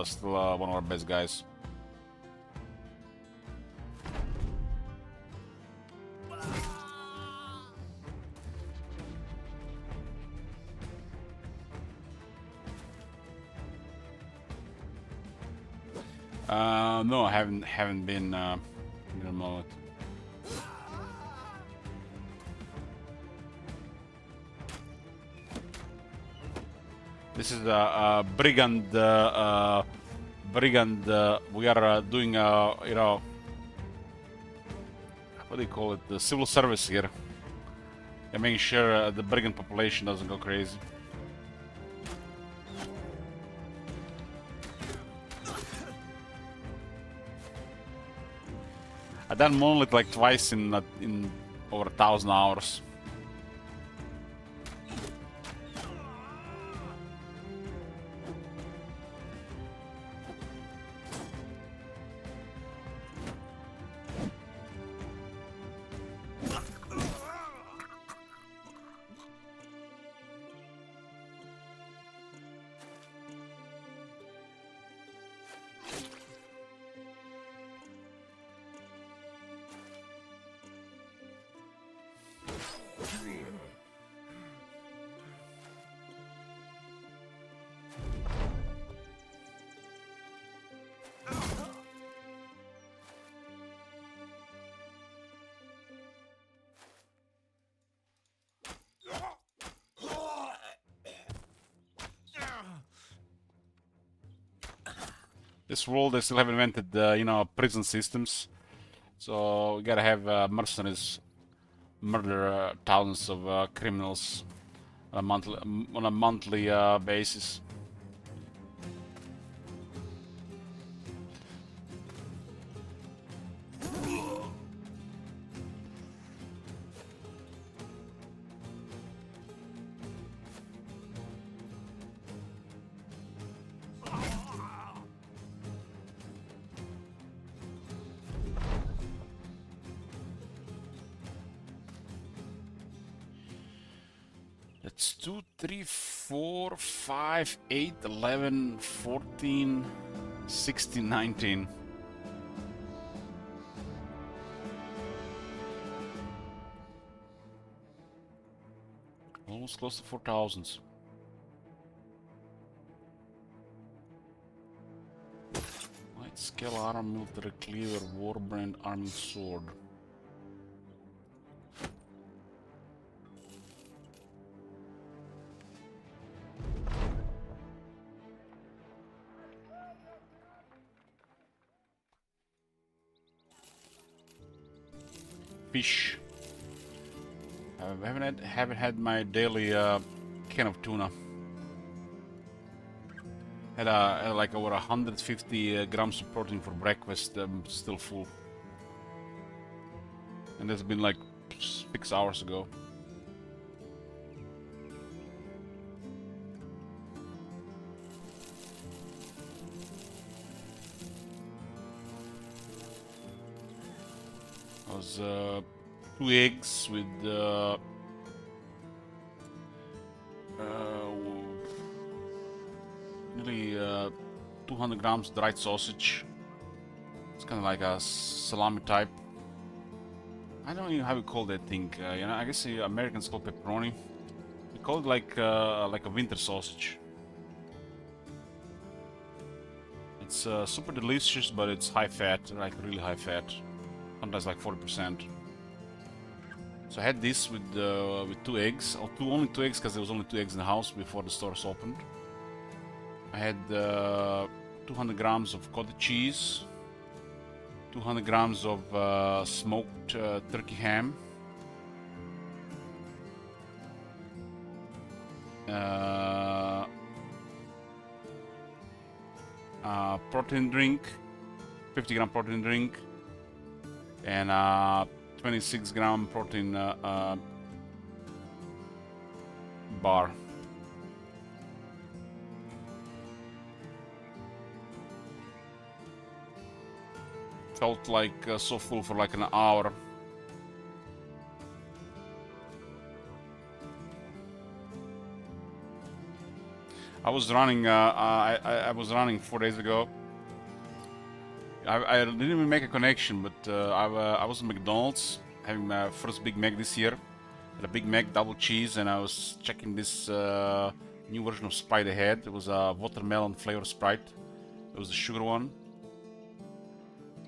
still one of our best guys. No, I haven't been in a moment. This is a brigand. Brigand. We are doing, you know, what do you call it? The civil service here. And making sure the brigand population doesn't go crazy. I've done Monolith like twice in over 1,000 hours. This world, they still haven't invented, you know, prison systems. So we gotta have mercenaries murder thousands of criminals on a monthly basis. That's 2, 3, 4, 5, 8, 11, 14, 16, 19. Almost close to 4,000. Light scale arm, military cleaver, warbrand, arming sword. Fish. I haven't had my daily can of tuna. Had like over 150 grams of protein for breakfast. I'm still full, and that's been like 6 hours ago. I was 2 eggs with nearly 200 grams dried sausage. It's kind of like a salami type. I don't know how you call that thing. You know, I guess the Americans call pepperoni. We call it like a winter sausage. It's super delicious, but it's high fat, like really high fat. Sometimes like 40%. So I had this with 2 eggs, or only 2 eggs, because there was only 2 eggs in the house before the stores opened. I had 200 grams of cottage cheese, 200 grams of smoked turkey ham, protein drink, 50 gram protein drink, and 26 gram protein bar. Felt like so full for like an hour. I was running. I was running 4 days ago. I didn't even make a connection, but I was at McDonald's having my first Big Mac this year. Had a Big Mac, double cheese, and I was checking this new version of Sprite they had. It was a watermelon flavor Sprite. It was the sugar one.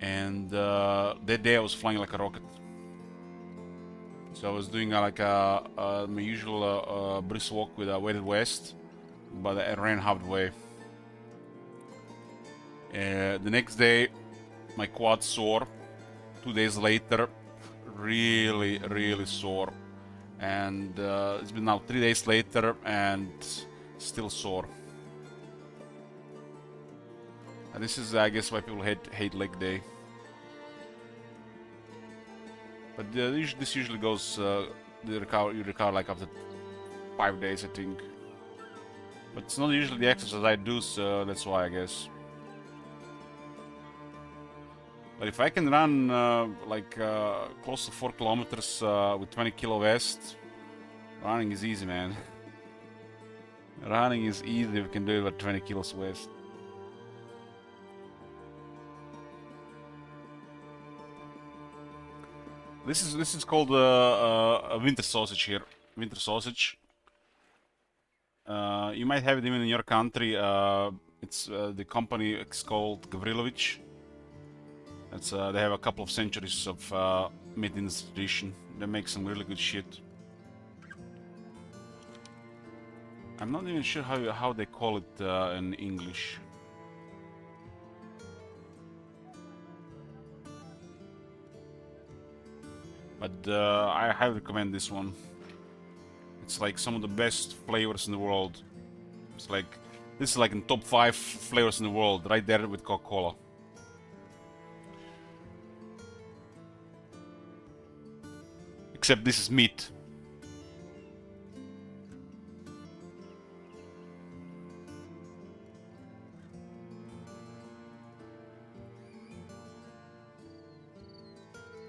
And that day I was flying like a rocket. So I was doing my usual brisk walk with a weighted vest, but I ran halfway. The next day, my quad sore. 2 days later, really sore. And it's been now 3 days later and still sore. And this is, I guess, why people hate leg day. But this usually goes, you recover like after 5 days, I think. But it's not usually the exercise I do, so that's why, I guess. But if I can run close to 4 kilometers with 20 kilo vest, running is easy, man. Running is easy if you can do it with 20 kilos vest. This is called a winter sausage here. Winter sausage. You might have it even in your country. It's the company is called Gavrilovich. It's they have a couple of centuries of meat in this tradition. They make some really good shit. I'm not even sure how they call it in English. But I highly recommend this one. It's like some of the best flavors in the world. It's like, this is like in top 5 flavors in the world, right there with Coca-Cola. Except this is meat.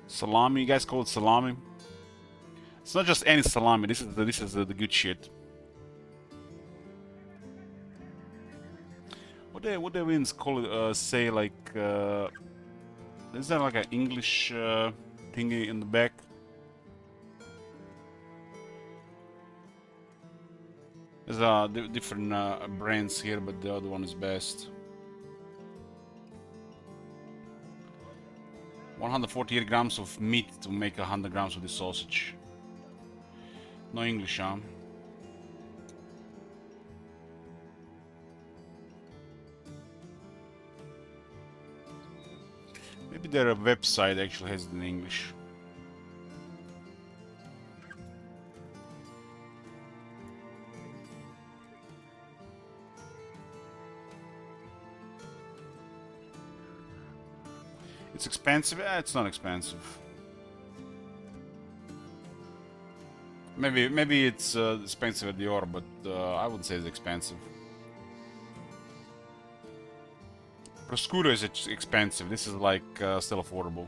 Salami, you guys call it salami? It's not just any salami. This is the good shit. What the winds call it? Say like is there like an English thingy in the back? There's different brands here, but the other one is best. 148 grams of meat to make 100 grams of this sausage. No English, huh? Maybe their website actually has it in English. It's expensive? It's not expensive. Maybe it's expensive at Dior, but I wouldn't say it's expensive. Prosciutto is expensive. This is like still affordable.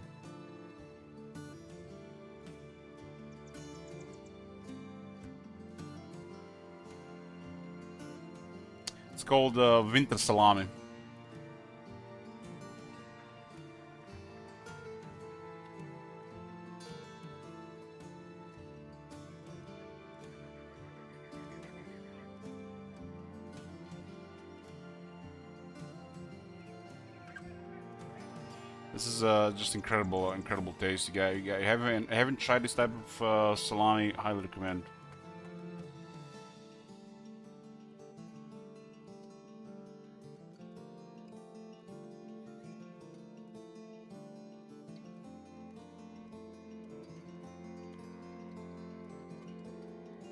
It's called winter salami. This is just incredible taste. You haven't tried this type of salami? Highly recommend.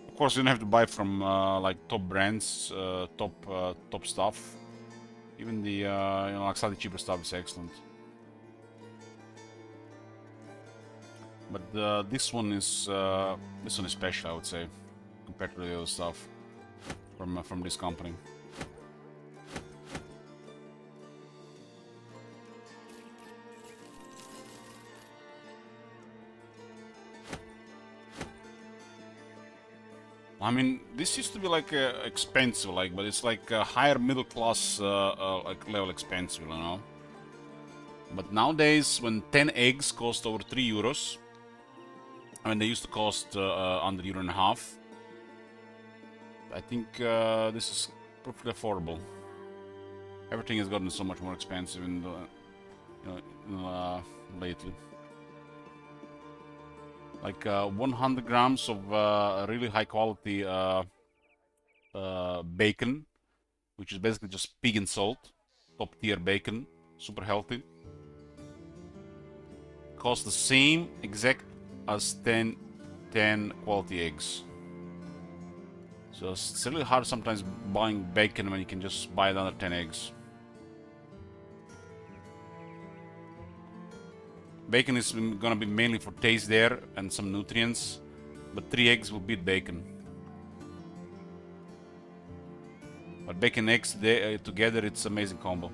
Of course, you don't have to buy from like top brands, top stuff. Even the like slightly cheaper stuff is excellent. But this one is special, I would say, compared to the other stuff from this company. I mean, this used to be like expensive, like, but it's like a higher middle class like level expensive, you know. But nowadays, when 10 eggs cost over 3 euros, I mean, they used to cost under €1.50. I think this is perfectly affordable. Everything has gotten so much more expensive in the, lately. Like 100 grams of really high quality bacon, which is basically just pig and salt, top tier bacon, super healthy. Costs the same exact as 10 quality eggs. So it's really hard sometimes buying bacon when you can just buy it under 10 eggs. Bacon is gonna be mainly for taste there and some nutrients, but 3 eggs will beat bacon. But bacon and eggs together, it's amazing combo.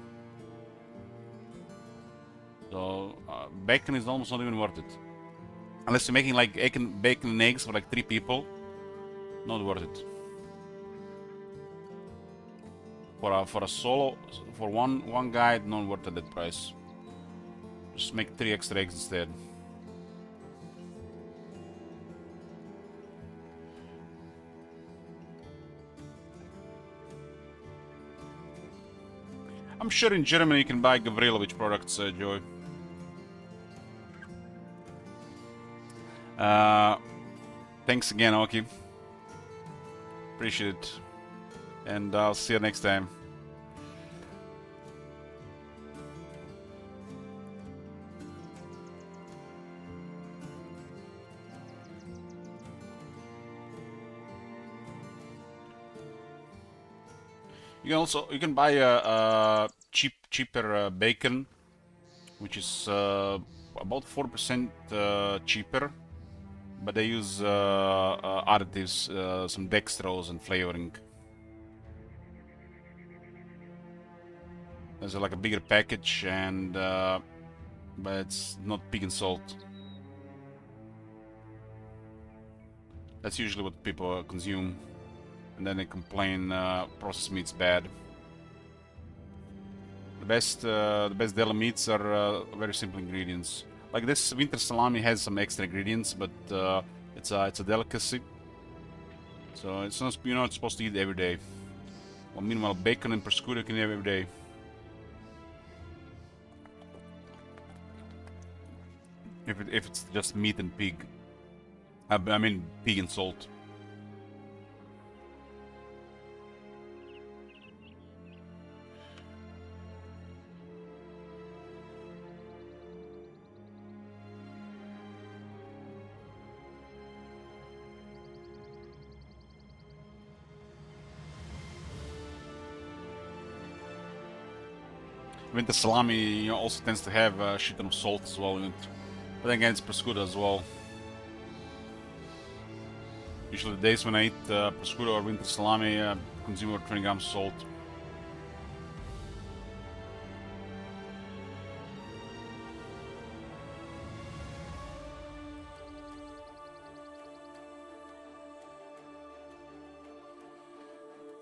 So bacon is almost not even worth it. Unless you're making like bacon and eggs for like 3 people, not worth it. For a solo, for one guy, not worth it, that price. Just make 3 extra eggs instead. I'm sure in Germany you can buy Gavrilovich products, Joy. Thanks again, Oki. Appreciate it. And I'll see you next time. You can buy a cheaper bacon, which is about 4% cheaper, but they use additives, some dextrose and flavoring. There's like a bigger package, and but it's not pig and salt. That's usually what people consume, and then they complain processed meat's bad. The best deli meats are very simple ingredients. Like this winter salami has some extra ingredients, but it's a delicacy, so it's not, you're not supposed to eat every day. Well, meanwhile, bacon and prosciutto you can have every day. If it's just meat and pig, I mean pig and salt. Winter salami, you know, also tends to have a shit ton of salt as well in it. But then again, it's prosciutto as well. Usually the days when I eat prosciutto or winter salami, consume over 20 grams of salt.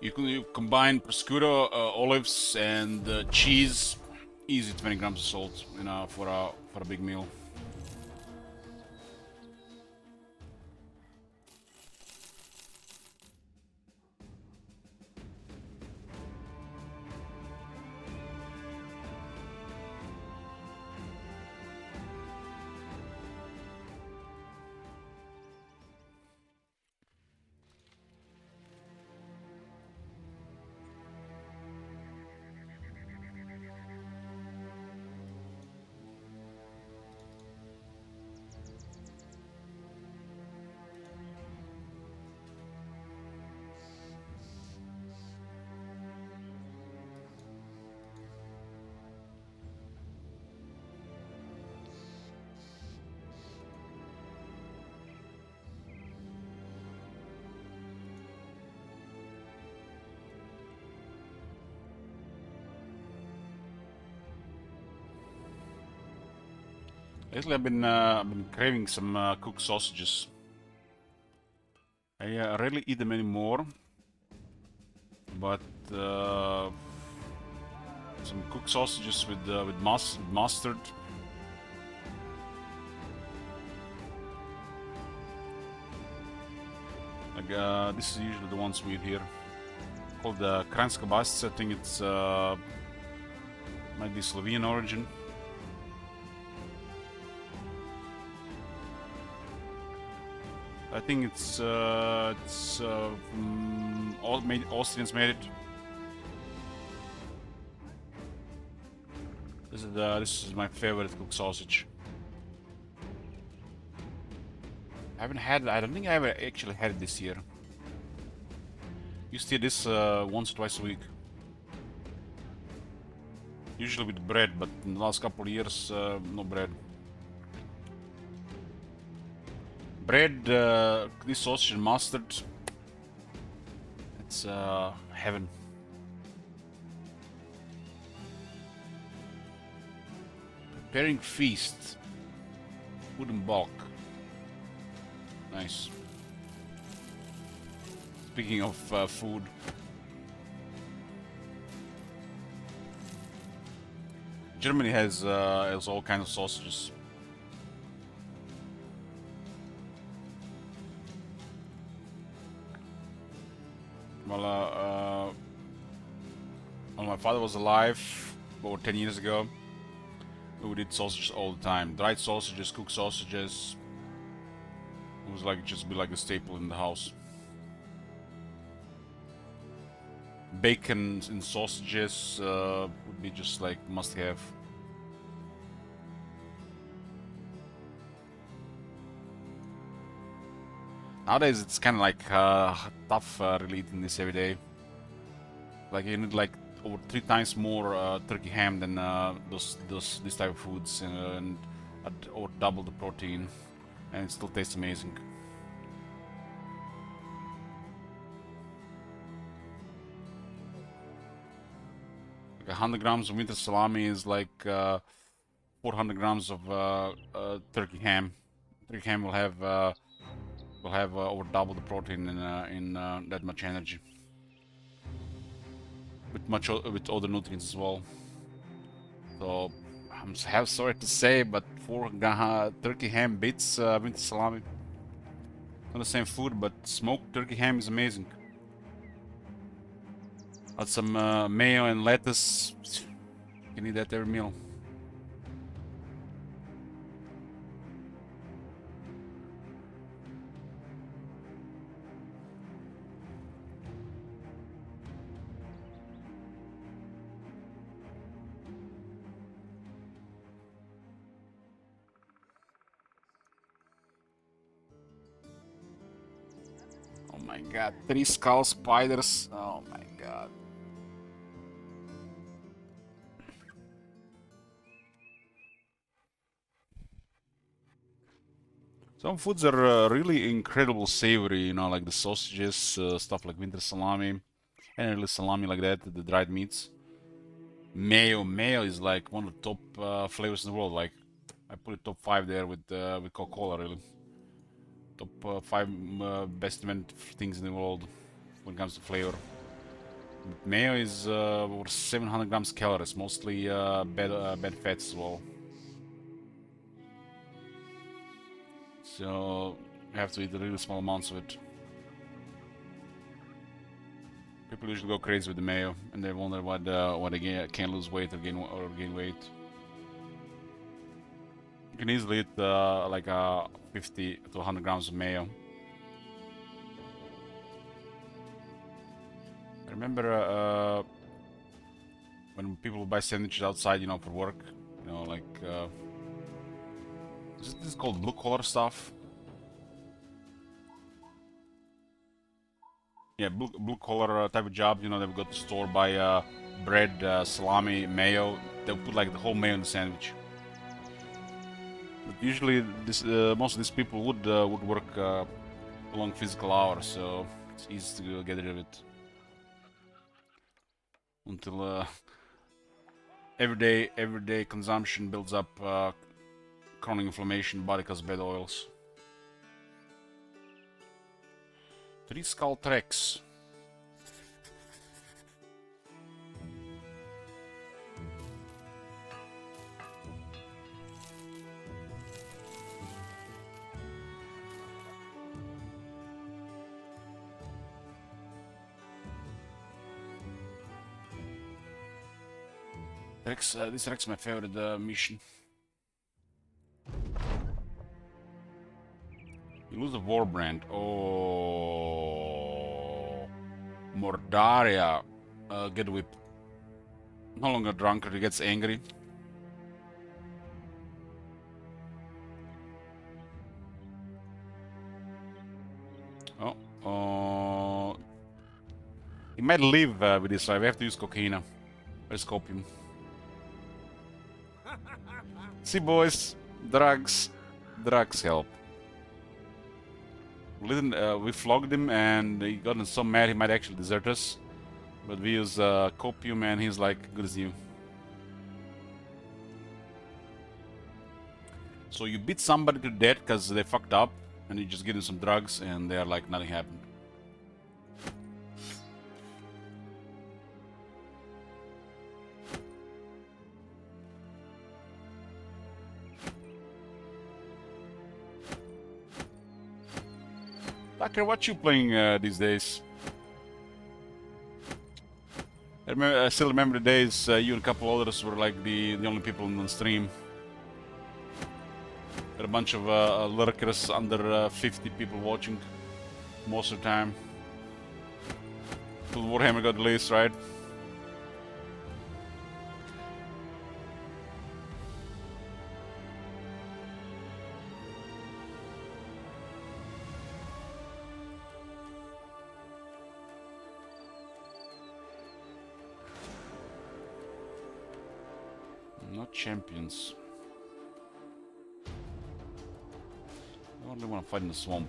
You combine prosciutto, olives, and cheese. Easy 20 grams of salt, you know, for a big meal. Lately, I've been craving some cooked sausages. I rarely eat them anymore, but some cooked sausages with mustard. Like this is usually the ones we eat here, called the Kranjska Bastica. I think it's might be Slovenian origin. I think it's Austrians made it. This is my favorite cooked sausage. I haven't had it. I don't think I ever actually had it this year. Used to eat this once or twice a week. Usually with bread, but in the last couple of years, no bread. Bread, this sausage and mustard, it's heaven. Preparing feast, food in bulk. Nice. Speaking of food, Germany has all kinds of sausages. Well, when my father was alive, about 10 years ago, we did sausages all the time. Dried sausages, cooked sausages. It was like just be like a staple in the house. Bacon and sausages would be just like must have. Nowadays it's kind of like tough really eating this every day. Like you need like over 3 times more turkey ham than this type of foods, or double the protein, and it still tastes amazing. Like 100 grams of winter salami is like 400 grams of turkey ham. Turkey ham will have We'll have over double the protein in that much energy. With other nutrients as well. So I'm sorry to say, but 4 turkey ham beats winter salami. Not the same food, but smoked turkey ham is amazing. Add some mayo and lettuce. You can eat that every meal. Oh my god, 3 skull spiders. Oh my god. Some foods are really incredible savory, you know, like the sausages, stuff like winter salami, and really salami like that, the dried meats. Mayo is like one of the top flavors in the world. Like I put it top 5 there with Coca-Cola, really. Top 5 best invent things in the world when it comes to flavor. But mayo is over 700 grams calories, mostly bad fats as well. So you have to eat really small amounts of it. People usually go crazy with the mayo, and they wonder why they can't lose weight or gain weight. You can easily eat like 50 to 100 grams of mayo. I remember when people buy sandwiches outside, you know, for work, you know, like this is called blue collar stuff. Yeah, blue collar type of job. You know, they've got the store buy bread, salami, mayo. They'll put like the whole mayo in the sandwich. But usually, most of these people would work long physical hours, so it's easy to get rid of it. Until everyday consumption builds up chronic inflammation, body because of bad oils. 3 skull tracks. This Rex is my favorite mission. You lose a war brand. Oh, Mordaria get whipped. No longer drunkard, he gets angry. Oh, he might live with this. We have to use cocaine. Let's copium. See, boys, drugs help. We flogged him and he got so mad he might actually desert us. But we use copium and he's like good as you. So you beat somebody to death because they fucked up, and you just give them some drugs and they're like nothing happened. Tucker, what you playing these days? I still remember the days you and a couple others were like the only people on the stream. There a bunch of lurkers under 50 people watching most of the time. Till Warhammer got released, right? Not champions. I only want to fight in the swamp.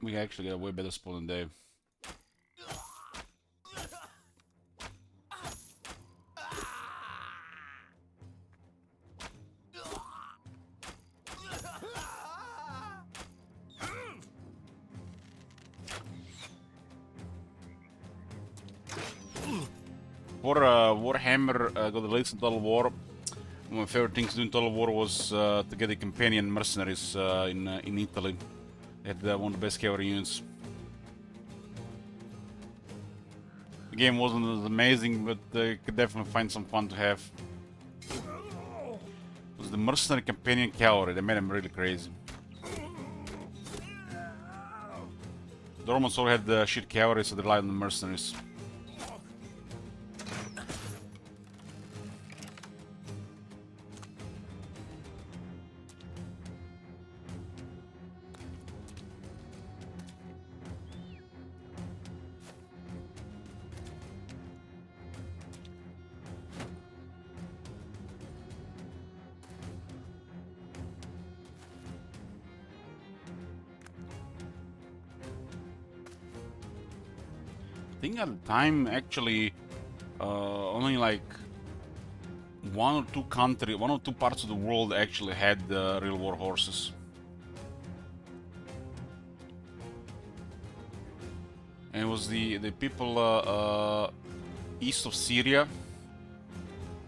We actually get a way better spawn than Dave. For Warhammer got released in Total War, one of my favorite things to do in Total War was to get the companion mercenaries in Italy. They had one of the best cavalry units. The game wasn't as amazing, but you could definitely find some fun to have. It was the mercenary companion cavalry that made them really crazy. The Romans all had the shit cavalry, so they relied on the mercenaries. I think at the time, actually, only like one or two parts of the world actually had real war horses. And it was the people east of Syria,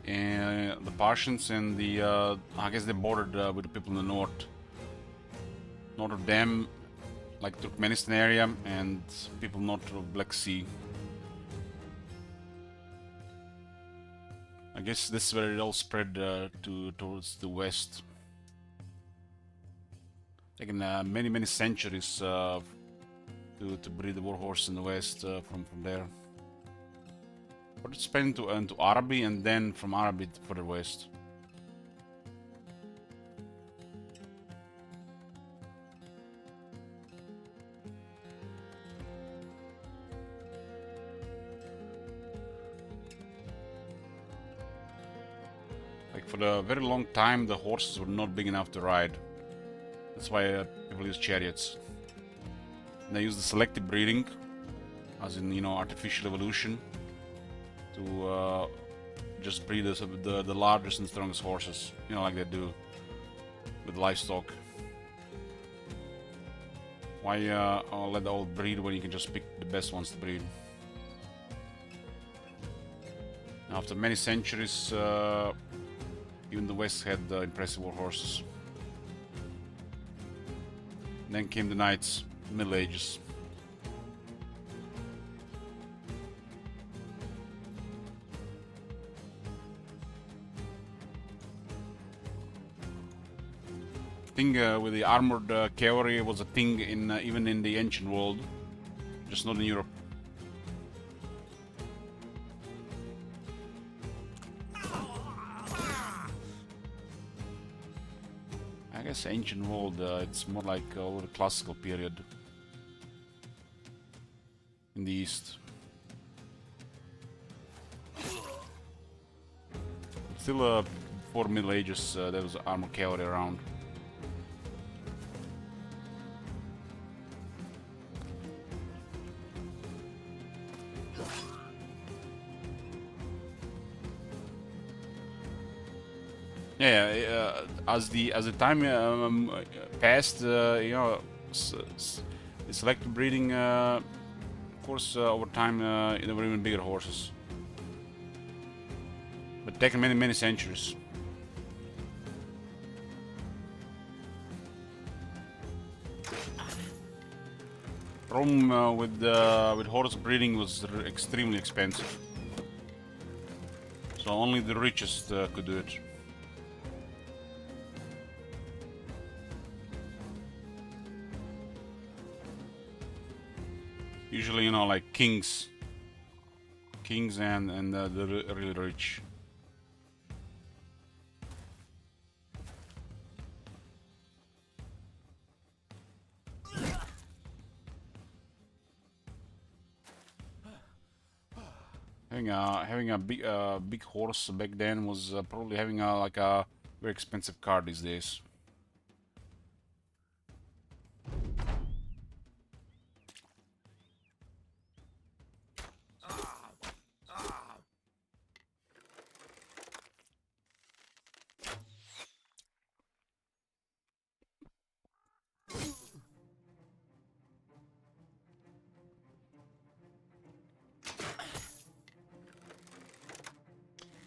and the Parthians, and the I guess they bordered with the people in the north of them, like Turkmenistan area, and people north of Black Sea. I guess this is where it all spread towards the west. Taking many centuries to breed the warhorse in the west from there. But it spread into Arabi, and then from Arabi further west. Like for a very long time, the horses were not big enough to ride. That's why people use chariots. And they use the selective breeding, as in, you know, artificial evolution, to just breed the largest and strongest horses, you know, like they do with livestock. Why let the old breed when you can just pick the best ones to breed? After many centuries, even the West had impressive war horses. Then came the Knights, Middle Ages. Thing with the armored cavalry was a thing in even in the ancient world, just not in Europe. I guess ancient world, it's more like over the classical period in the East. Still, before Middle Ages, there was armored cavalry around. Yeah, as the time passed, you know, the selective breeding, of course, over time, there were even bigger horses, but taken many centuries. Rome with horse breeding was extremely expensive, so only the richest could do it. Usually, you know, like kings and the really rich. Having a big horse back then was probably having like a very expensive car these days.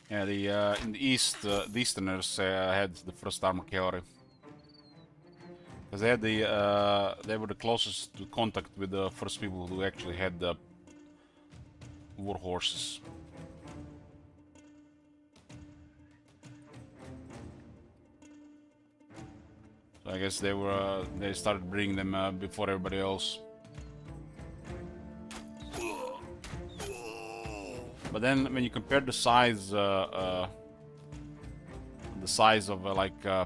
Yeah, in the east, the Easterners had the first armor cavalry. Because they were the closest to contact with the first people who actually had the war horses. So I guess they started bringing them before everybody else. But then when you compare the size of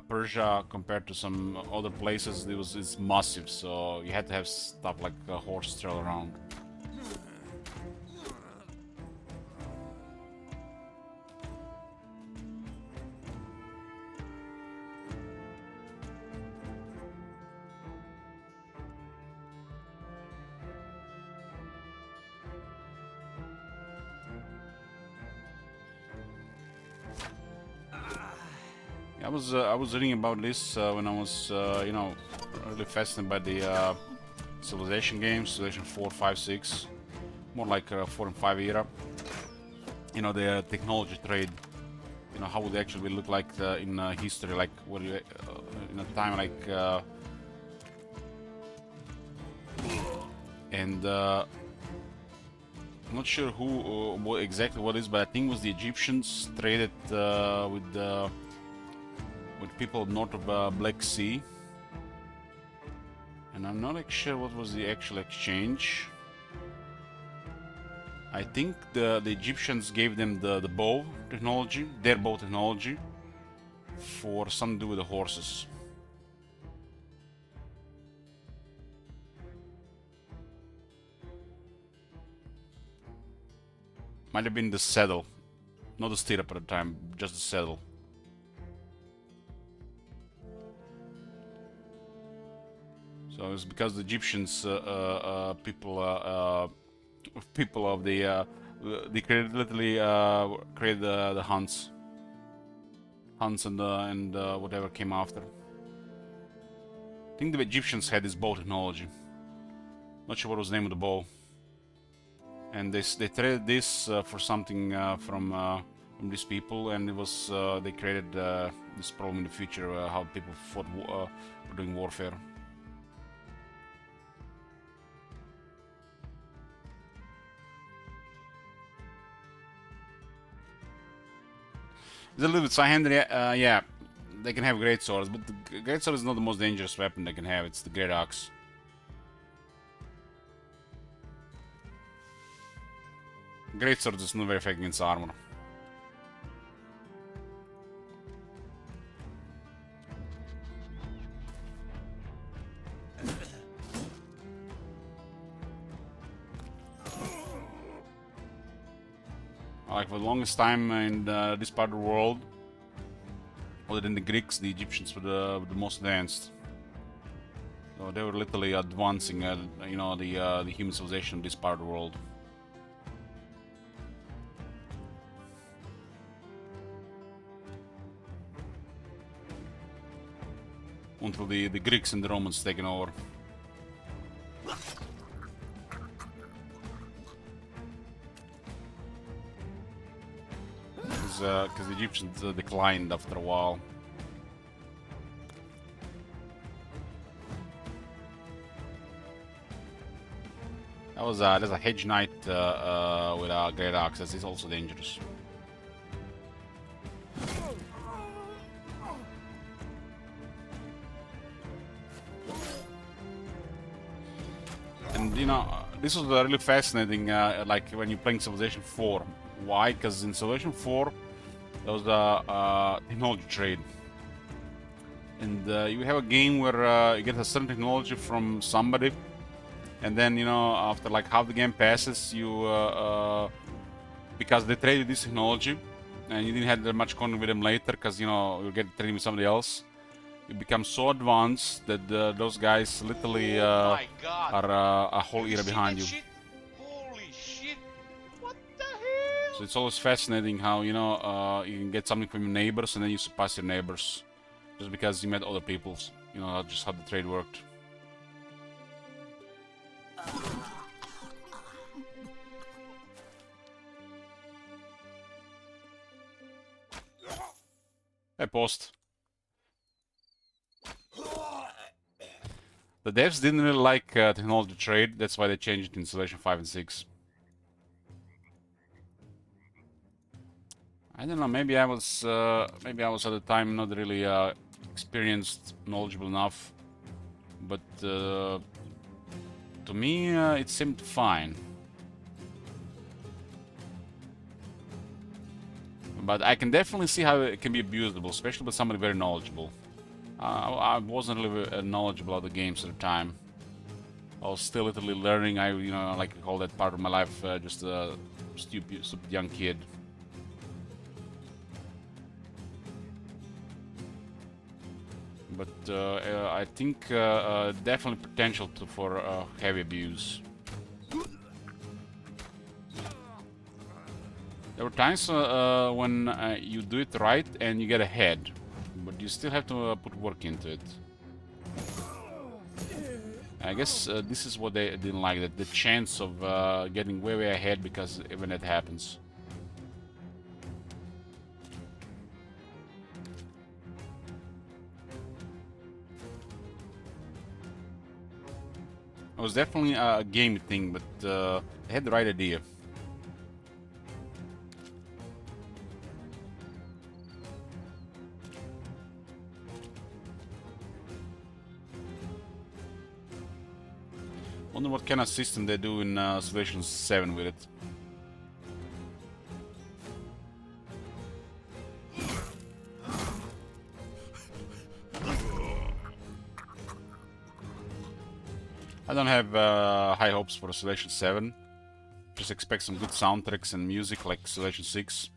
Persia compared to some other places, it's massive. So you had to have stuff like a horse trail around. I was reading about this when I was really fascinated by the Civilization games, Civilization 4, 5, 6, more like 4 and 5 era. You know, the technology trade. You know, how would it actually look like in history, like what you in a time like and I'm not sure who exactly what is, but I think it was the Egyptians traded with people north of Black Sea, and I'm not sure what was the actual exchange. I think the Egyptians gave them the bow technology, their bow technology, for something to do with the horses. Might have been the saddle, not the stirrup at the time, just the saddle. So it's because the Egyptians, people of the, they created literally created the hunts and whatever came after. I think the Egyptians had this bow technology. Not sure what was the name of the bow. And they traded this for something from these people, and it was they created this problem in the future how people fought doing warfare. It's a little bit Cyhandria, yeah, they can have great swords, but the great sword is not the most dangerous weapon they can have. It's the great axe. Great sword is not very effective against armor. Like for the longest time in this part of the world, other than the Greeks, the Egyptians were the most advanced. So they were literally advancing, you know, the human civilization of this part of the world. Until the Greeks and the Romans taken over. Because the Egyptians declined after a while. That was there's a hedge knight with a great axe. That's also dangerous. And you know, this was really fascinating. Like when you're playing Civilization 4. Why? Because in Civilization 4 there was a technology trade, and you have a game where you get a certain technology from somebody, and then you know after like half the game passes, you because they traded this technology, and you didn't have that much contact with them later, because you know you get trading with somebody else. You become so advanced that those guys literally are a whole era behind you. So it's always fascinating how, you know, you can get something from your neighbors and then you surpass your neighbors. Just because you met other peoples. You know, just how the trade worked. Hey, post. The devs didn't really like technology trade, that's why they changed it in Civilization 5 and 6. I don't know, maybe I was at the time not really experienced, knowledgeable enough, but to me it seemed fine. But I can definitely see how it can be abusable, especially with somebody very knowledgeable. I wasn't really knowledgeable of the games at the time. I was still literally learning. I like to call that part of my life just a stupid young kid. But I think definitely potential for heavy abuse. There were times when you do it right and you get ahead, but you still have to put work into it. I guess this is what they didn't like, that the chance of getting way ahead, because when it happens. It was definitely a game thing, but they had the right idea. Wonder what kind of system they do in Civilization 7 with it. I don't have high hopes for Civilization 7. Just expect some good soundtracks and music like Civilization 6.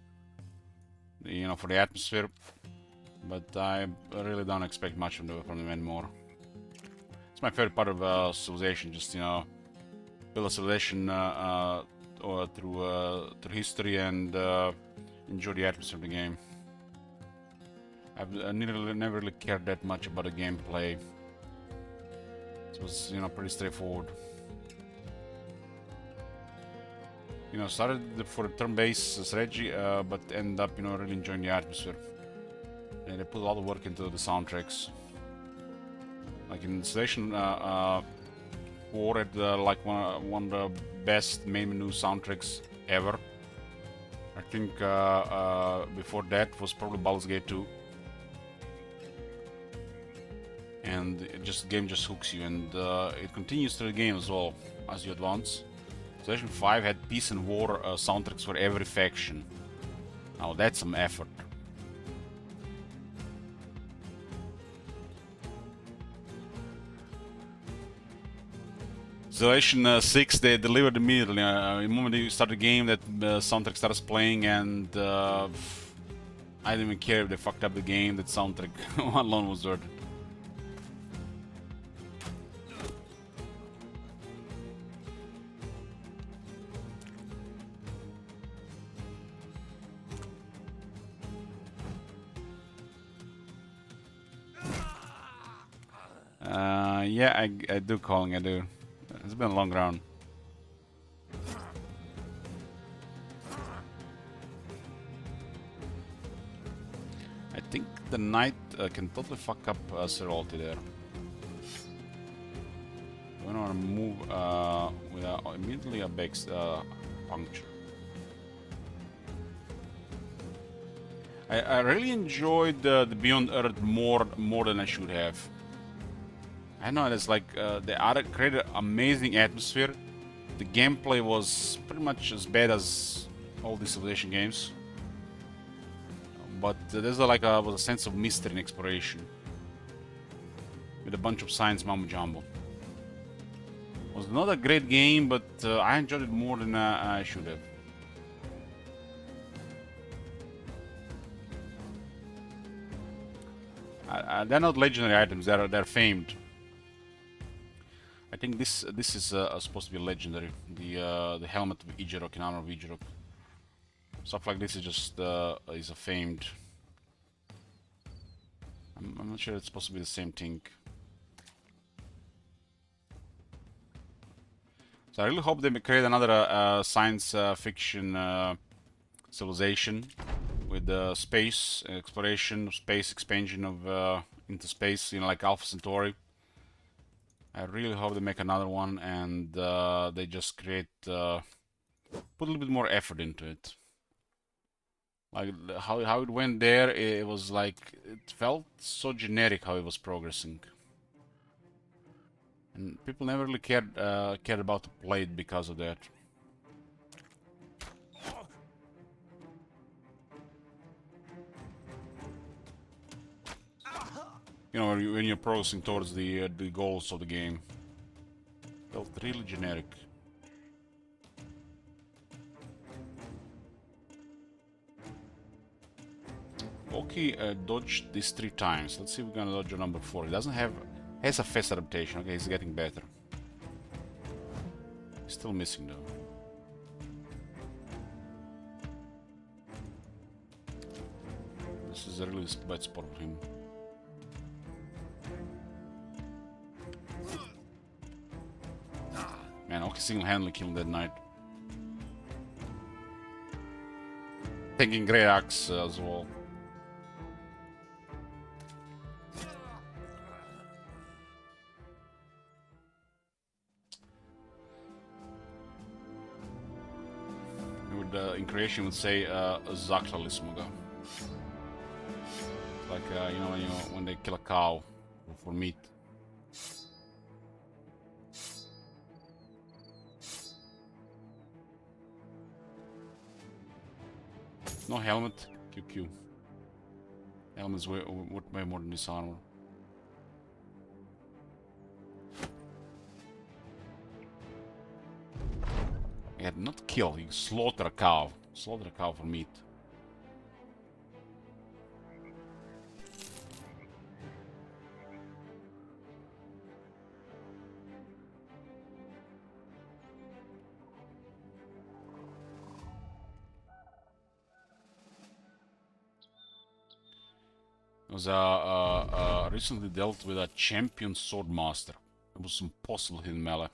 For the atmosphere. But I really don't expect much from them anymore. It's my favorite part of Civilization, just, build a civilization through history and enjoy the atmosphere of the game. I've never really cared that much about the gameplay. It was, pretty straightforward. Started for a turn-based strategy, but ended up, really enjoying the atmosphere. And they put a lot of work into the soundtracks. Like in Civilization 4 had like one of the best main menu soundtracks ever. I think before that was probably Baldur's Gate 2. And the game just hooks you, and it continues through the game as well as you advance. Civilization 5 had Peace and War soundtracks for every faction. Now that's some effort. Civilization 6, they delivered immediately. The moment you start the game, that soundtrack starts playing, and I didn't even care if they fucked up the game. That soundtrack alone was worth it. Yeah, I do calling, I do. It's been a long round. I think the knight can totally fuck up Seralty there. We don't want to move without immediately a big puncture. I really enjoyed the Beyond Earth more than I should have. I know it's like they created amazing atmosphere. The gameplay was pretty much as bad as all the Civilization games, but there's was a sense of mystery and exploration with a bunch of science mumbo jumbo. It was not a great game, but I enjoyed it more than I should have. They're not legendary items; they're famed. I think this is supposed to be legendary. The helmet of Ijarok and armor of Ijarok. Stuff like this is just is a famed. I'm not sure it's supposed to be the same thing. So I really hope they create another science fiction civilization with the space exploration, space expansion of into space, you know, like Alpha Centauri. I really hope they make another one and they just create, put a little bit more effort into it. Like how it went there, it was like, it felt so generic how it was progressing. And people never really cared about the plate because of that. You know, when you're progressing towards the goals of the game, felt really generic. Oki dodged this 3 times. Let's see if we're gonna dodge on number 4. He doesn't have... has a fast adaptation. Okay, he's getting better. He's still missing though. This is a really bad spot for him. Man, Oki single-handedly killed that knight. Taking Grey Axe as well. In creation would say Zaklalismuga. Like you know when they kill a cow for meat. No helmet, QQ. Helmet's way more than this armor. He had not kill, he slaughtered a cow. Slaughtered a cow for meat. I was recently dealt with a champion swordmaster. It was impossible to hit melee.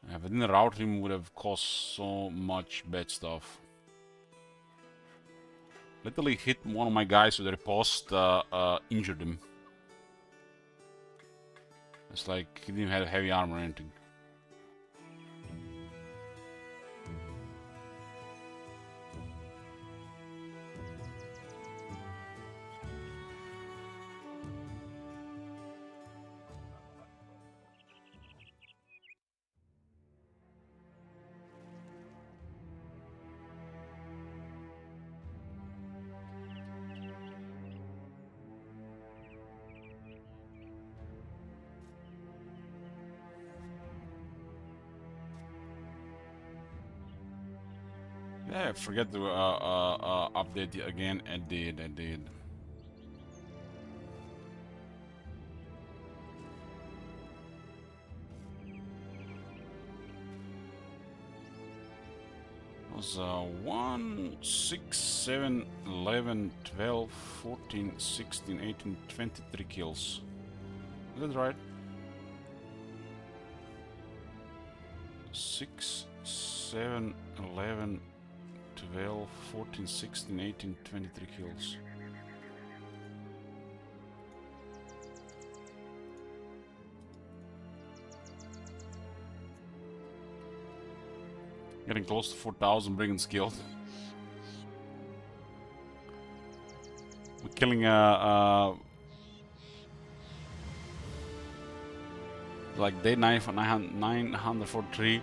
If I didn't route him, would have caused so much bad stuff. Literally hit one of my guys with a riposte, injured him. It's like he didn't have heavy armor or anything. Yeah, I forget to update it again. I did. It was 1, 6, 7, 11, 12, 14, 16, 18, 23 kills. Is that right? 6, 7, 11, 12, 14, 16, 18, 23 kills. Getting close to 4,000 brigands killed. We're killing like day 943.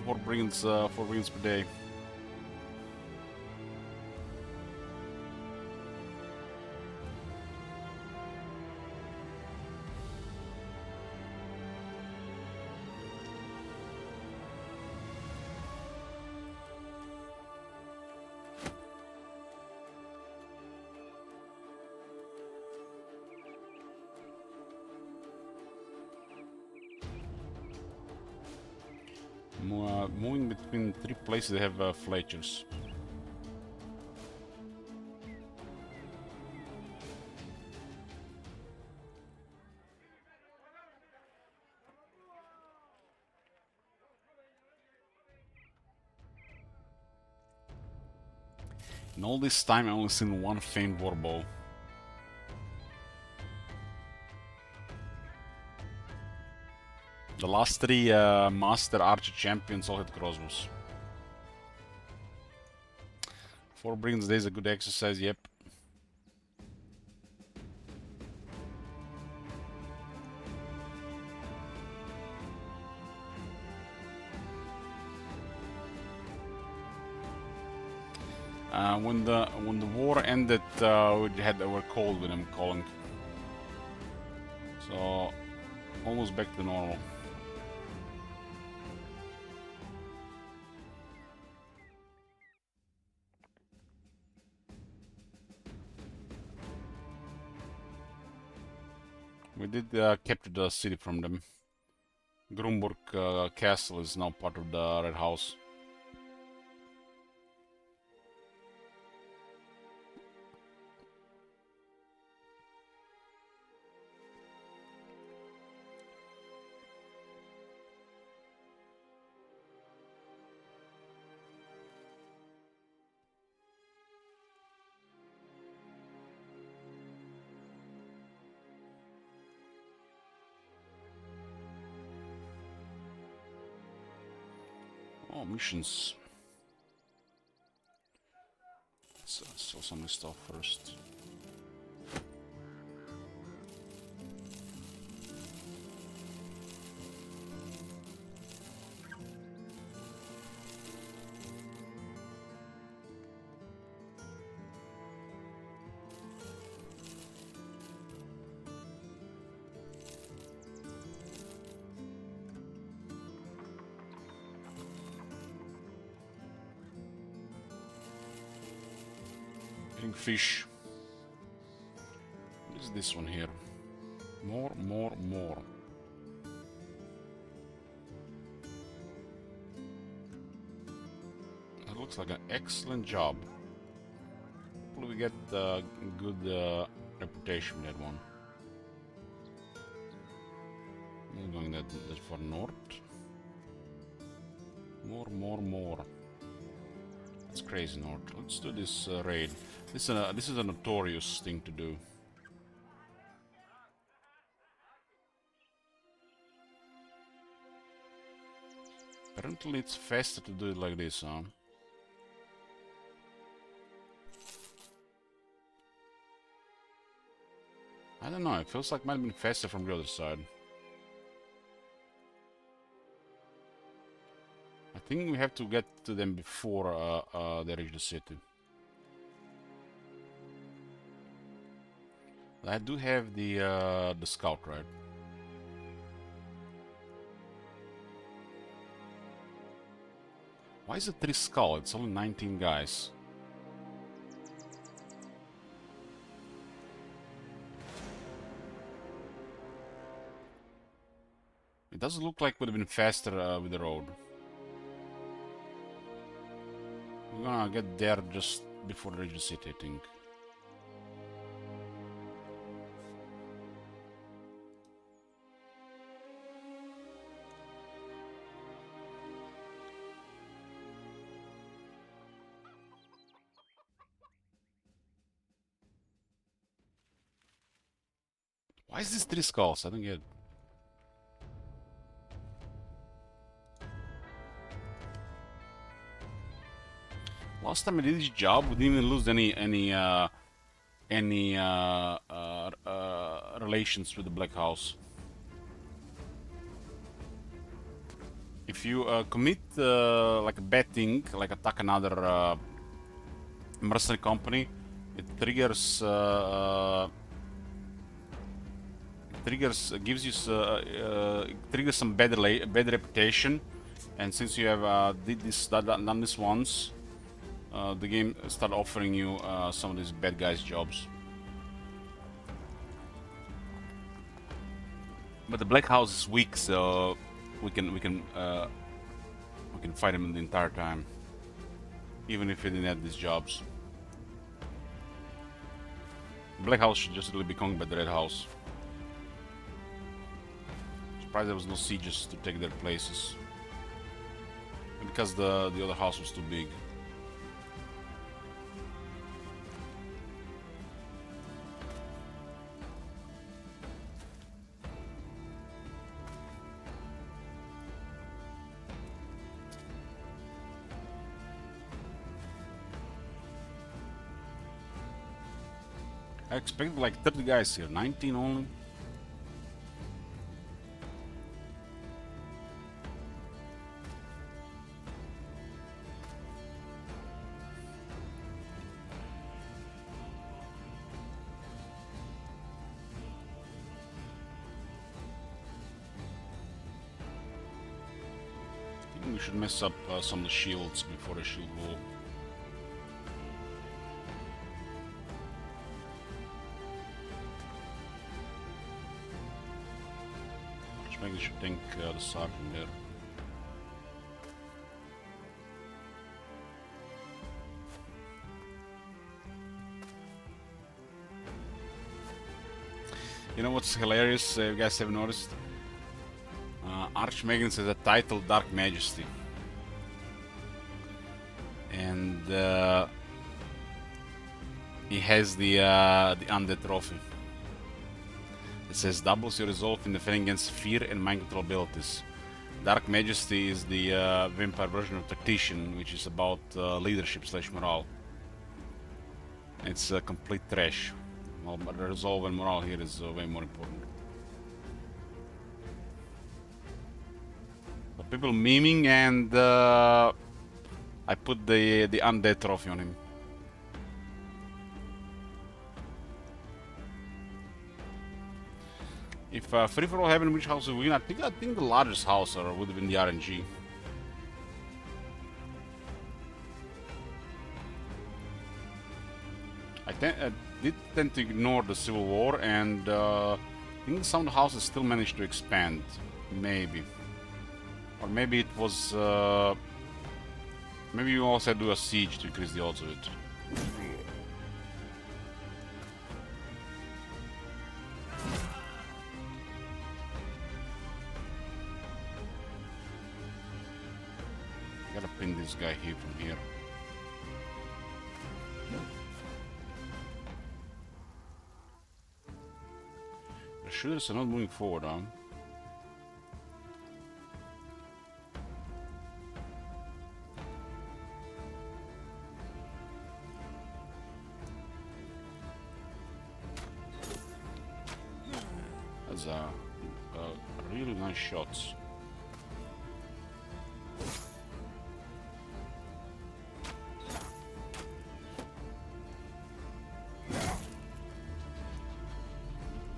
4 brigands per day. Moving between 3 places they have Fletchers. In all this time, I only seen one faint warbow. The last three Master Archer champions all had crossbows. 4 Brigands Day is a good exercise, yep. When the war ended, we were cold with them calling, so almost back to normal. We did capture the city from them. Grunburg castle is now part of the Red House. Oh, missions. Let's sell some of this stuff first. Fish. What is this one here? More. That looks like an excellent job. Hopefully we get a good reputation with that one. I'm going that for north. More. That's crazy north. Let's do this raid. This is a notorious thing to do. Apparently it's faster to do it like this, huh? I don't know, it feels like it might have been faster from the other side. I think we have to get to them before they reach the city. I do have the scout, right? Why is it 3 skull? It's only 19 guys. It doesn't look like it would have been faster with the road. We're gonna get there just before the reach the city, I think. Why is this 3 skulls? I don't get it. Last time I did this job, we didn't even lose any relations with the Black House. If you commit like a bad thing, like attack another mercenary company, it triggers gives you triggers some bad reputation, and since you have done this once, the game start offering you some of these bad guys jobs. But the Black House is weak, so we can fight him the entire time, even if we didn't have these jobs. Black House should just really be conquered by the Red House. Surprised there was no sieges to take their places, because the other house was too big. I expected like 30 guys here, 19 only. I think we should mess up some of the shields before the shield wall. Maybe we should tank the sergeant there. You know what's hilarious, you guys have noticed? Archmagnus has a title Dark Majesty. And he has the Undead Trophy. It says doubles your resolve in defending against fear and mind control abilities. Dark Majesty is the vampire version of Tactician, which is about leadership / morale. It's complete trash. Well, but resolve and morale here is way more important. But people memeing, and I put the Undead Trophy on him. If free for all happened, which house would win? I think the largest house would have been the RNG. I did tend to ignore the Civil War, and I think some of the houses still managed to expand, maybe, or maybe it was maybe you also do a siege to increase the odds of it. Gotta pin this guy here from here. The shooters are not moving forward, huh? That's really nice shots.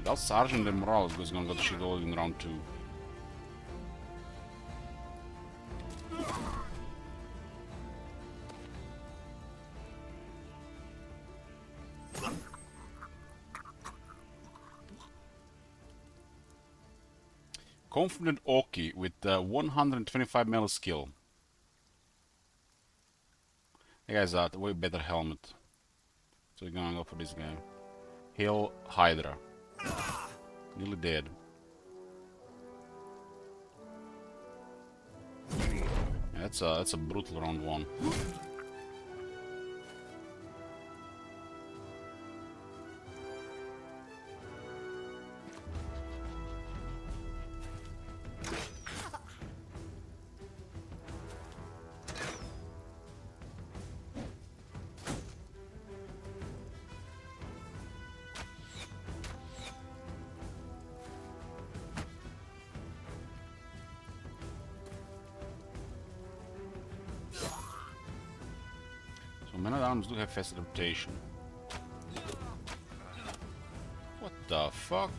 That Sergeant and Morales is gonna get shit all in round 2. Confident Oki with 125 melee skill. That guy's a way better helmet. So we're gonna go for this guy. Hail Hydra. Nearly dead. Yeah, that's a brutal round 1. Men at Arms do have fast adaptation. What the fuck?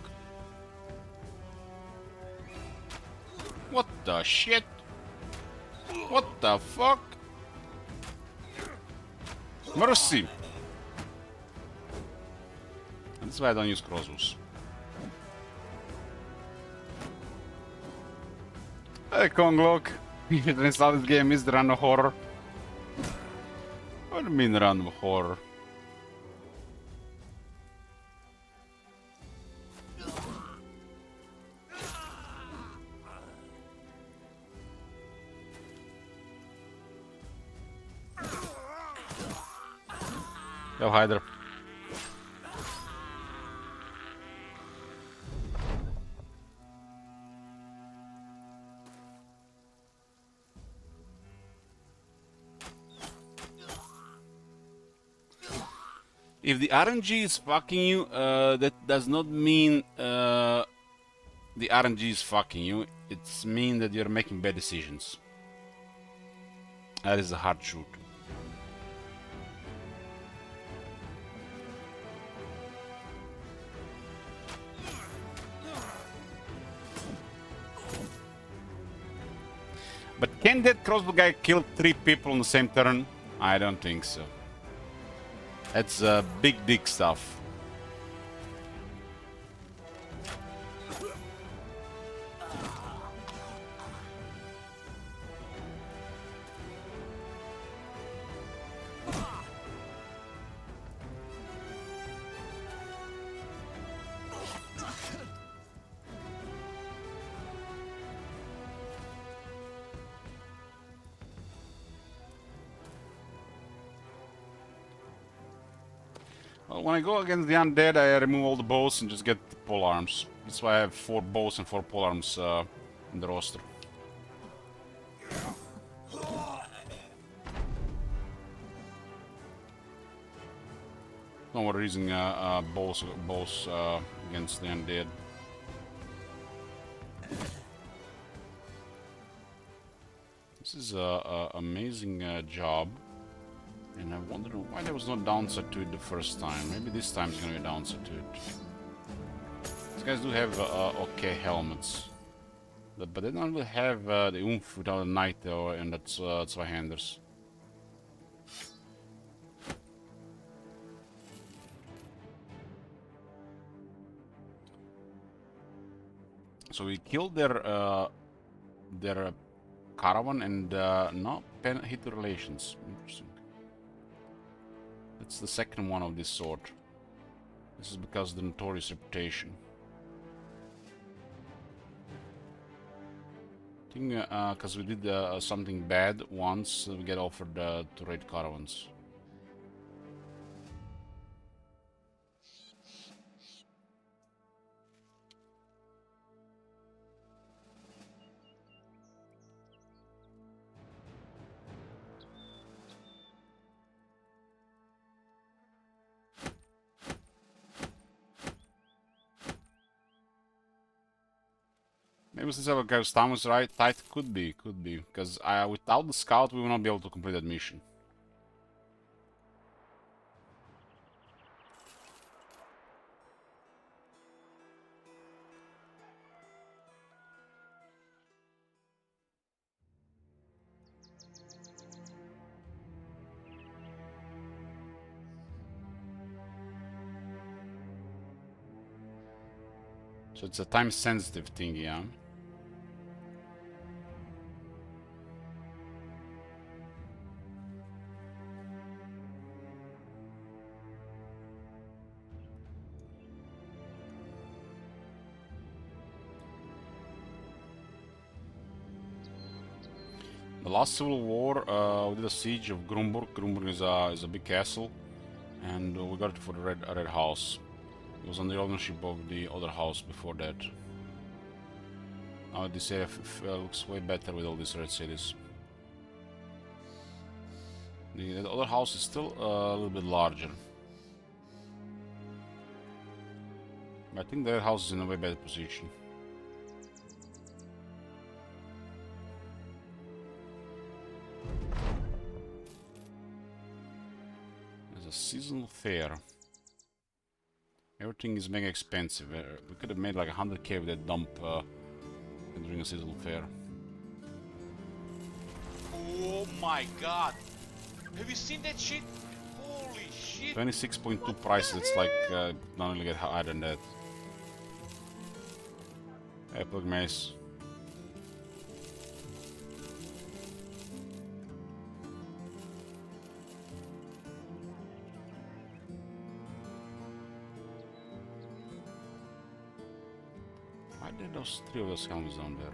What the shit? What the fuck? Mercy! And that's why I don't use crossbows. Hey Konglok! You should install this game, is the random horror. What do you mean random horror? Yo, Hydra. If the RNG is fucking you, that does not mean the RNG is fucking you. It's mean that you're making bad decisions. That is the hard truth. But can that crossbow guy kill 3 people on the same turn? I don't think so. That's big dick stuff. Well, when I go against the undead, I remove all the bows and just get the pole arms. That's why I have 4 bows and 4 pole arms in the roster. No more using bows against the undead. This is a amazing job. And I wonder why there was no downside to it the first time. Maybe this time is gonna be a downside to it. These guys do have okay helmets. But they don't really have the oomph without a knight and that's Zweihanders. So we killed their caravan and no hit the relations. Interesting. That's the second one of this sort. This is because of the notorious reputation. I think because we did something bad once, we get offered to raid caravans. Maybe since our guy's time was right, tight could be, because without the scout we will not be able to complete that mission. So it's a time-sensitive thing, yeah. The last civil war, we did a siege of Grumburg. Grumburg is a big castle, and we got it for the Red House. It was under the ownership of the other house before that. Now this area looks way better with all these red cities. The other house is still a little bit larger. I think the red house is in a way better position. There's a seasonal fair. Everything is mega expensive. We could have made like 100k with that dump during a seasonal fair. Oh my god! Have you seen that shit? Holy shit! 26.2 prices, it's like not really get higher than that. Hey, plug mace. Why did those 3 of those helmets down there?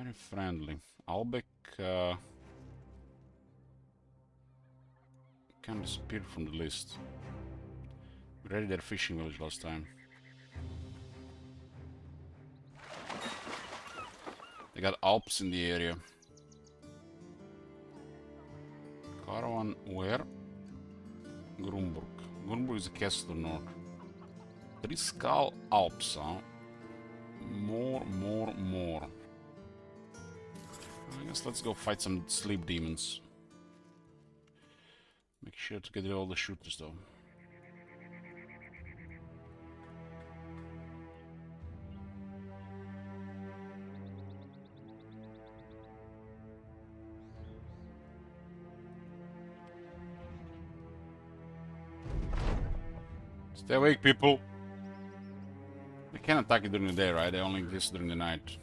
Very friendly. Albeck can disappear from the list. We raided their fishing village last time. They got Alps in the area. Caravan where? Grunburg. Grunburg is a castle to the north. Triskal Alps, huh? More. I guess let's go fight some sleep demons. Make sure to get rid of all the shooters though. Stay awake, people! They can't attack you during the day, right? They only exist during the night.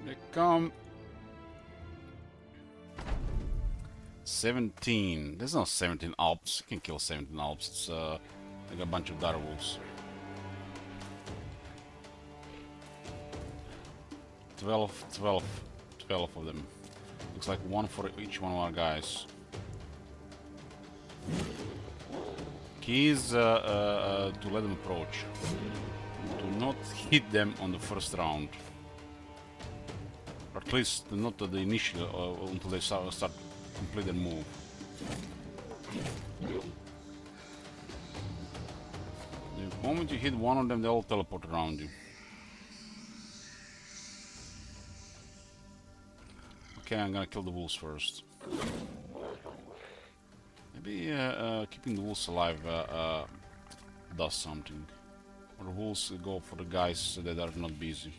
They come. 17. There's no 17 Alps. You can kill 17 Alps. It's like a bunch of direwolves. 12 of them. Looks like one for each one of our guys. Key is to let them approach. Do not hit them on the first round. Or at least not at the initial until they start complete their move. The moment you hit one of them, they all teleport around you. Okay, I'm gonna kill the wolves first. Maybe keeping the wolves alive does something. Or the wolves go for the guys that are not busy.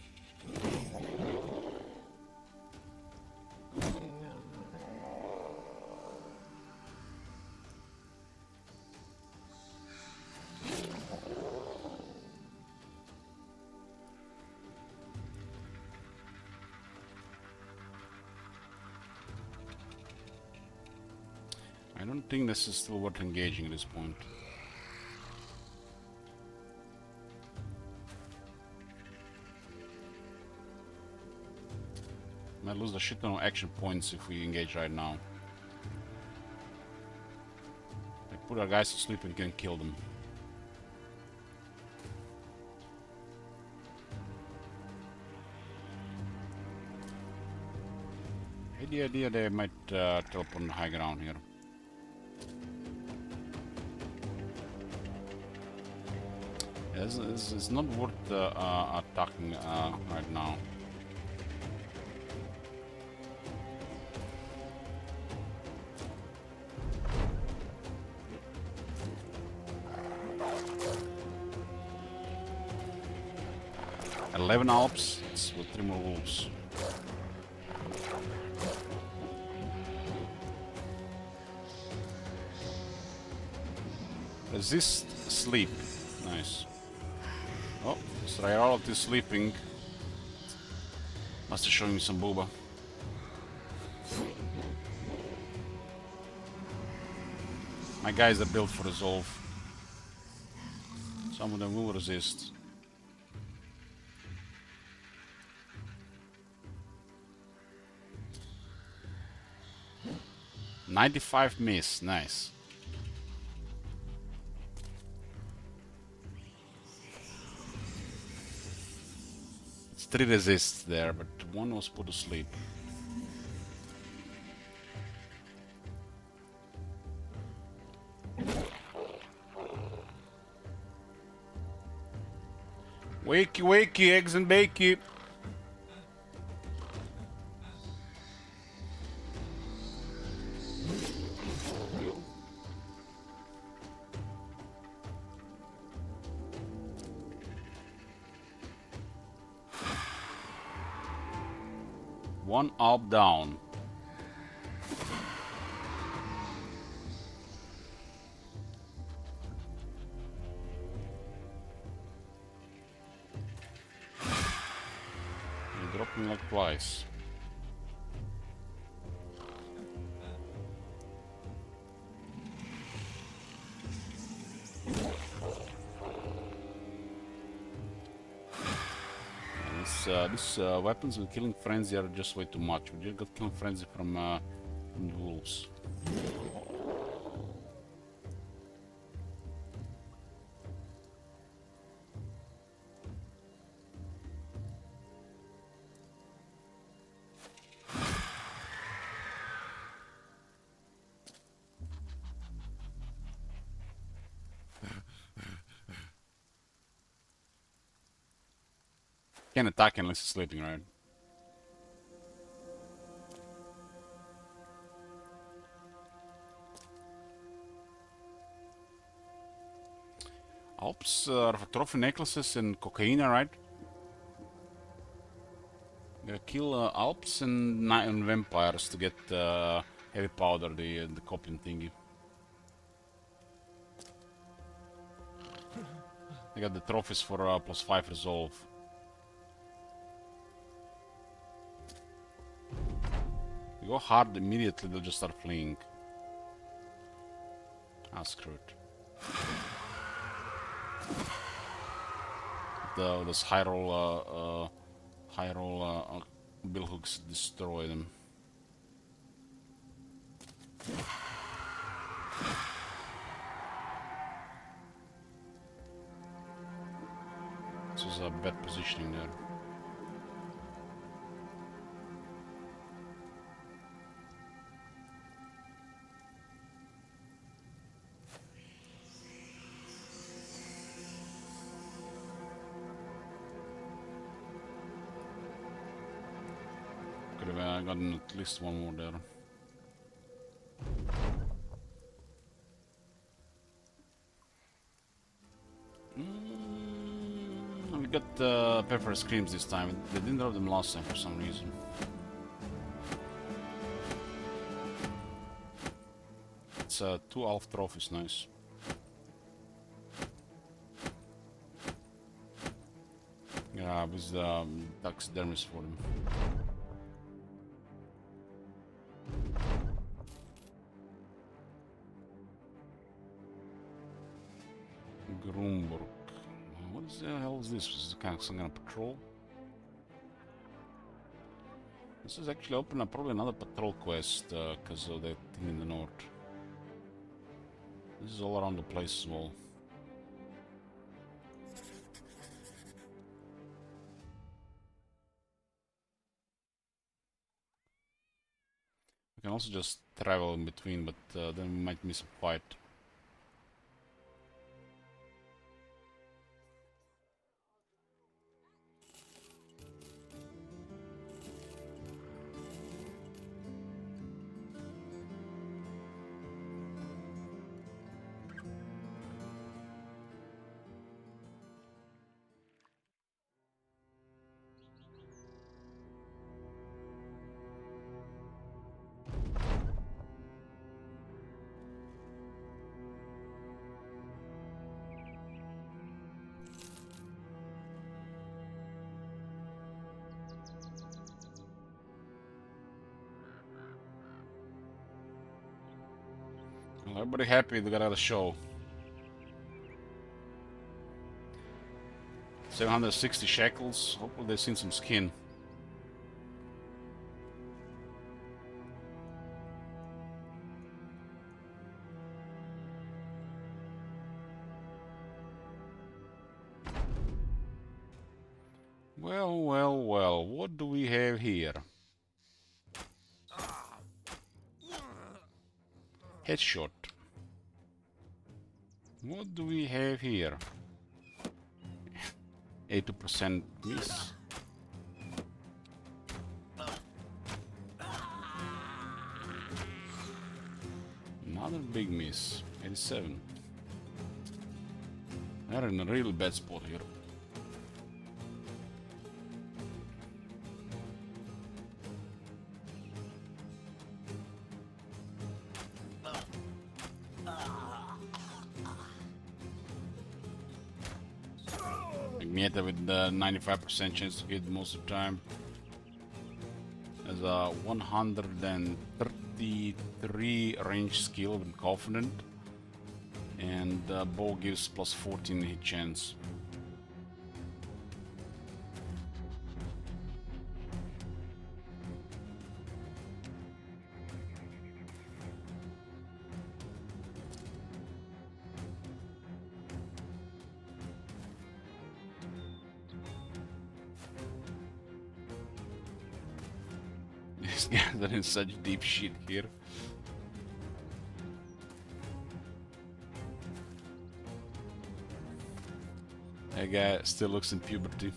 I don't think this is still worth engaging at this point. Might lose a shit ton of action points if we engage right now. Like put our guys to sleep and can kill them. I had the idea they might teleport on the high ground here. It's not worth attacking right now. $11 Alps, it's with 3 more wolves. Resist sleep. Nice. Oh, Sriaralt is sleeping. Must have shown me some booba. My guys are built for resolve. Some of them will resist. $95 miss, nice. It's 3 resists there, but 1 was put to sleep. Wakey, wakey, eggs and bakey. One Alp down. me like twice. These weapons with killing frenzy are just way too much. We just got killing frenzy from the wolves. Can't attack unless he's sleeping, right? Alps are for trophy necklaces and cocaine, right? Kill Alps and vampires to get heavy powder, the copium thingy. I got the trophies for +5 resolve. You go hard immediately, they'll just start fleeing. Ah, screw it. Those high roll bill hooks destroy them. This was a bad positioning there. Could have gotten at least one more there. We got pepper screams this time. They didn't drop them last time for some reason. It's 2 Alf trophies, nice. Yeah, with the taxidermist for them. Grumburg. What the hell is this? Is it kind of some kind of patrol? This is actually open up probably another patrol quest because of that thing in the north. This is all around the place as well. We can also just travel in between, but then we might miss a fight. Well, everybody happy they got out of show. 760 shekels. Hopefully they've seen some skin. Well, well, well. What do we have here? Headshot. What do we have here? 80% miss. Another big miss. 87. They're in a real bad spot here. Mieta with the 95% chance to hit most of the time. Has a 133 range skill with confident, and bow gives plus 14 hit chance. These guys are in such deep shit here. That guy still looks in puberty.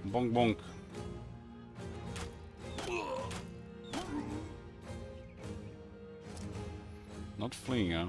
Bonk bonk. Not fleeing, huh?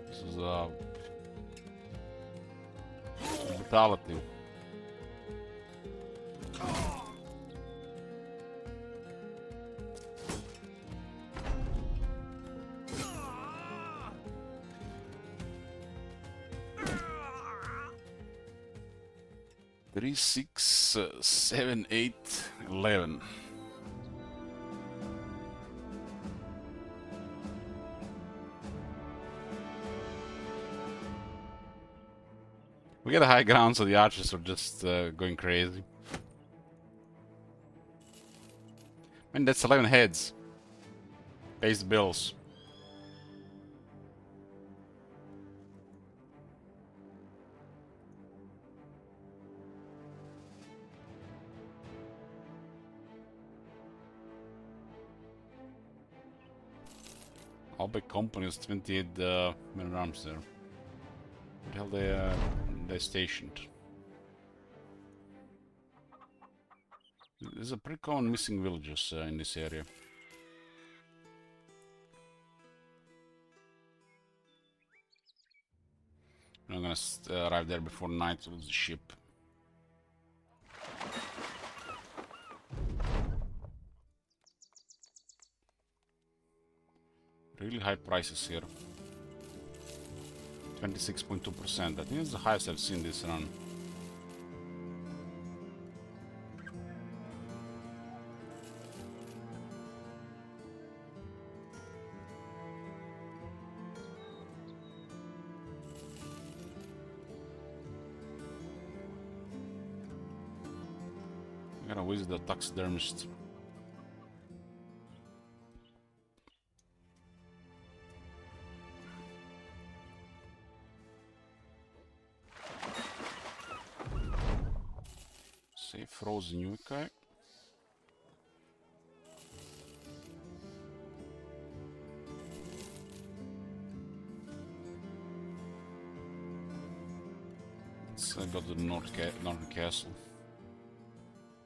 This is brutality. Three, 6, 7, 8, 11. We get a high ground, so the archers are just going crazy. Man, that's 11 heads. Pays the bills. All big companies, 28 men at arms there. What the hell they stationed? There's a pretty common missing villages in this area. I'm gonna arrive there before night with the ship. Really high prices here. 26.2%. I think it's the highest I've seen this run. I'm gonna visit the taxidermist. Say frozen Yukai. Let's go to the northern castle.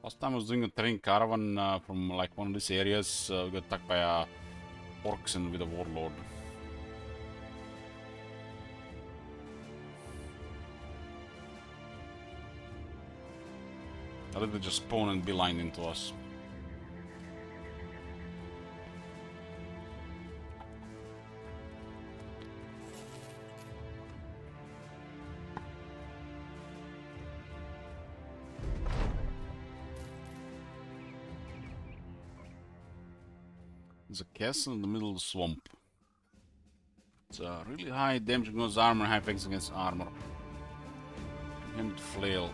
Last time I was doing a train caravan from like one of these areas, we got attacked by orcs and with a warlord. I think they just spawn and beeline into us. There's a castle in the middle of the swamp. It's a really high damage against armor, high effects against armor. Handed flail.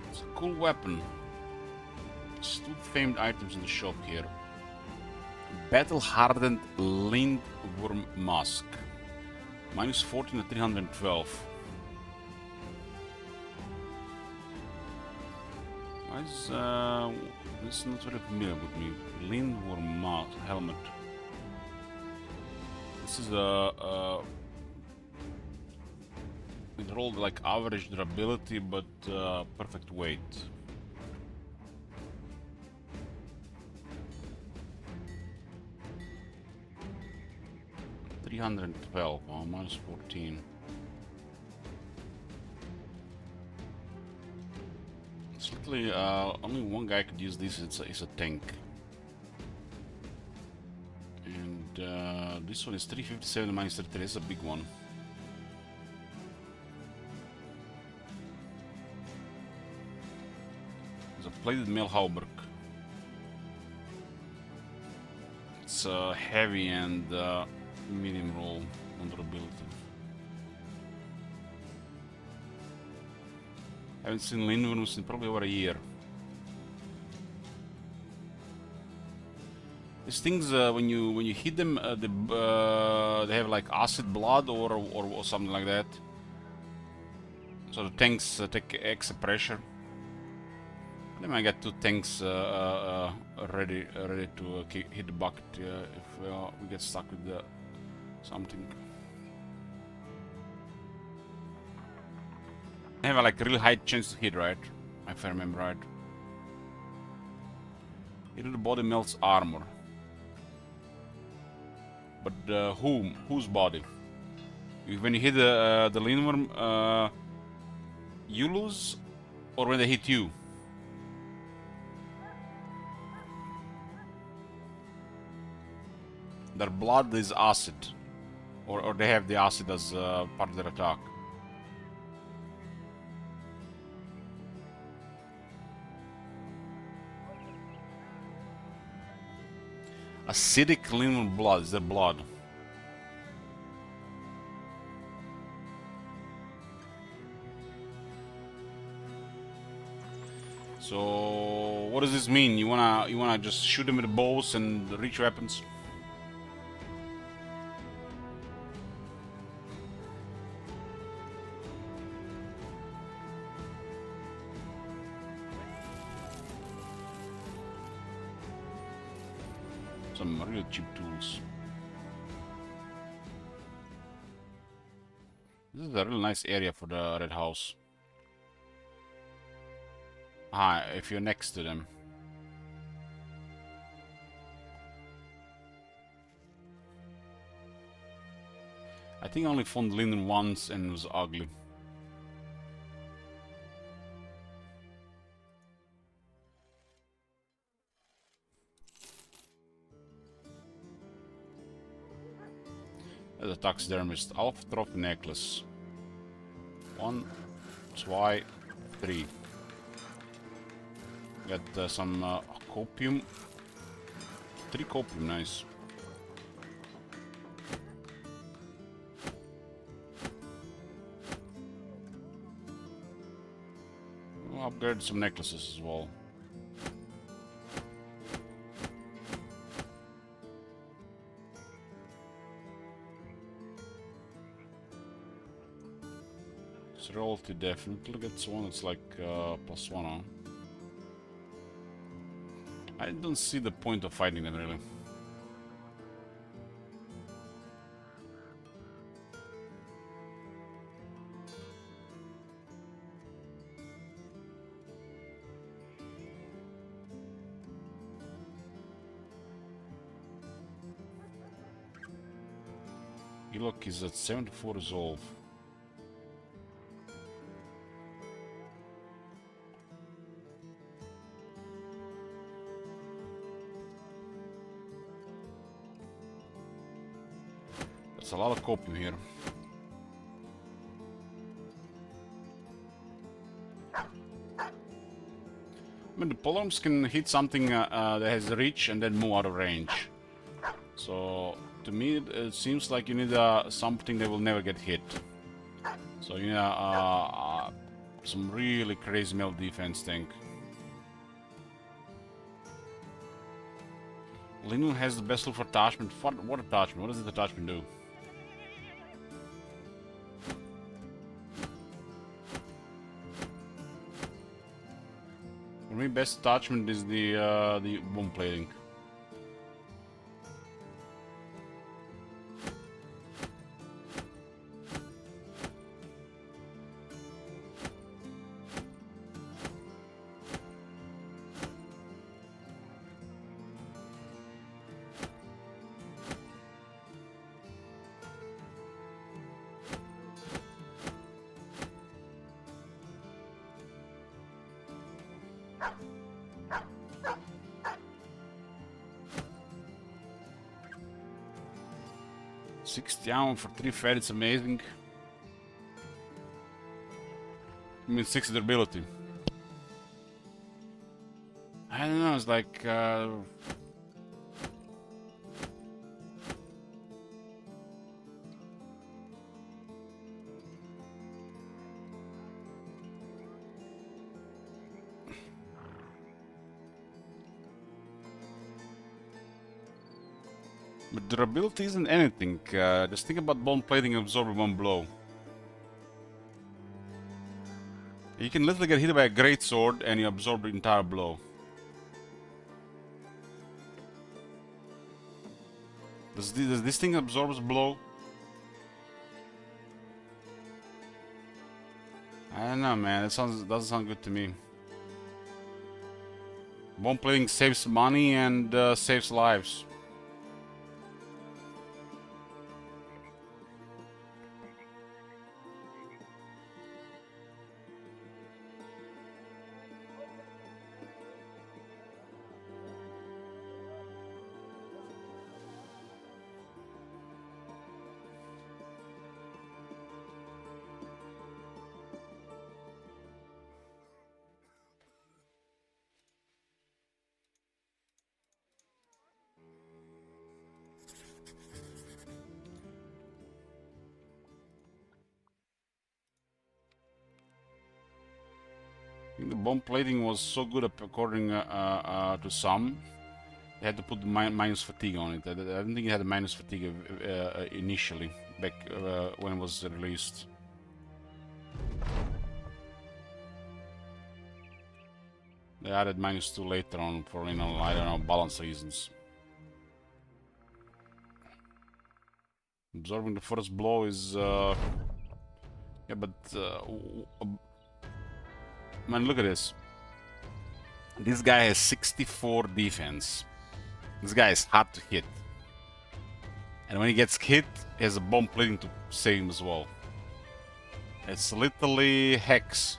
It's a cool weapon. There's two famed items in the shop here. Battle-hardened lindworm mask. Minus 14 to 312. This is not very familiar with me. Lindworm mask helmet. This is it rolled like average durability, but perfect weight. $312, oh, minus 14. It's literally only one guy could use this. It's a tank. And this one is 357 minus 33. It's a big one. It's a plated mail halberd. It's heavy and medium roll on durability. Haven't seen Lindworms in probably over a year. These things, when you hit them, they have like acid blood or something like that. So the tanks take extra pressure. They might get 2 tanks ready to hit the bucket if we get stuck with something. They have like a really high chance to hit, right? If I remember right. Either the body melts armor. But whose body? When you hit the Lindworm, you lose, or when they hit you? Their blood is acid, or they have the acid as part of their attack. Acidic Lindworm blood is their blood. So what does this mean? You wanna just shoot them with the bows and reach weapons? Some really cheap tools. This is a really nice area for the Red House. Ah, if you're next to them. I think I only found Linden once and it was ugly. There's a taxidermist. Alpha trophy necklace. 1, 2, 3. Got some copium. 3 copium, nice. We'll upgrade some necklaces as well. Royalty definitely gets one. It's like +1, huh? I don't see the point of fighting them really. Elok is at 74 resolve. There's a lot of copium here. I mean, the polearms can hit something that has reach and then move out of range. So, to me, it seems like you need something that will never get hit. So you need some really crazy melee defense tank. Linun has the best look for attachment. What attachment? What does the attachment do? For me, best attachment is the bomb plating. $60 for 3 fed, it's amazing. I mean, 6 durability. I don't know, it's like... But durability isn't anything. Just think about bone plating absorbing one blow. You can literally get hit by a great sword and you absorb the entire blow. Does this thing absorbs blow? I don't know, man. It doesn't sound good to me. Bone plating saves money and saves lives. The bomb plating was so good according to some. They had to put minus fatigue on it. I don't think it had minus fatigue initially, back when it was released. They added -2 later on for, you know, I don't know, balance reasons. Absorbing the first blow is yeah, but man, look at this. This guy has 64 defense. This guy is hard to hit. And when he gets hit, he has a bomb plating to save him as well. It's literally Hex.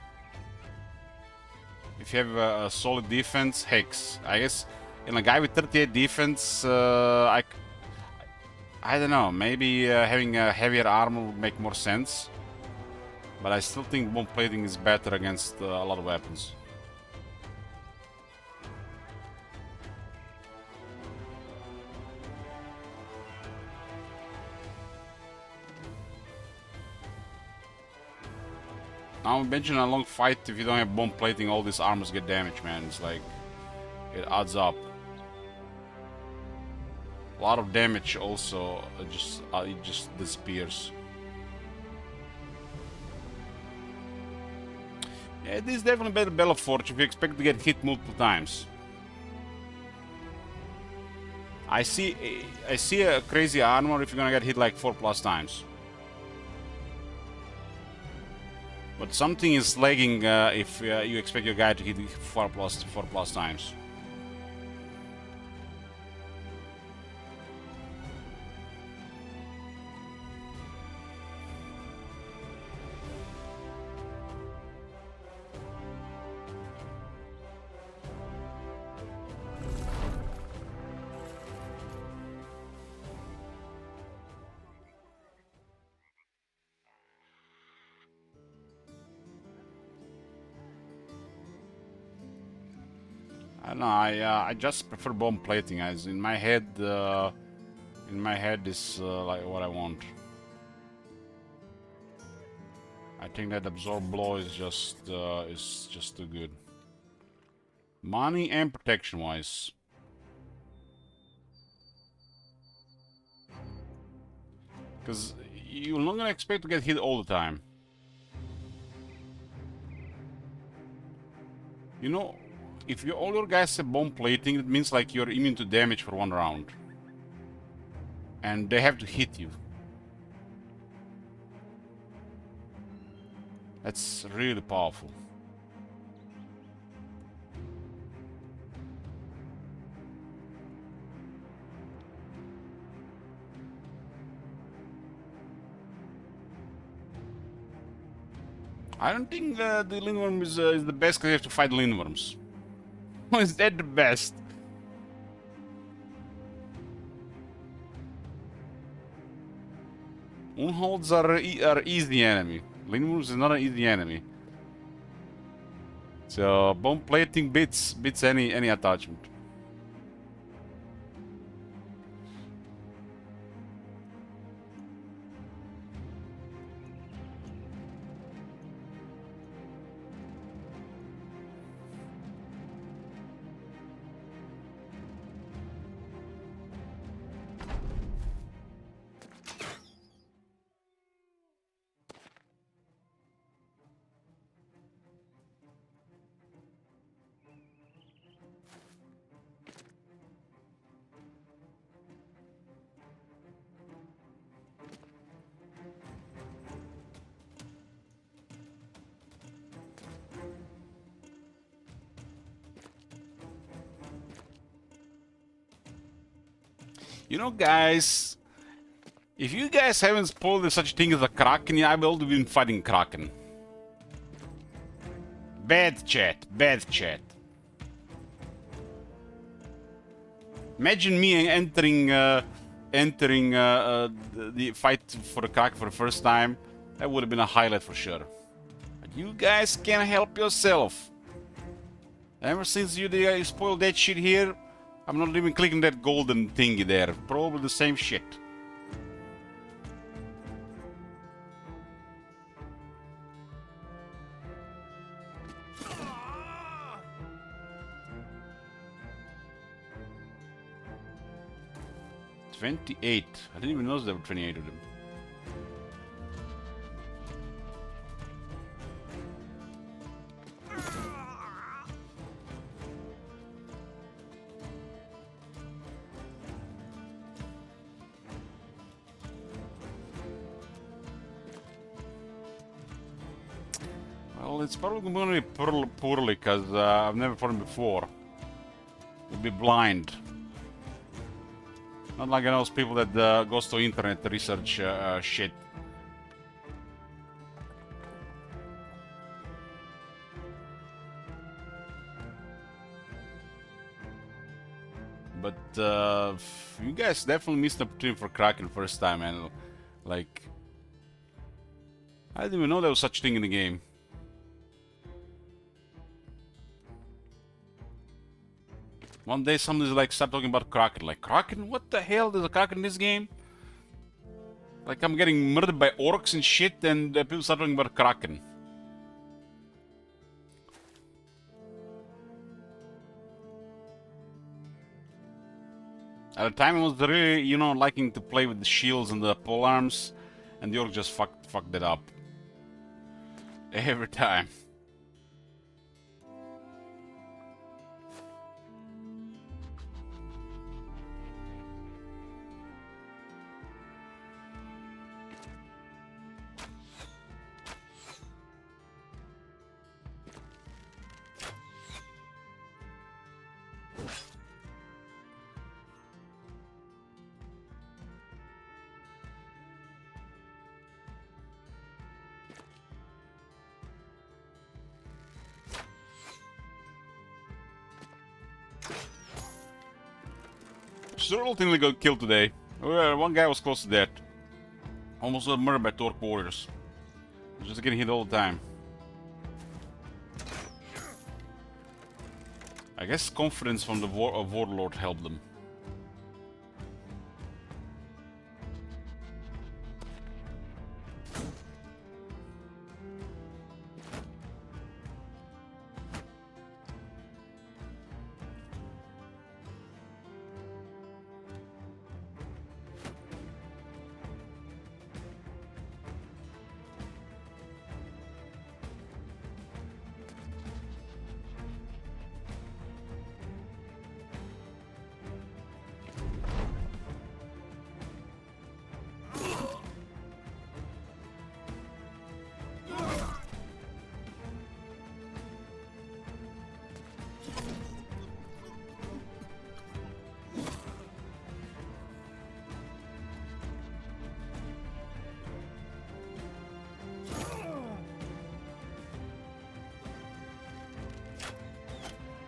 If you have a solid defense, Hex. I guess in a guy with 38 defense, I don't know, maybe having a heavier armor would make more sense. But I still think bomb plating is better against a lot of weapons. Now imagine a long fight if you don't have bomb plating, all these armors get damaged, man. It's like, it adds up. A lot of damage also, it just disappears. Yeah, this is definitely better Bella Forge if you expect to get hit multiple times. I see a crazy armor if you're gonna get hit like 4+ times. But something is lagging if you expect your guy to hit 4+ times. I don't know. I just prefer bomb plating. As in my head is like what I want. I think that absorb blow is just too good. Money and protection wise. Because you're not gonna expect to get hit all the time. You know, if all your guys have bomb plating, it means like you're immune to damage for 1 round. And they have to hit you. That's really powerful. I don't think the Lindworm is the best because you have to fight Lindworms. Is that the best? Unholds are easy enemy. Lindworms is not an easy enemy. So bomb plating beats any attachment. You know, guys, if you guys haven't spoiled such a thing as a Kraken, I've already been fighting Kraken. Bad chat, bad chat. Imagine me entering the fight for the Kraken for the first time. That would have been a highlight for sure. But you guys can help yourself. Ever since you spoiled that shit here, I'm not even clicking that golden thingy there. Probably the same shit. $28. I didn't even know there were 28 of them. Well, it's probably going to be poorly because I've never fought him before. You'll be blind. Not like those people that goes to internet to research shit. But you guys definitely missed the opportunity for Kraken first time, and like I didn't even know there was such a thing in the game. One day somebody's like start talking about Kraken. Like, Kraken? What the hell? There's a Kraken in this game? Like, I'm getting murdered by orcs and shit, and people start talking about Kraken. At the time, I was really, you know, liking to play with the shields and the polearms, and the orc just fucked it up. Every time. Sure, ultimately got killed today. One guy was close to death. Almost got murdered by Torque warriors. Just getting hit all the time. I guess confidence from the warlord helped them.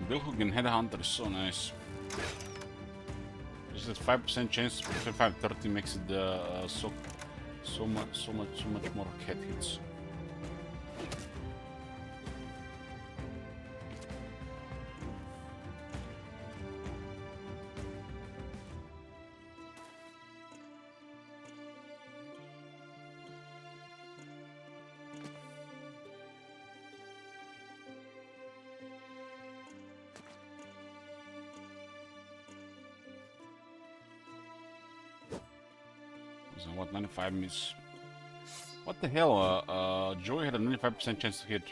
Billhook and Headhunter is so nice. Just that 5% chance, 530 makes it so much more cat hits. So what, 95 miss? What the hell? Joey had a 95% chance to hit.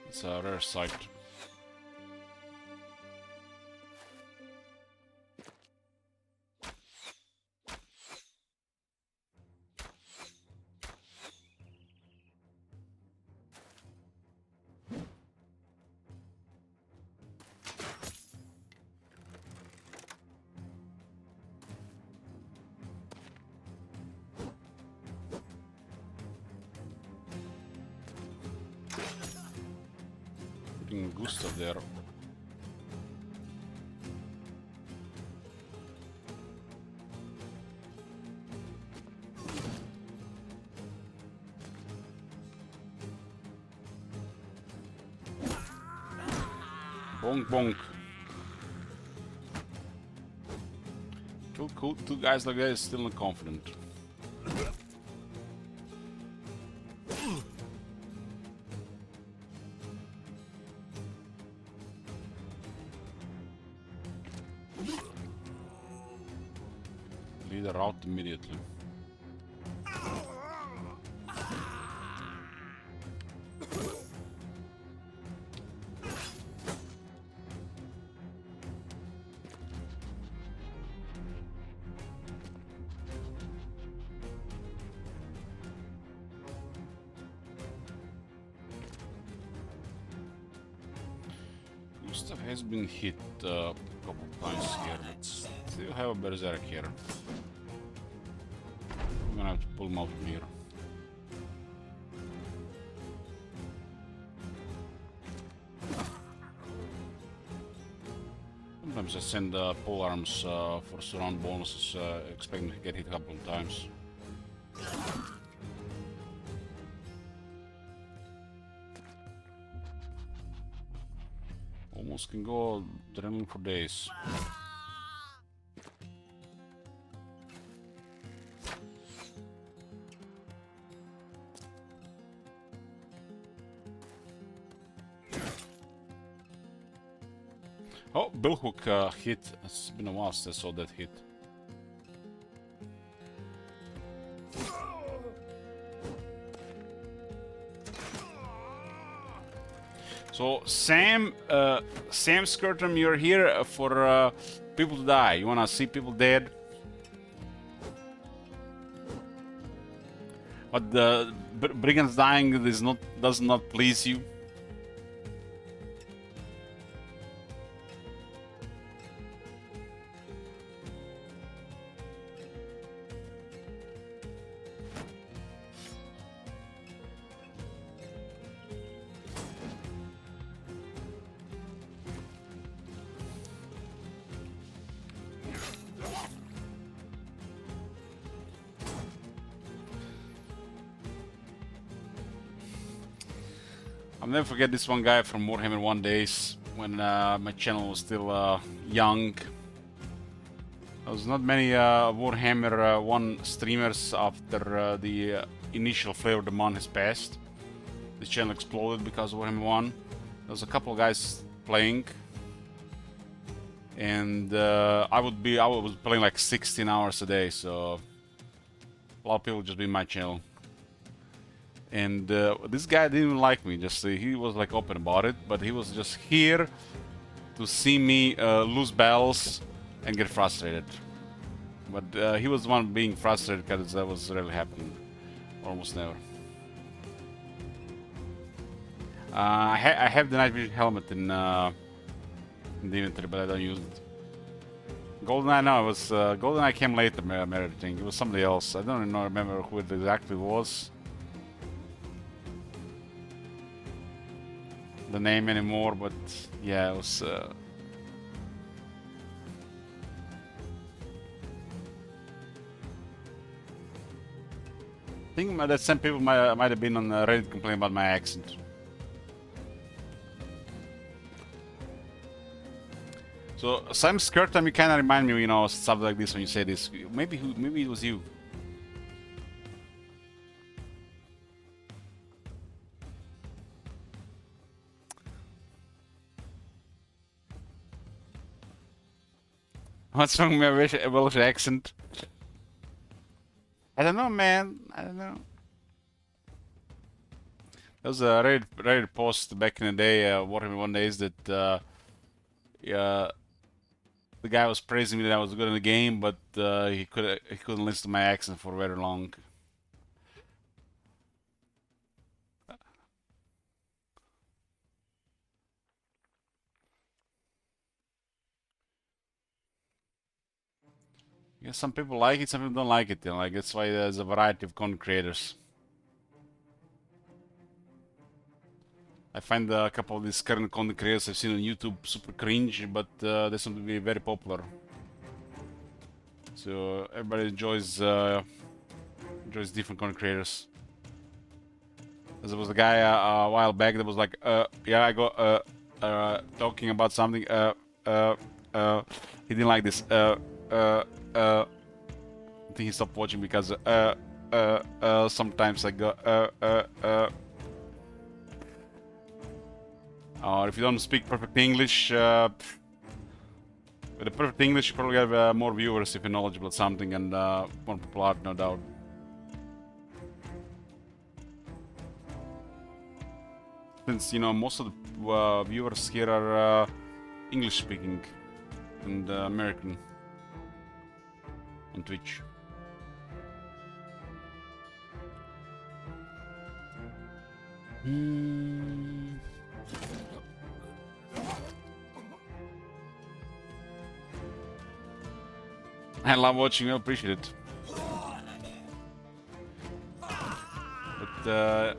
It's a rare sight. Putting Gustav there. Bonk bonk. Kill two guys like that is still not confident. Leader out immediately. Gustav has been hit a couple times here, but still have a berserk here. I'm gonna have to pull him out from here. Sometimes I send pole arms for surround bonuses, expecting to get hit a couple of times. Almost can go adrenaline for days. Oh, Billhook hit. It's been a while since I saw that hit. So Sam Skirtum, you're here for people to die. You wanna see people dead? But the brigands dying does not please you. I'll never forget this one guy from Warhammer 1 days when my channel was still young. There was not many Warhammer 1 streamers after the initial flavor of the month has passed. This channel exploded because of Warhammer 1. There was a couple of guys playing, and I was playing like 16 hours a day, so a lot of people just be in my channel. And this guy didn't even like me, just he was like open about it, but he was just here to see me lose battles and get frustrated. But he was the one being frustrated because that was rarely happening, almost never. I have the night vision helmet in the inventory, but I don't use it. GoldenEye, no, it was GoldenEye came later, I think. It was somebody else. I don't even remember who it exactly was. the name anymore, but yeah, it was. I think that some people might have been on Reddit complaining about my accent. So Sam Skirtam, you kind of remind me, you know, stuff like this when you say this. Maybe it was you. What's wrong with my Welsh accent? I don't know, man. I don't know. There was a Reddit post back in the day. What one day is that yeah, the guy was praising me that I was good in the game, but he couldn't listen to my accent for very long. Yeah, some people like it, some people don't like it. You know, like that's why there's a variety of content creators. I find a couple of these current content creators I've seen on YouTube super cringe, but they seem to be very popular. So everybody enjoys different content creators. There was a guy a while back that was like, yeah, I go talking about something, he didn't like this, I think he stopped watching because sometimes I go or if you don't speak perfect English, with the perfect English you probably have more viewers if you're knowledgeable at something, and more people are, no doubt. Since, you know, most of the viewers here are English speaking and American on Twitch. I love watching you, appreciate it. But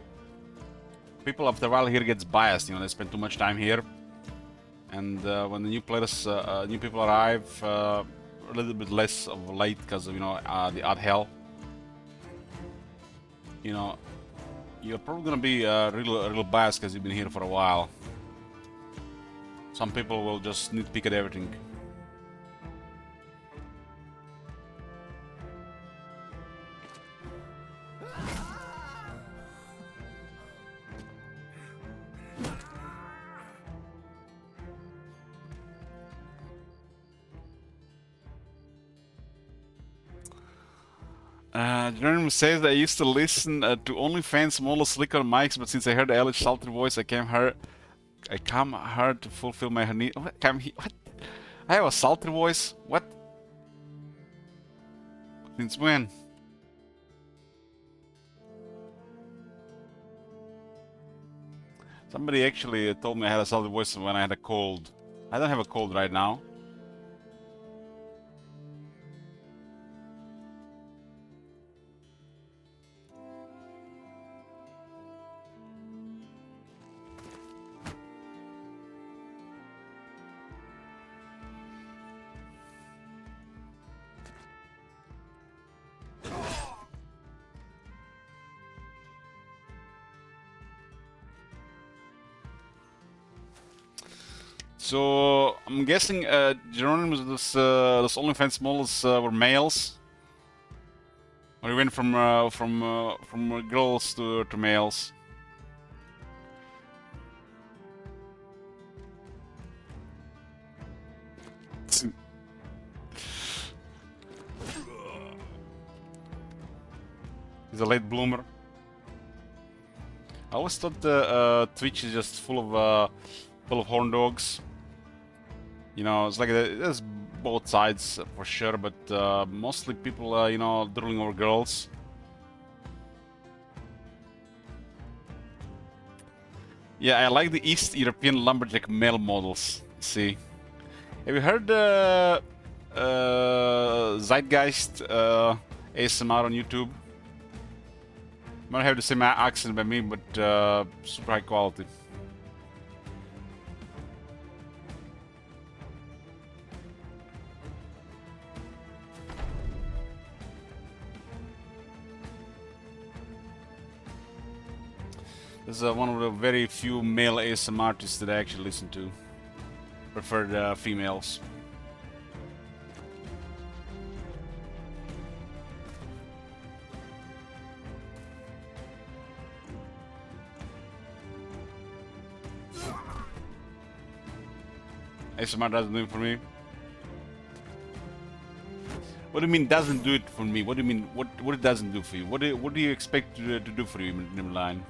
people after a while here gets biased, you know, they spend too much time here. And when the new players, new people arrive, a little bit less of late because of, you know, the odd hell. You know, you're probably gonna be real biased because you've been here for a while. Some people will just nitpick at everything. Jeremy says that I used to listen to OnlyFans model slicker mics, but since I heard the Elish Salter voice, I come here to fulfill my need. What? What? I have a Salter voice? What? Since when? Somebody actually told me I had a Salter voice when I had a cold. I don't have a cold right now. So I'm guessing Geronimo's those OnlyFans models were males, or he went from girls to males. He's a late bloomer. I always thought Twitch is just full of horn dogs. You know, it's like there's both sides for sure, but mostly people, you know, drooling over girls. Yeah, I like the East European lumberjack male models. See, have you heard Zeitgeist ASMR on YouTube? Might have the same accent by me, but super high quality. This is one of the very few male ASM artists that I actually listen to. Prefer the females. ASMR doesn't do it for me. What do you mean doesn't do it for me? What do you mean? What it doesn't do for you? What do you expect to do for you, Nimline?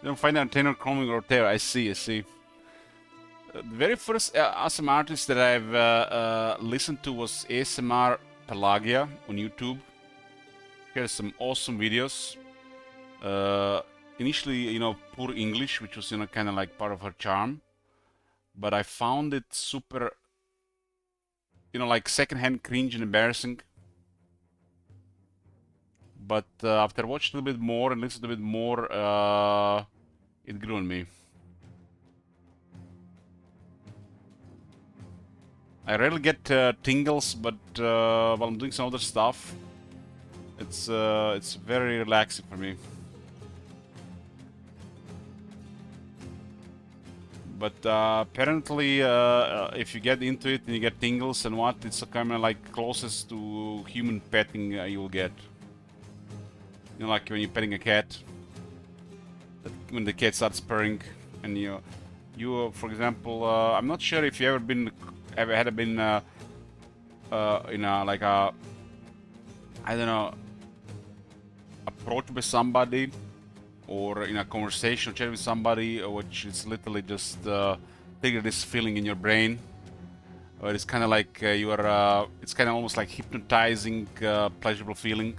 You don't find entertainer coming or there. I see. The very first ASMR artist that I've listened to was ASMR Pelagia on YouTube. Here's some awesome videos. Initially, you know, poor English, which was, you know, kind of like part of her charm. But I found it super, you know, like secondhand cringe and embarrassing. But after watching a little bit more and listening a bit more, it grew on me. I rarely get tingles, but while I'm doing some other stuff, it's very relaxing for me. But apparently, if you get into it and you get tingles and what, it's kind of like closest to human petting you'll get. You know, like when you're petting a cat, when the cat starts purring, and you, for example, I'm not sure if you ever been in a like a, I don't know, approached by somebody, or in a conversation or chat with somebody, which is literally just trigger this feeling in your brain, where it's kind of like you are, it's kind of almost like hypnotizing, pleasurable feeling.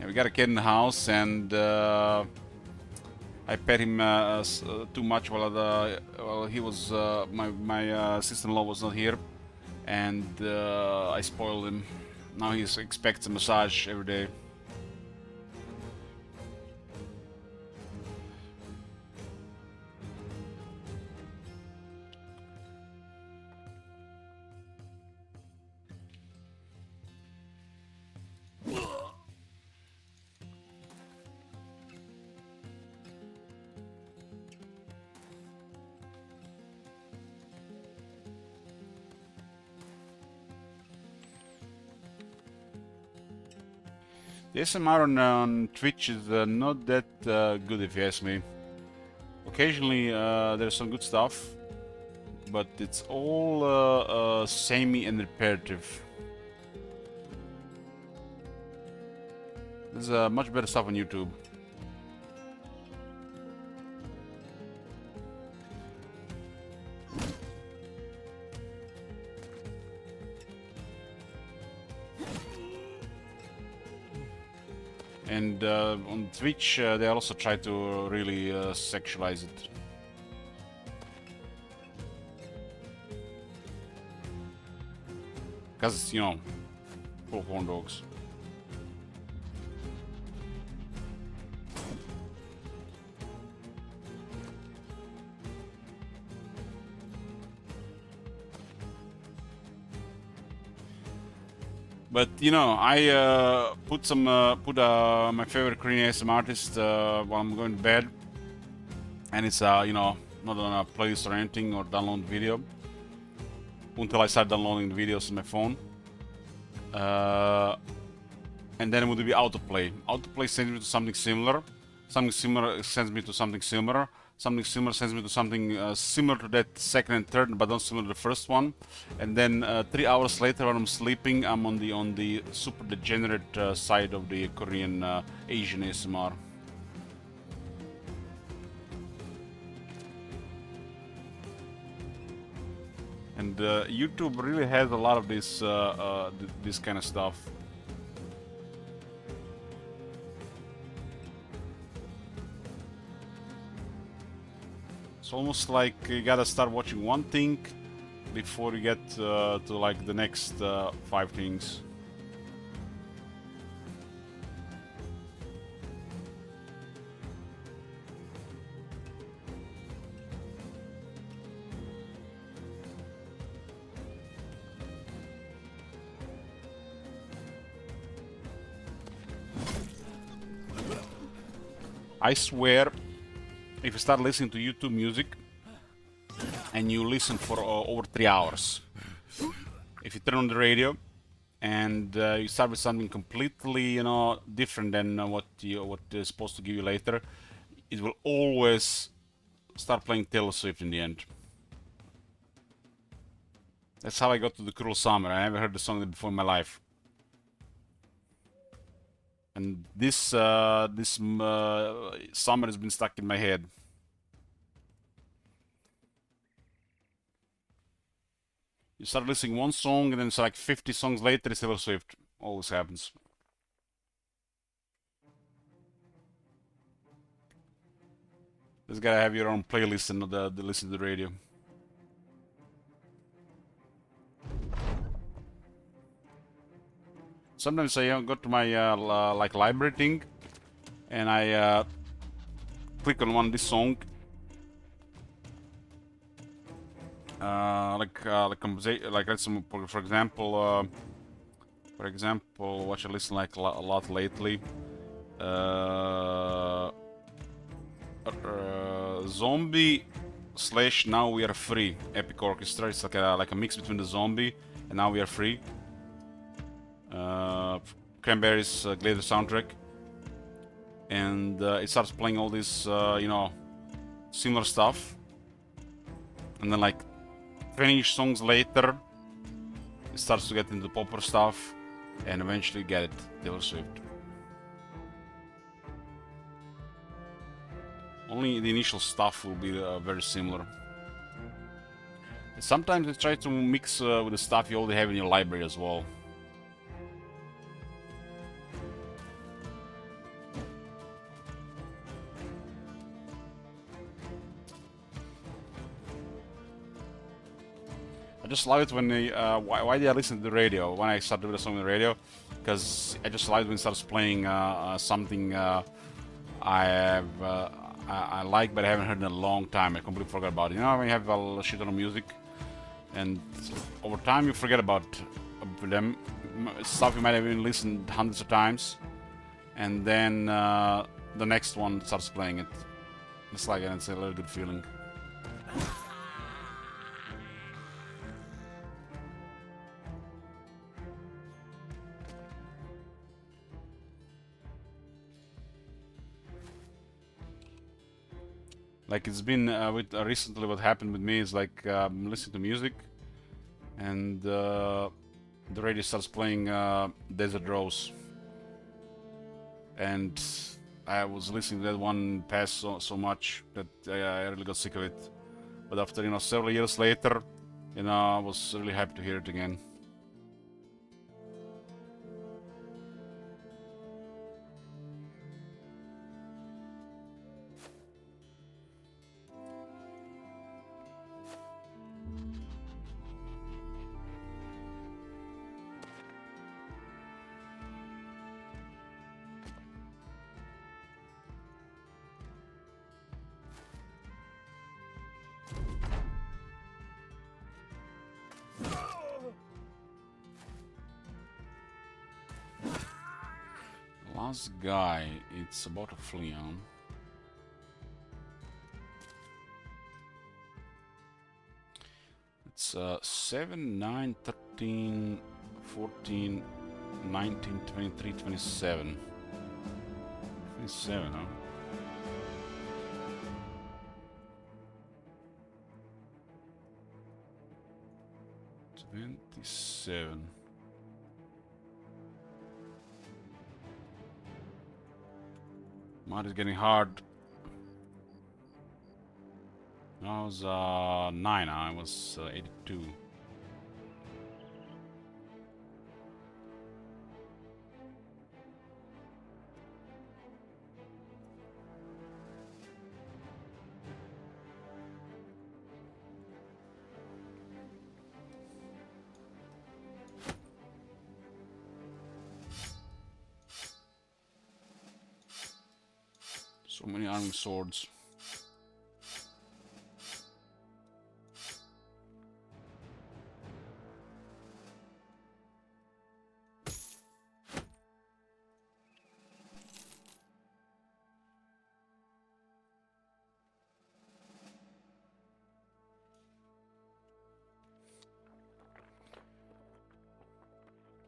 We got a kid in the house, and I pet him too much while he was my sister-in-law was not here, and I spoiled him. Now he expects a massage every day. The ASMR on Twitch is not that good, if you ask me. Occasionally there's some good stuff, but it's all samey and repetitive. There's much better stuff on YouTube. And on Twitch, they also try to really sexualize it. Because, you know, full of horn dogs. But you know, I put my favorite Korean ASMR artist while I'm going to bed, and it's you know, not on a playlist or anything or download video until I start downloading the videos on my phone, and then it would be autoplay. Autoplay sends me to something similar. Something similar sends me to something similar. Something similar sends me to something similar to that second and third, but not similar to the first one. And then 3 hours later, when I'm sleeping, I'm on the super degenerate side of the Korean Asian ASMR. And YouTube really has a lot of this kind of stuff. It's almost like you gotta start watching one thing before you get to like the next 5 things. I swear, if you start listening to YouTube music and you listen for over 3 hours, if you turn on the radio and you start with something completely, you know, different than what is supposed to give you later, it will always start playing Taylor Swift in the end. That's how I got to The Cruel Summer. I never heard the song before in my life. And this summer has been stuck in my head. You start listening one song and then it's like 50 songs later it's Taylor Swift. Always happens. Just gotta have your own playlist and not listen to the radio. Sometimes I go to my like library thing, and I click on this song, like let's for example, what I listen like a lot lately, Zombie / Now We Are Free Epic Orchestra. It's like a mix between the Zombie and Now We Are Free. Cranberries Glitter soundtrack, and it starts playing all this, you know, similar stuff, and then like 20-ish songs later, it starts to get into popper stuff, and eventually you get it, Taylor Swift. Only the initial stuff will be very similar. And sometimes they try to mix with the stuff you already have in your library as well. I just love it when they, why did I listen to the radio when I started with a song on the radio? Because I just love it when it starts playing something I like but I haven't heard in a long time. I completely forgot about it. You know when you have a shit ton of music and over time you forget about them, stuff you might have even listened hundreds of times, and then the next one starts playing it. It's like, it's a really good feeling. Like it's been with recently, what happened with me is like I'm listening to music, and the radio starts playing Desert Rose, and I was listening to that one past so much that I really got sick of it. But after several years later, I was really happy to hear it again. Last guy, it's about a Fleon. It's 7, 9, 13, 14, 19, 23, 27. 27, huh? $27. Math is getting hard. I was 9, I was 82. So many iron swords.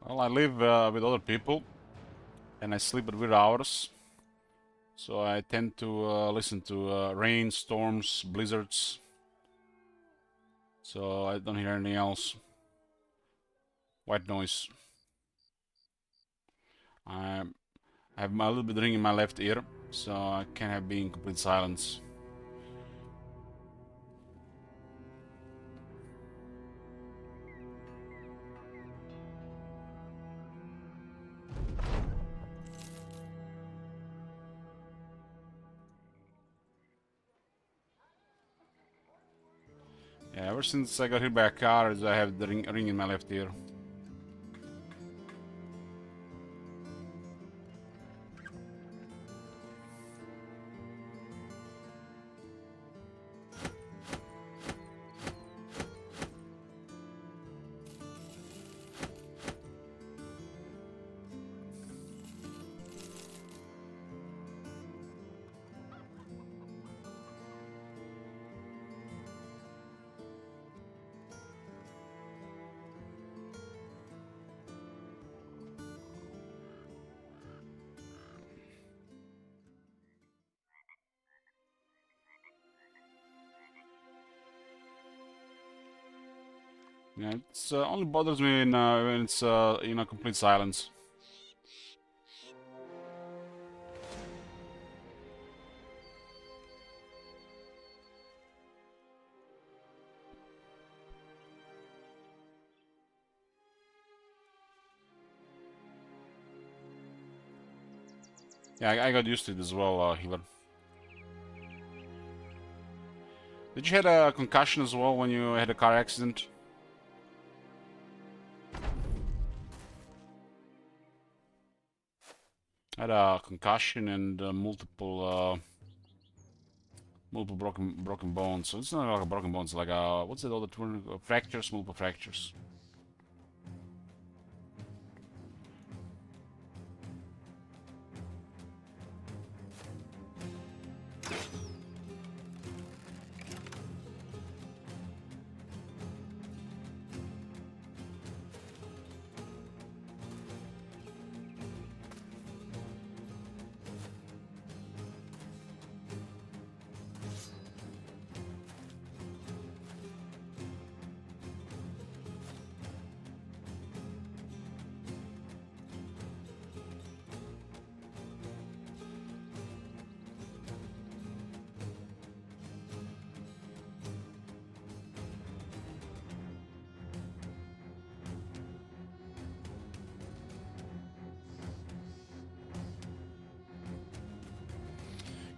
Well, I live with other people, and I sleep at weird hours. So I tend to listen to rain, storms, blizzards. So I don't hear anything else. White noise. I have a little bit ring in my left ear, so I can't have been in complete silence. Yeah, ever since I got hit by a car, I have the ring in my left ear. Yeah, it's only bothers me when it's complete silence. Yeah, I got used to it as well, Healer. Did you had a concussion as well when you had a car accident? I had a concussion and multiple broken bones. So it's not like a broken bones, like a what's it other term? Fractures, multiple fractures.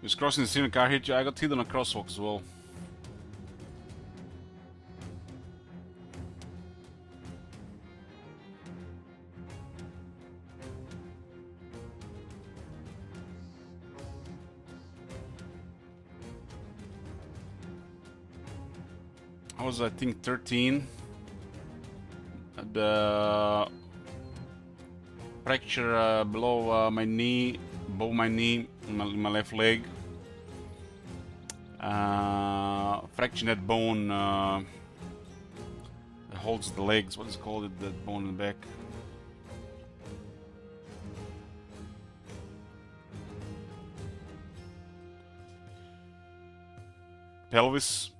He was crossing the street and a car hit you. I got hit on a crosswalk as well. I was, I think, 13. The fracture below my knee, above my knee, in my left leg. Fracture that bone that holds the legs. What is it called? That bone in the back. Pelvis.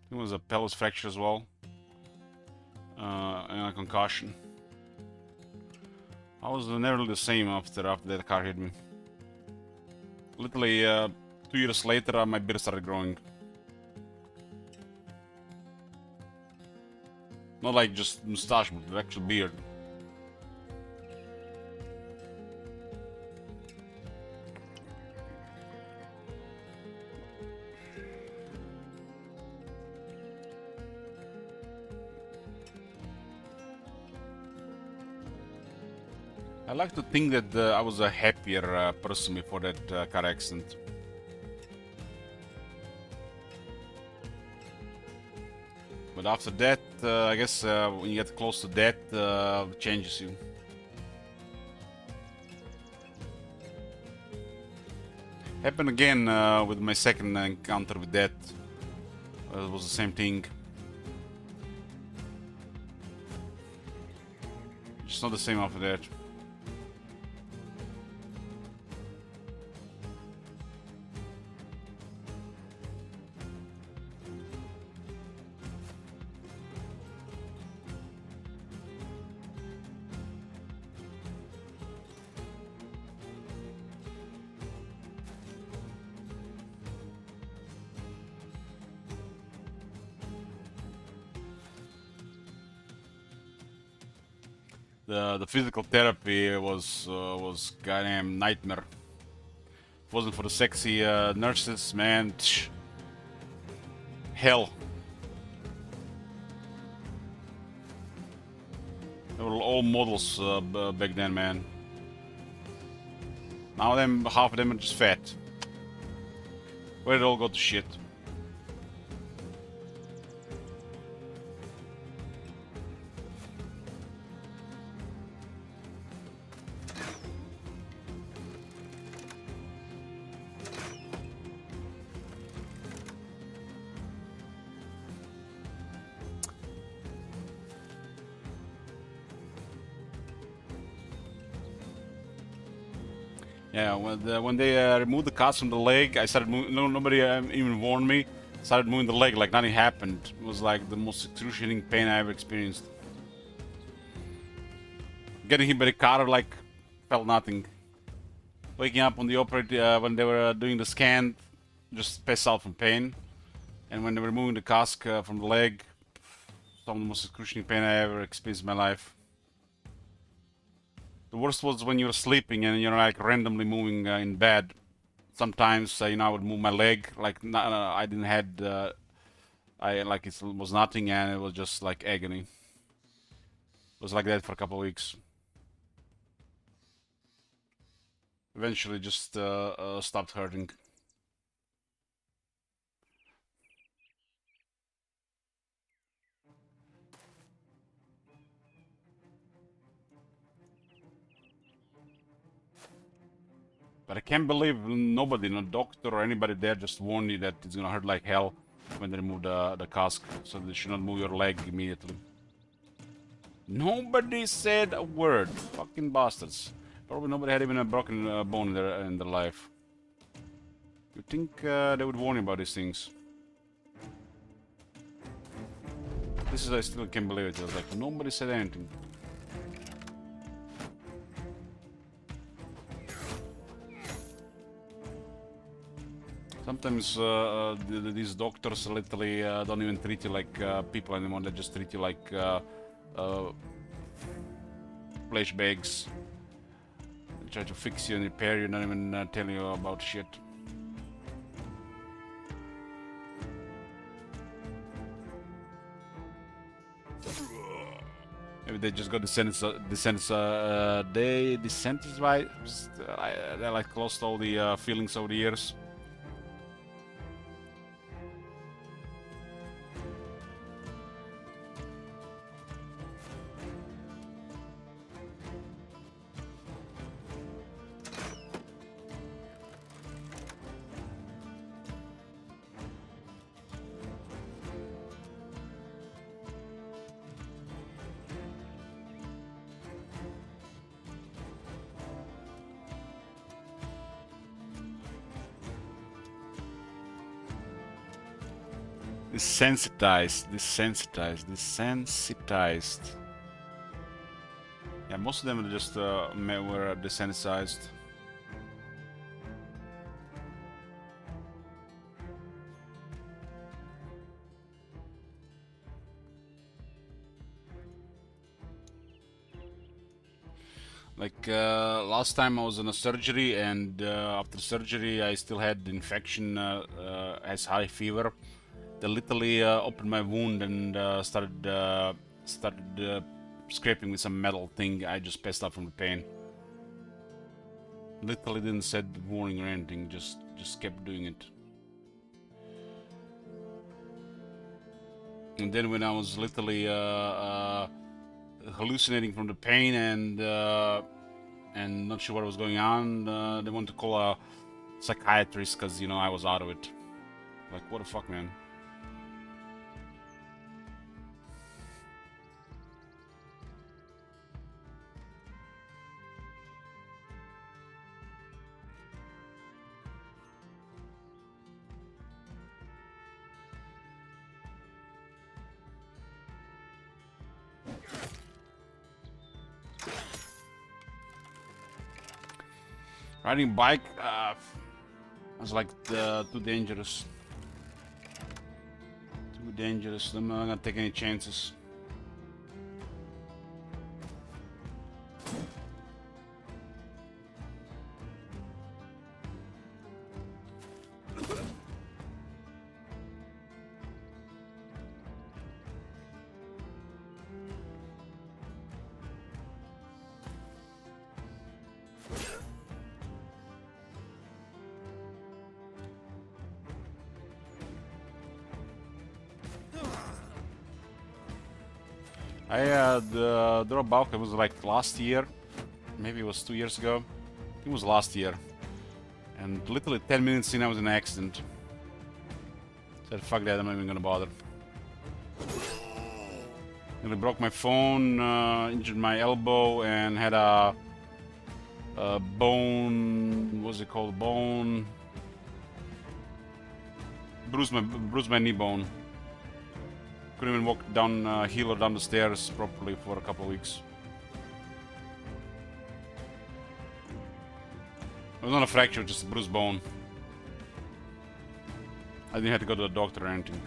It was a pelvis fracture as well. And a concussion. I was never the same after that car hit me. Literally 2 years later, my beard started growing. Not like just mustache, but the actual beard. I like to think that I was a happier person before that car accident. But after that, I guess when you get close to death, it changes you. Happened again with my second encounter with death. It was the same thing. Just not the same after that. The physical therapy was goddamn nightmare. If it wasn't for the sexy nurses, man, hell. They were all models back then, man. Now half of them are just fat. Where did it all go to shit? Yeah, when they removed the cast from the leg, I started moving. Nobody even warned me. Started moving the leg like nothing happened. It was like the most excruciating pain I ever experienced. Getting hit by the car like felt nothing. Waking up on the operator when they were doing the scan, just passed out from pain. And when they were removing the cask from the leg, some of the most excruciating pain I ever experienced in my life. The worst was when you're sleeping and you're like randomly moving in bed. Sometimes you know, I would move my leg like I didn't had I like it was nothing, and it was just like agony. It was like that for a couple of weeks. Eventually, just stopped hurting. But I can't believe nobody, no doctor or anybody there just warned you that it's gonna hurt like hell when they remove the cask, so they should not move your leg immediately. Nobody said a word. Fucking bastards. Probably nobody had even a broken bone in their life. You'd think they would warn you about these things. This is, I still can't believe it. It was like nobody said anything. Sometimes these doctors literally don't even treat you like people anymore. They just treat you like flesh bags. They try to fix you and repair you, not even tell you about shit. Maybe they just got they desensitized. They like lost all the feelings over the years. Desensitized. Yeah, most of them are just were desensitized. Like last time I was in a surgery, and after surgery I still had the infection, has high fever. They literally opened my wound and started scraping with some metal thing. I just passed out from the pain. Literally didn't set warning or anything, just kept doing it. And then when I was literally hallucinating from the pain and not sure what was going on, they wanted to call a psychiatrist because, you know, I was out of it. Like, what the fuck, man? Riding bike was like too dangerous. Too dangerous. I'm not gonna take any chances. The drop bulk, it was like last year, maybe it was 2 years ago. It was last year, and literally 10 minutes in I was in an accident. Said fuck that, I'm not even gonna bother. And I broke my phone, injured my elbow, and had a bone. What's it called? Bone. Bruised my knee bone. Couldn't even walk down hill or down the stairs properly for a couple of weeks. It was not a fracture, just a bruised bone. I didn't have to go to the doctor or anything.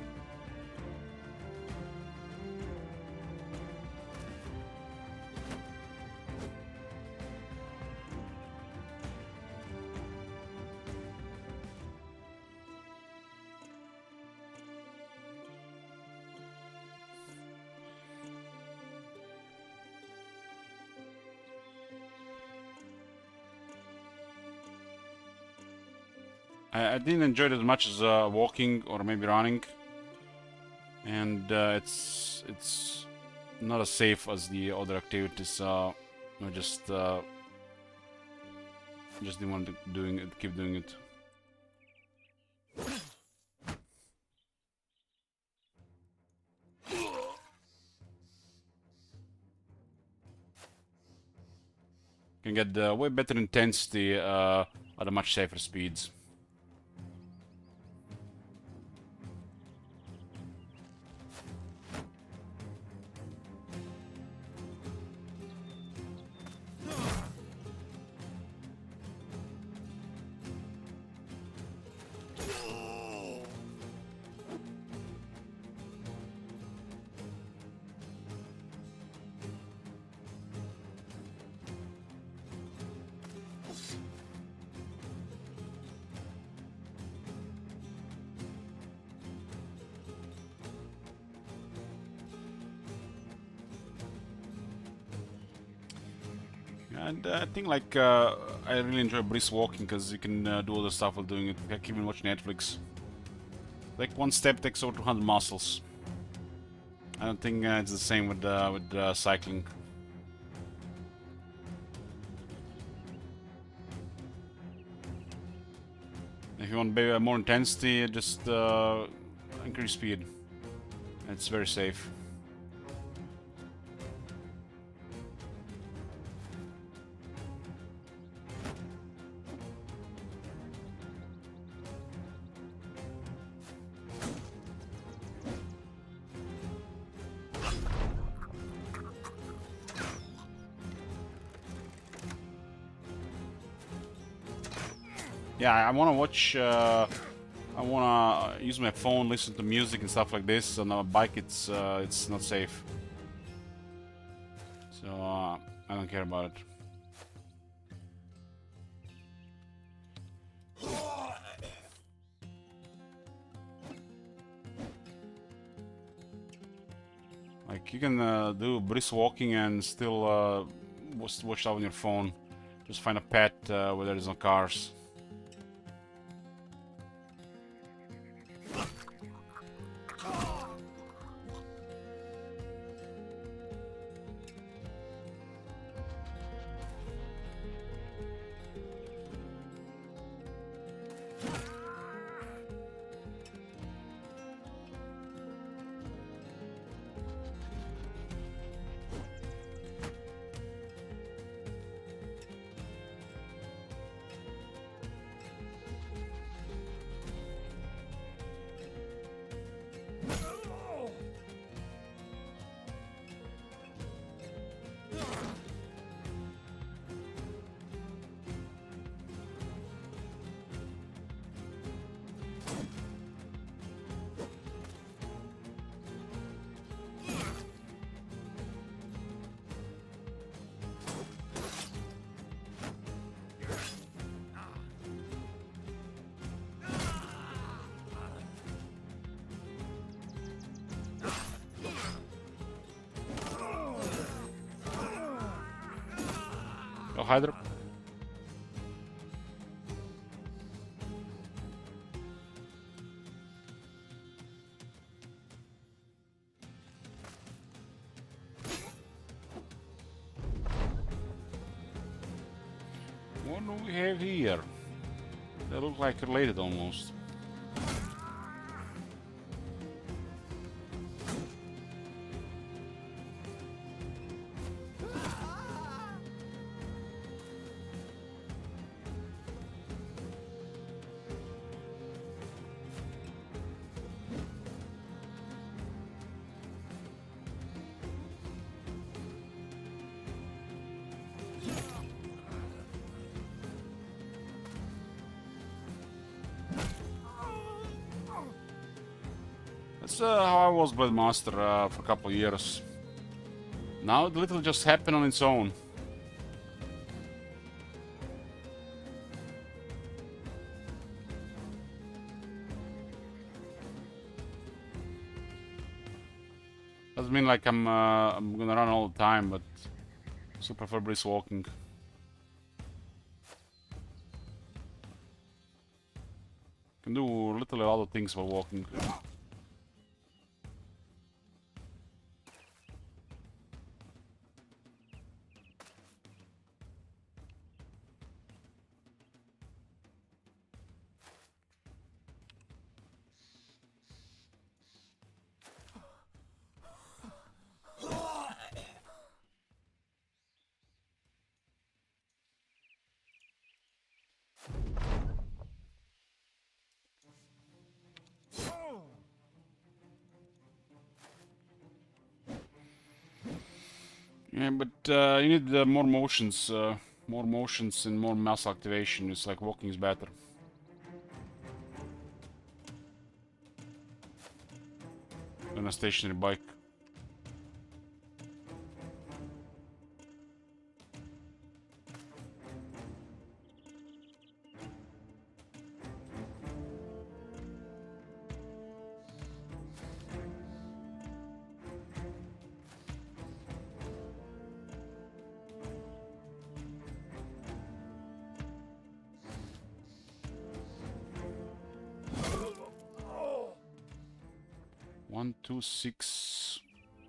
I didn't enjoy it as much as walking or maybe running, and it's not as safe as the other activities. I just didn't want to keep doing it. Can get way better intensity at a much safer speeds. And I think like I really enjoy brisk walking because you can do other stuff while doing it. I can even watch Netflix. Like one step takes over 200 muscles. I don't think it's the same with cycling. If you want more intensity, just increase speed. It's very safe. Yeah, I want to watch. I want to use my phone, listen to music and stuff like this. On a bike, it's not safe. So I don't care about it. Like you can do brisk walking and still watch out on your phone. Just find a pet where there is no cars. Oh, Hydra. What do we have here? They look like related almost. That's how I was Blade Master for a couple of years. Now it literally just happened on its own. Doesn't mean like I'm gonna run all the time, but still prefer brisk walking. Can do literally a lot of things while walking. Yeah, but you need more motions and more muscle activation. It's like walking is better. Than a stationary bike. One, 2, 6,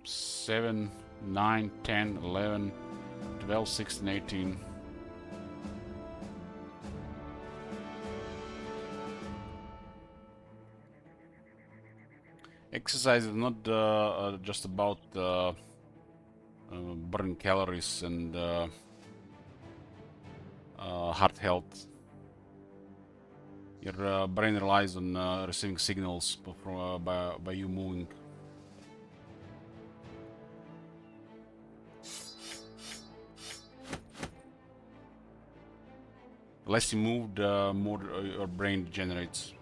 7, 9, 10, 11, 12, 16, 18. Exercise is not just about burning calories and heart health. Your brain relies on receiving signals by you moving. The less you move, the more your brain degenerates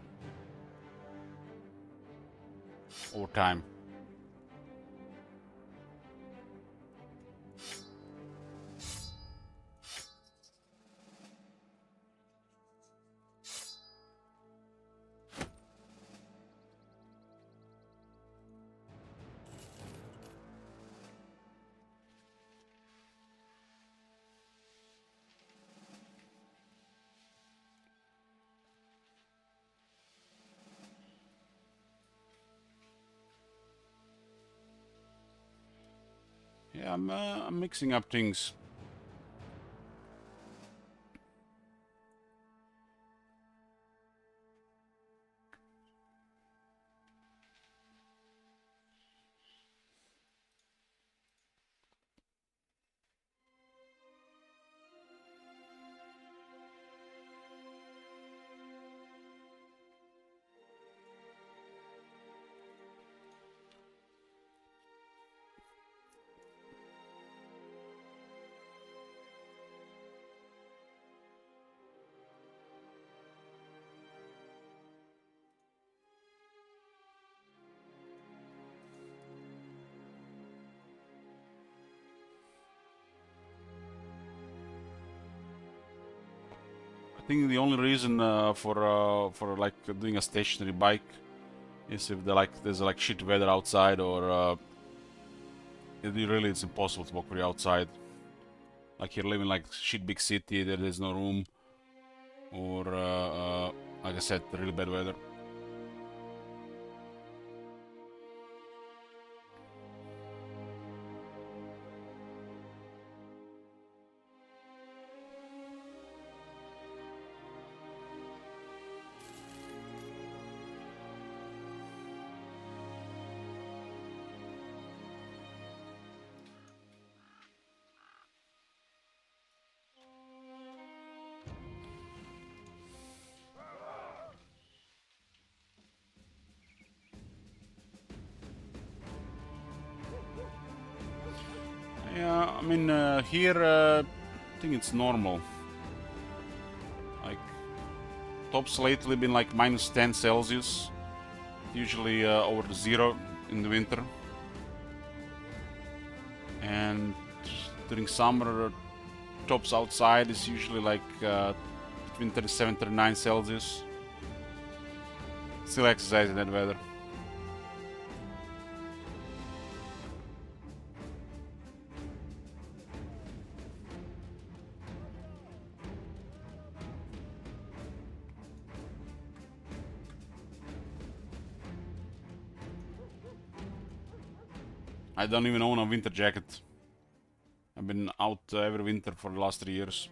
over time. Yeah, I'm mixing up things. I think the only reason for like doing a stationary bike is if there's like shit weather outside, or it's impossible to walk for you outside. Like you're living like shit big city, there's no room, or like I said, really bad weather. Yeah, I mean here I think it's normal. Like tops lately been like minus 10 Celsius, usually over the zero in the winter. And during summer, tops outside is usually like between 37 39 Celsius. Still exercise in that weather. I don't even own a winter jacket. I've been out every winter for the last 3 years.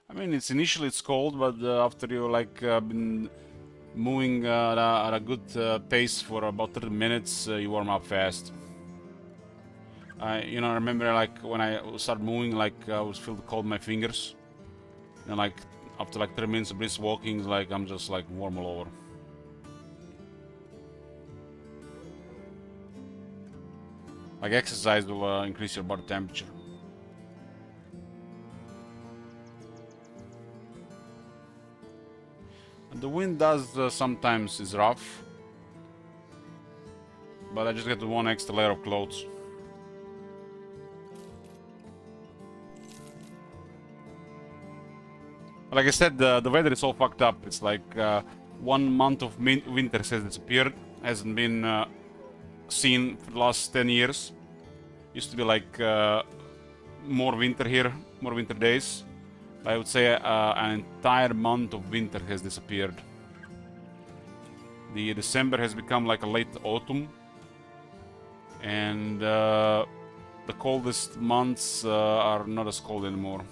I mean, it's cold, but after you like been moving at a good pace for about 30 minutes, you warm up fast. I remember like when I started moving, like I was feel cold in my fingers, and like after like 30 minutes of brisk walking, like I'm just like warm all over. Like exercise will increase your body temperature. And the wind does sometimes is rough, but I just get one extra layer of clothes. Like I said, the weather is all fucked up. It's like 1 month of winter has disappeared, hasn't been seen for the last 10 years. Used to be like more winter here, more winter days. I would say an entire month of winter has disappeared. The December has become like a late autumn, and the coldest months are not as cold anymore.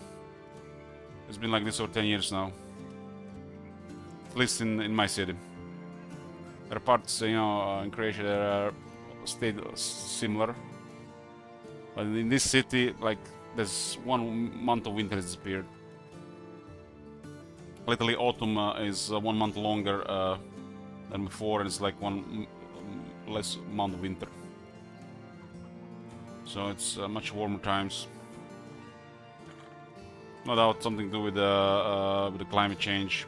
It's been like this for 10 years now, at least in my city. There are parts, in Croatia that are stayed similar, but in this city, like there's 1 month of winter has disappeared. literally autumn is 1 month longer than before, and it's like less month of winter. So it's much warmer times. No doubt something to do with the climate change.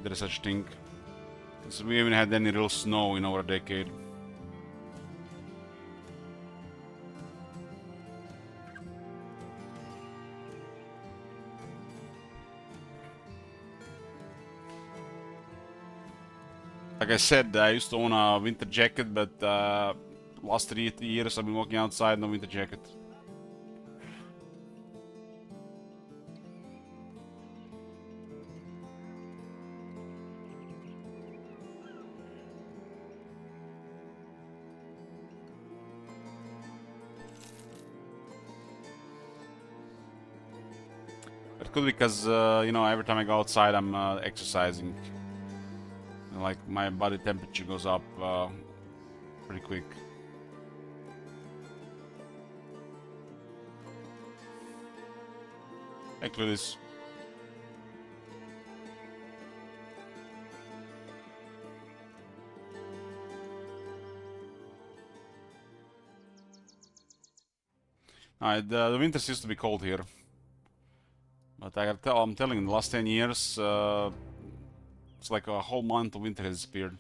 There is such thing. Because we haven't had any real snow in over a decade. Like I said, I used to own a winter jacket, but last 3 years I've been walking outside no winter jacket. It could be because, you know, every time I go outside I'm exercising. And, like, my body temperature goes up pretty quick. Actually, this. The winters used to be cold here. But I'm telling you, in the last 10 years, it's like a whole month of winter has disappeared.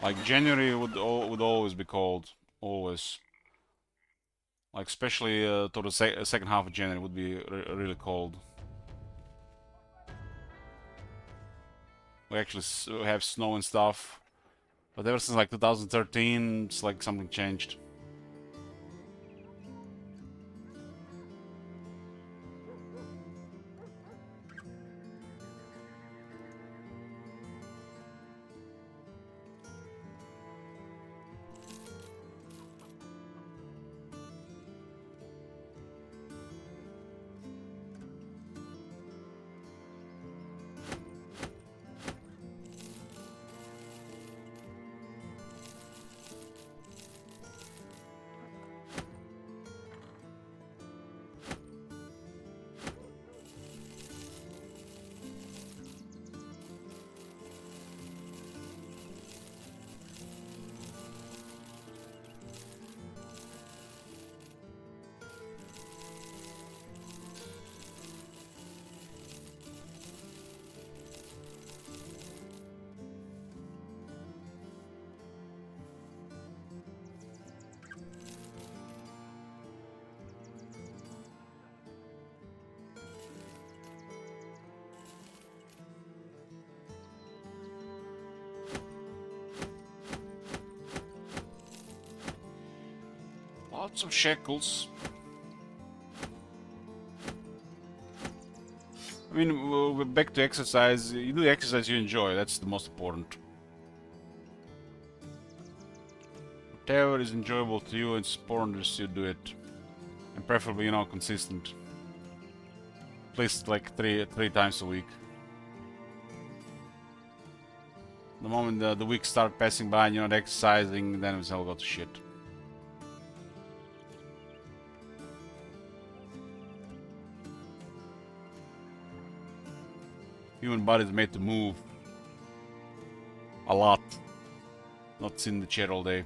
Like January would always be cold, always. Like especially toward the second half of January would be really cold. We actually have snow and stuff, but ever since like 2013, it's like something changed. Lots of shekels. I mean, we're back to exercise. You do the exercise you enjoy, that's the most important. Whatever is enjoyable to you, it's important that you do it. And preferably, you know, consistent. At least like three times a week. The moment the weeks start passing by and you're not exercising, then it's all go to shit. Human body is made to move a lot, not sit in the chair all day.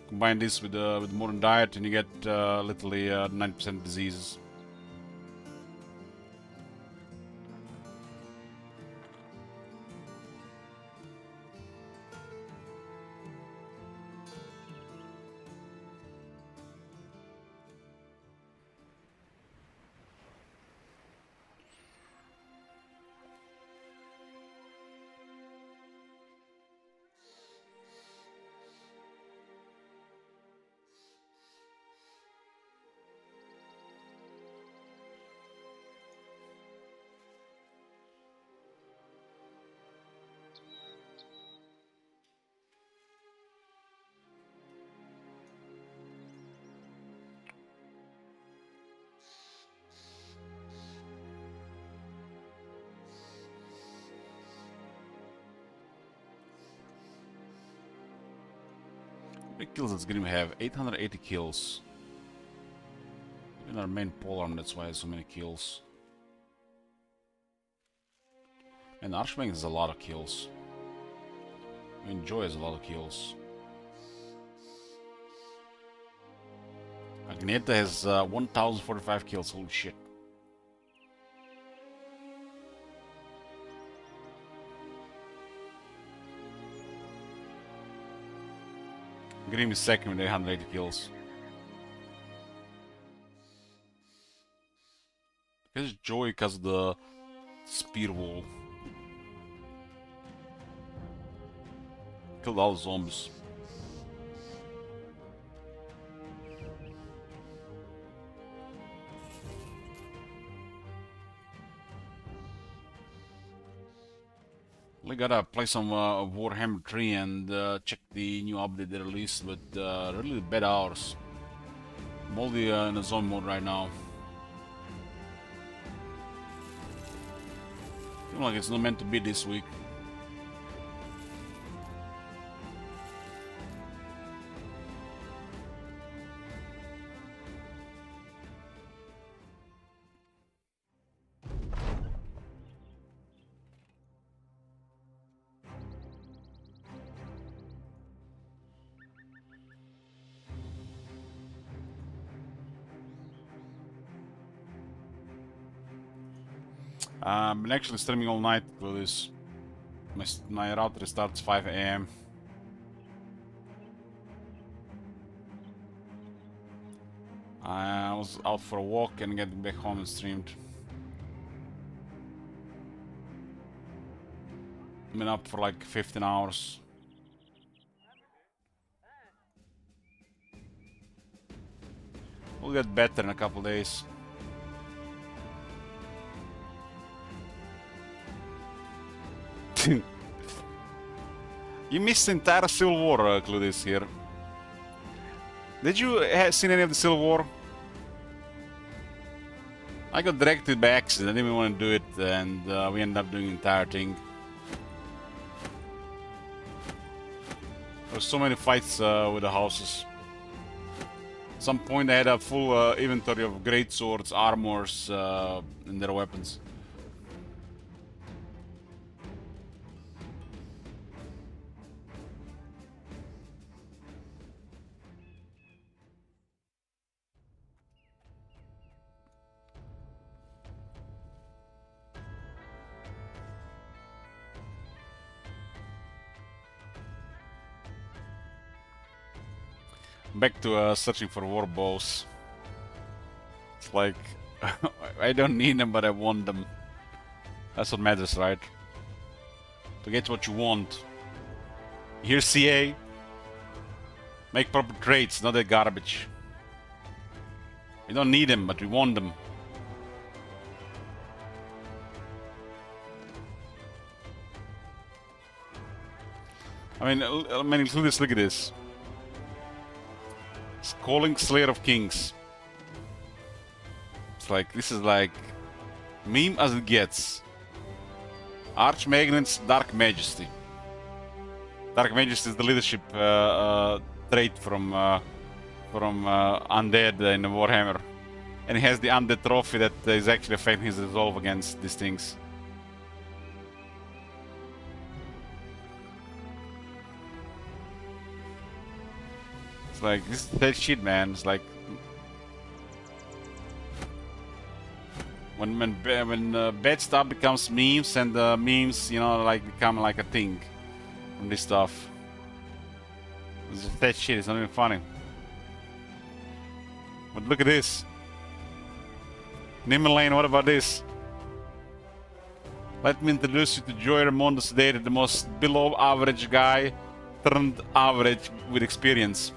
Combine this with modern diet, and you get literally 90% diseases. many kills does Grim have? 880 kills. In our main polearm, that's why he has so many kills. And Archmage has a lot of kills. I mean, Joy has a lot of kills. Agneta has 1045 kills, holy shit. Grim is second with 880 kills. Because Joy because of the spear wall. Killed all the zombies. We gotta play some Warhammer 3 and check the new update they released with really bad hours. I'm only in a zone mode right now. Feel like it's not meant to be this week. Been actually streaming all night for this. My router starts 5 AM. I was out for a walk and getting back home and streamed. Been up for like 15 hours. We'll get better in a couple days. You missed the entire Civil War, Cludis here. Did you have seen any of the Civil War? I got directed by accident, I didn't even want to do it, and we ended up doing the entire thing. There were so many fights with the houses. At some point I had a full inventory of great swords, armors, and their weapons. Back to searching for war bows. It's like I don't need them, but I want them. That's what matters, right? To get what you want. Here's CA. Make proper trades, not that garbage. We don't need them, but we want them. I mean, include this. Look at this. It's calling Slayer of Kings. It's like, this is like meme as it gets. Archmagnet's Dark Majesty. Dark Majesty is the leadership trait from Undead in Warhammer. And he has the Undead trophy that is actually affecting his resolve against these things. Like, this is that shit, man. It's like when bad stuff becomes memes, and memes, you know, like become like a thing from this stuff. It's just that shit. It's not even funny. But look at this. Nimmerlane, what about this? Let me introduce you to Joy Ramondas Data, the most below average guy turned average with experience.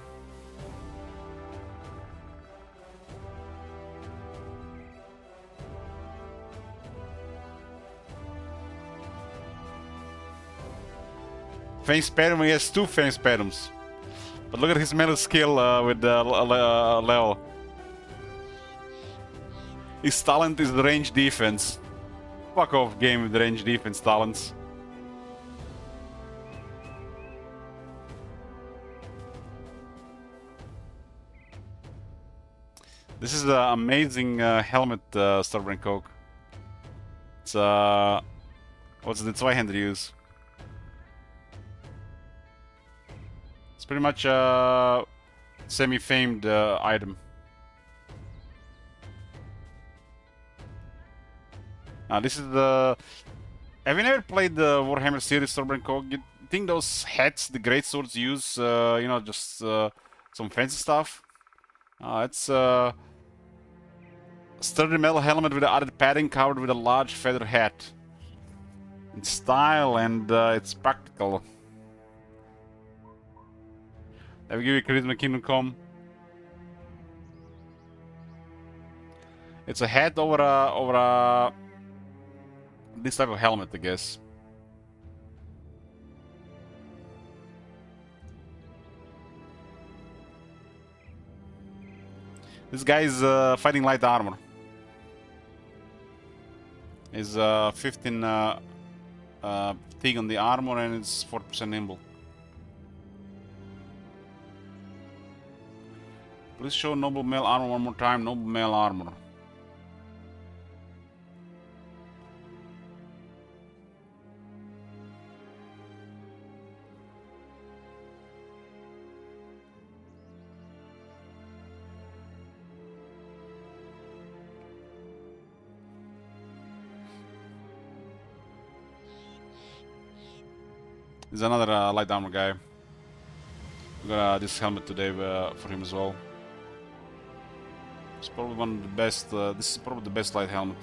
Fame Spectrum, he has 2 Fame Spectrums. But look at his melee skill with Leo. His talent is the range defense. Fuck off, game with the range defense talents. This is an amazing helmet, Starbrand Coke. It's what's the Zweihänder use? It's pretty much a semi-famed item. This is the. Have you never played the Warhammer series, Starbrand Coke? You think those hats the great swords use? You know, just some fancy stuff. It's a sturdy metal helmet with added padding covered with a large feather hat. It's style and it's practical. I will give you Charisma Kingdom Come. It's a hat over this type of helmet, I guess. This guy is fighting light armor. Is 15 thick on the armor and it's 40% nimble. Please show noble male armor one more time. Noble male armor. There's another light armor guy. We got this helmet today for him as well. It's probably one of the best. This is probably the best light helmet.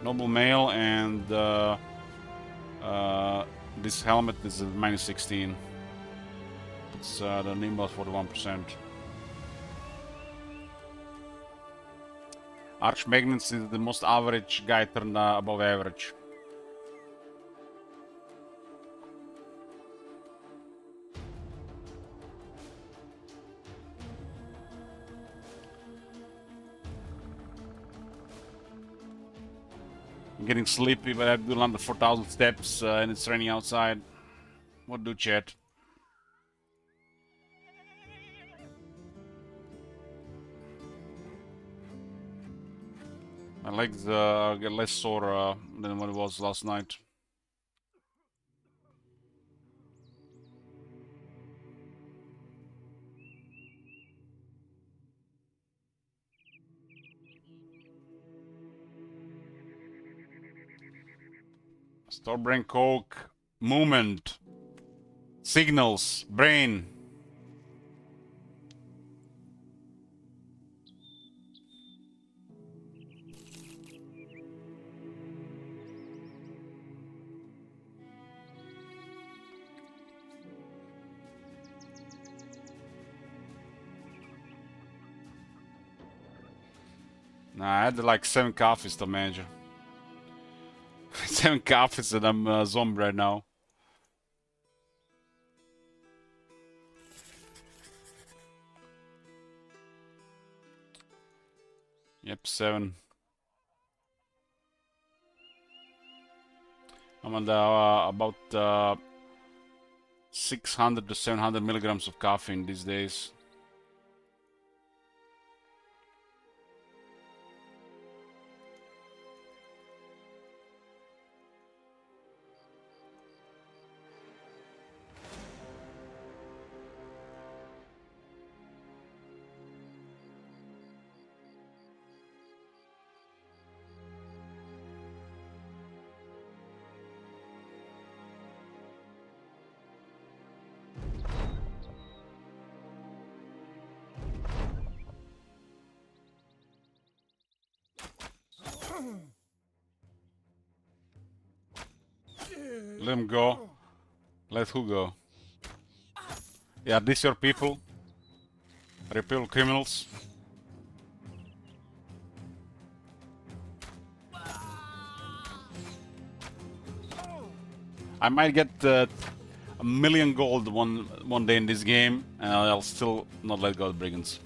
Noble male and this helmet is minus 16. It's the nimble 41%. Arch Magnus is the most average guy turned above average. I'm getting sleepy, but I have to do under 4,000 steps and it's raining outside. What do, chat? My legs get less sore than what it was last night. Starbrand Coke, movement, signals, brain. Nah, I had like 7 coffees to manage. 7 coffees and I'm a zombie right now. Yep, 7. I'm on the, about 600 to 700 milligrams of caffeine these days. Let him go. Let who go? Yeah, these your people? Repeal criminals? I might get a million gold one day in this game, and I'll still not let go of brigands.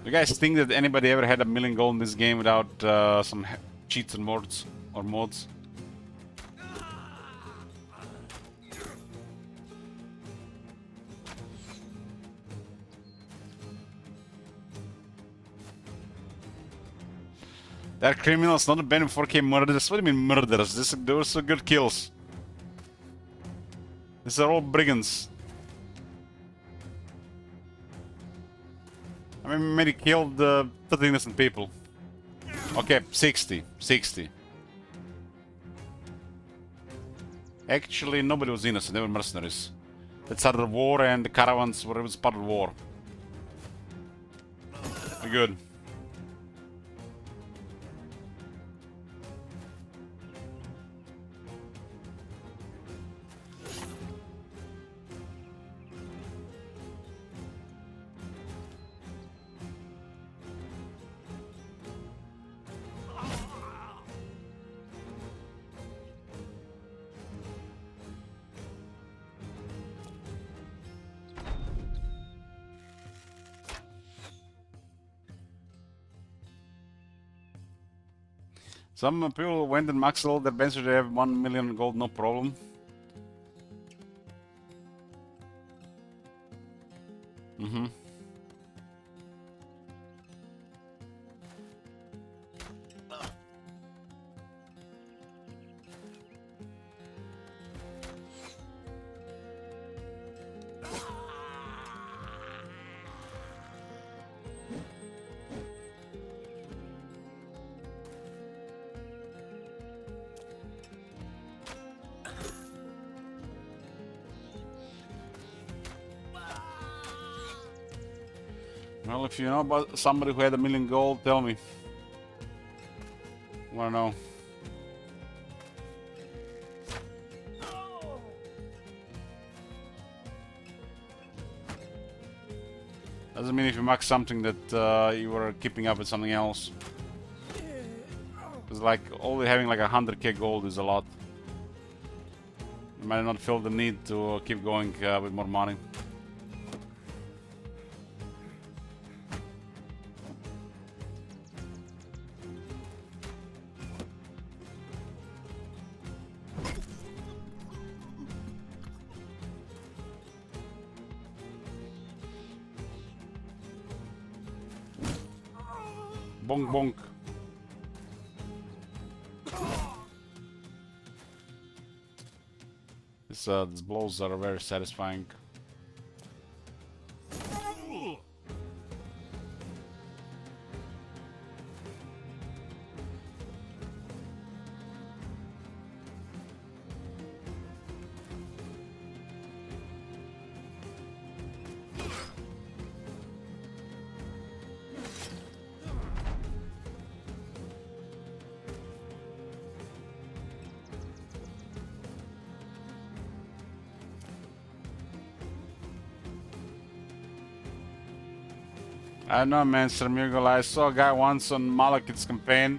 You guys think that anybody ever had 1,000,000 gold in this game without some cheats and mods or mods? They're criminals, not a band of 4K murderers. What do you mean murderers? They were so good kills. These are all brigands. I mean, maybe killed 30 innocent people. Okay, 60. 60. Actually, nobody was innocent. They were mercenaries. That started a war, and the caravans were it was part of the war. We're good. Some people went and maxed all their benches, they have 1,000,000 gold, no problem. Mm-hmm. Well, if you know about somebody who had 1,000,000 gold, tell me. Wanna know? Doesn't mean if you max something that you were keeping up with something else. Because like only having like 100k gold is a lot. You might not feel the need to keep going with more money. Bonk bonk. These blows are very satisfying. I don't know, man, Sir Muggle. I saw a guy once on Malekith's campaign.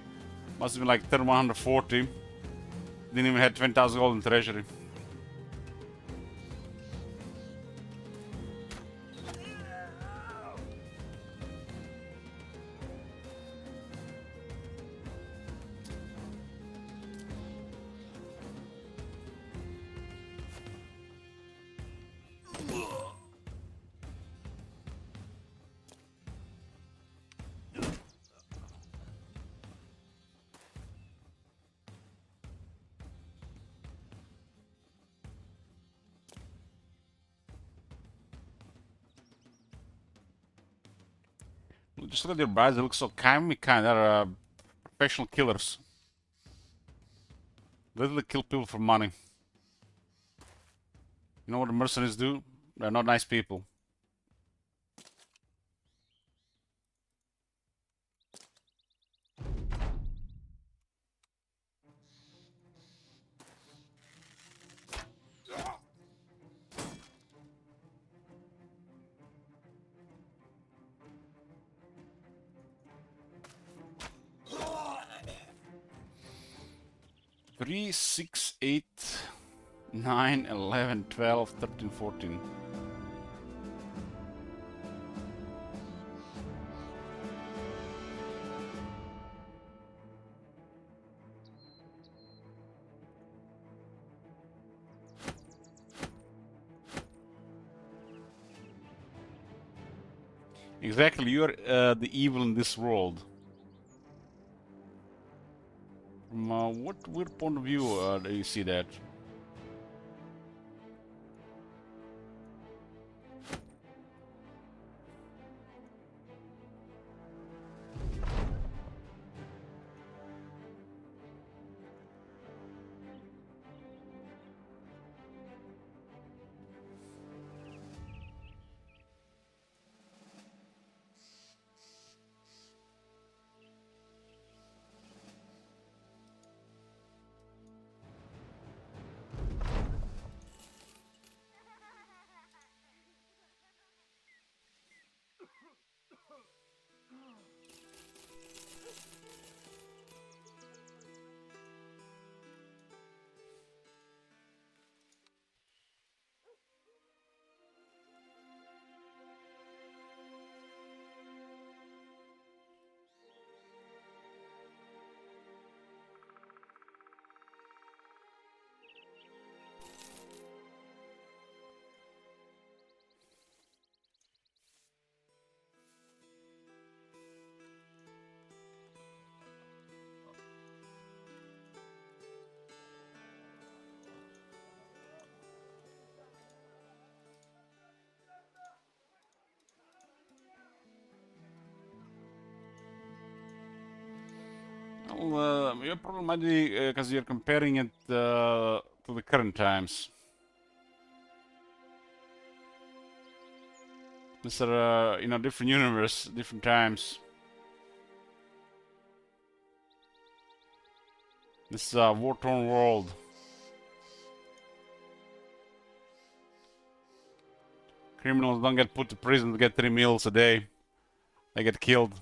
Must have been like 140. Didn't even have 20,000 gold in treasury. Just look at their brides, they look so kind. They're professional killers. They literally kill people for money. You know what the mercenaries do? They're not nice people. Three, 6, 8, 9, 11, 12, 13, 14. Exactly, you're the evil in this world. From what weird point of view do you see that? Well, your problem might be because you're comparing it to the current times. These are, different universe, different times. This is a war-torn world. Criminals don't get put to prison to get 3 meals a day. They get killed.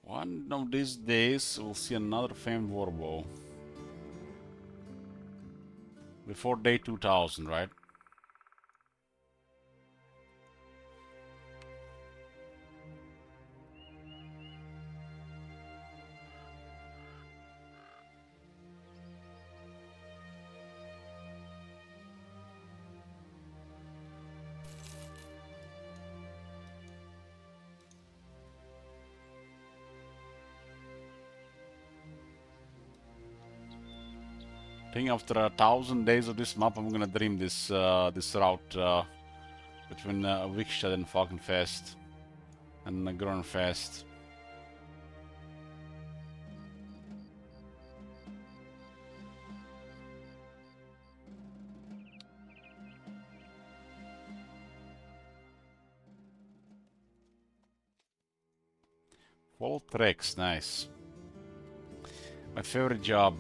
One of these days, we'll see another famed warbow. Before day 2000, right? I think after 1,000 days of this map, I'm gonna dream this this route between Vikstad and Falkenfest and Grönfest. Voltrex, nice. My favorite job.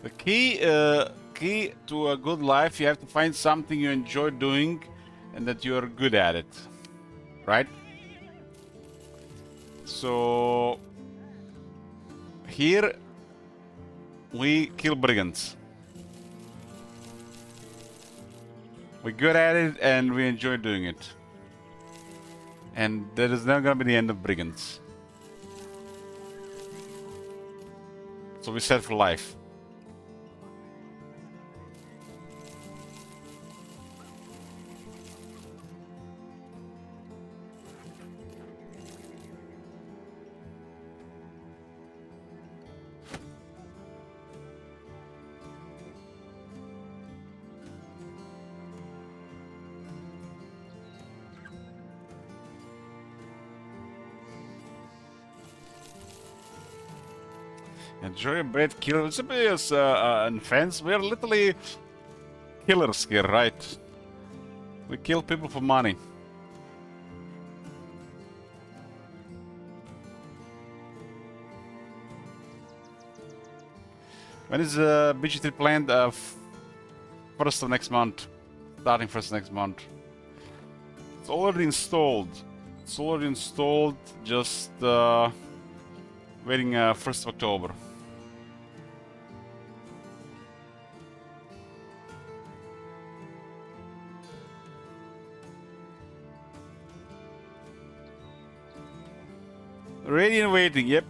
The key to a good life, you have to find something you enjoy doing and that you're good at it, right? So here we kill brigands. We're good at it and we enjoy doing it. And that is not gonna be the end of brigands. So we set for life. Enjoy a great kill. And fans, we're literally killers here, right? We kill people for money. When is BG3 planned? First of next month. Starting first next month. It's already installed. It's already installed. Just waiting 1st of October. Ready and waiting, yep.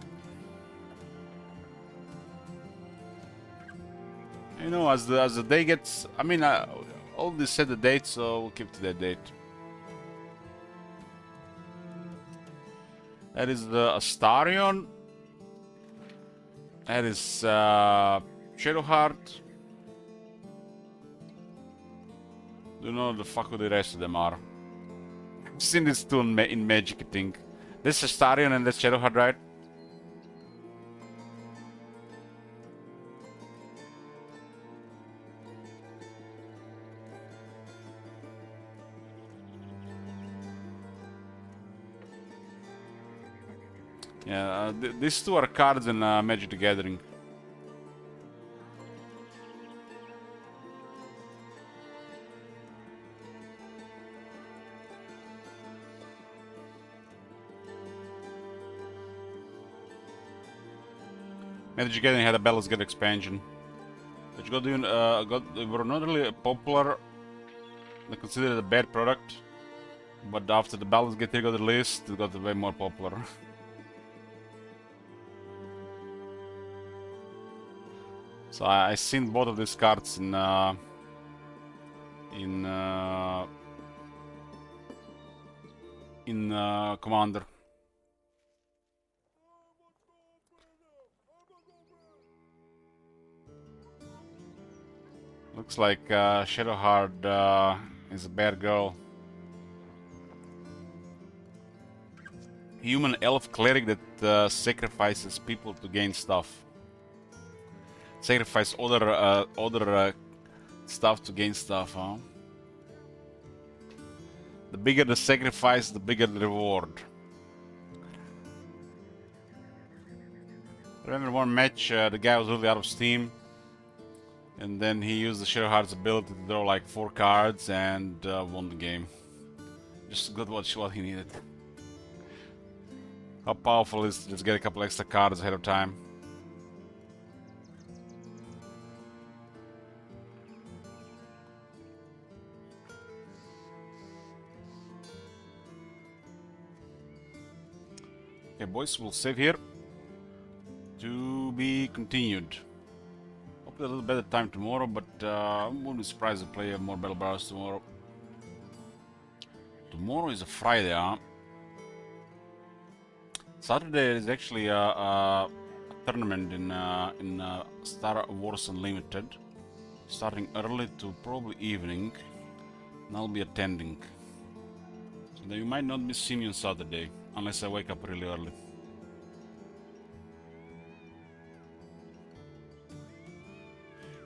You know, as the day gets, I mean, already set the date, so we'll keep to that date. That is the Astarion. That is Shadowheart. Don't know the fuck who the rest of them are. I've seen this too in Magic, I think. This is Astarion and that's Shadowheart, right? Yeah, these two are cards in Magic the Gathering. Magic the Gathering had a Baldur's Gate expansion. Which were not really popular. They considered it a bad product. But after the Baldur's Gate 3 got released, it got way more popular. So I seen both of these cards in Commander. Looks like Shadowheart is a bad girl. Human elf cleric that sacrifices people to gain stuff. Sacrifice other stuff to gain stuff, huh? The bigger the sacrifice, the bigger the reward. I remember one match, the guy was really out of steam. And then he used the Shadowheart's ability to draw like 4 cards and won the game. Just got what he needed. How powerful is it to just get a couple extra cards ahead of time? Okay, boys, we'll save here. To be continued. Hopefully a little better time tomorrow, but I wouldn't be surprised to play more Battle Bars tomorrow. Tomorrow is a Friday, huh? Saturday is actually a tournament in Star Wars Unlimited. Starting early to probably evening. And I'll be attending. So you might not be seeing me on Saturday. Unless I wake up really early.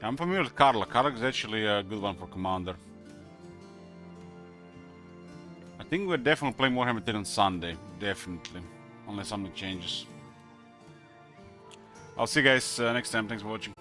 I'm familiar with Karla. Karla is actually a good one for Commander. I think we're definitely playing Warhammer 3 on Sunday. Definitely. Unless something changes. I'll see you guys next time. Thanks for watching.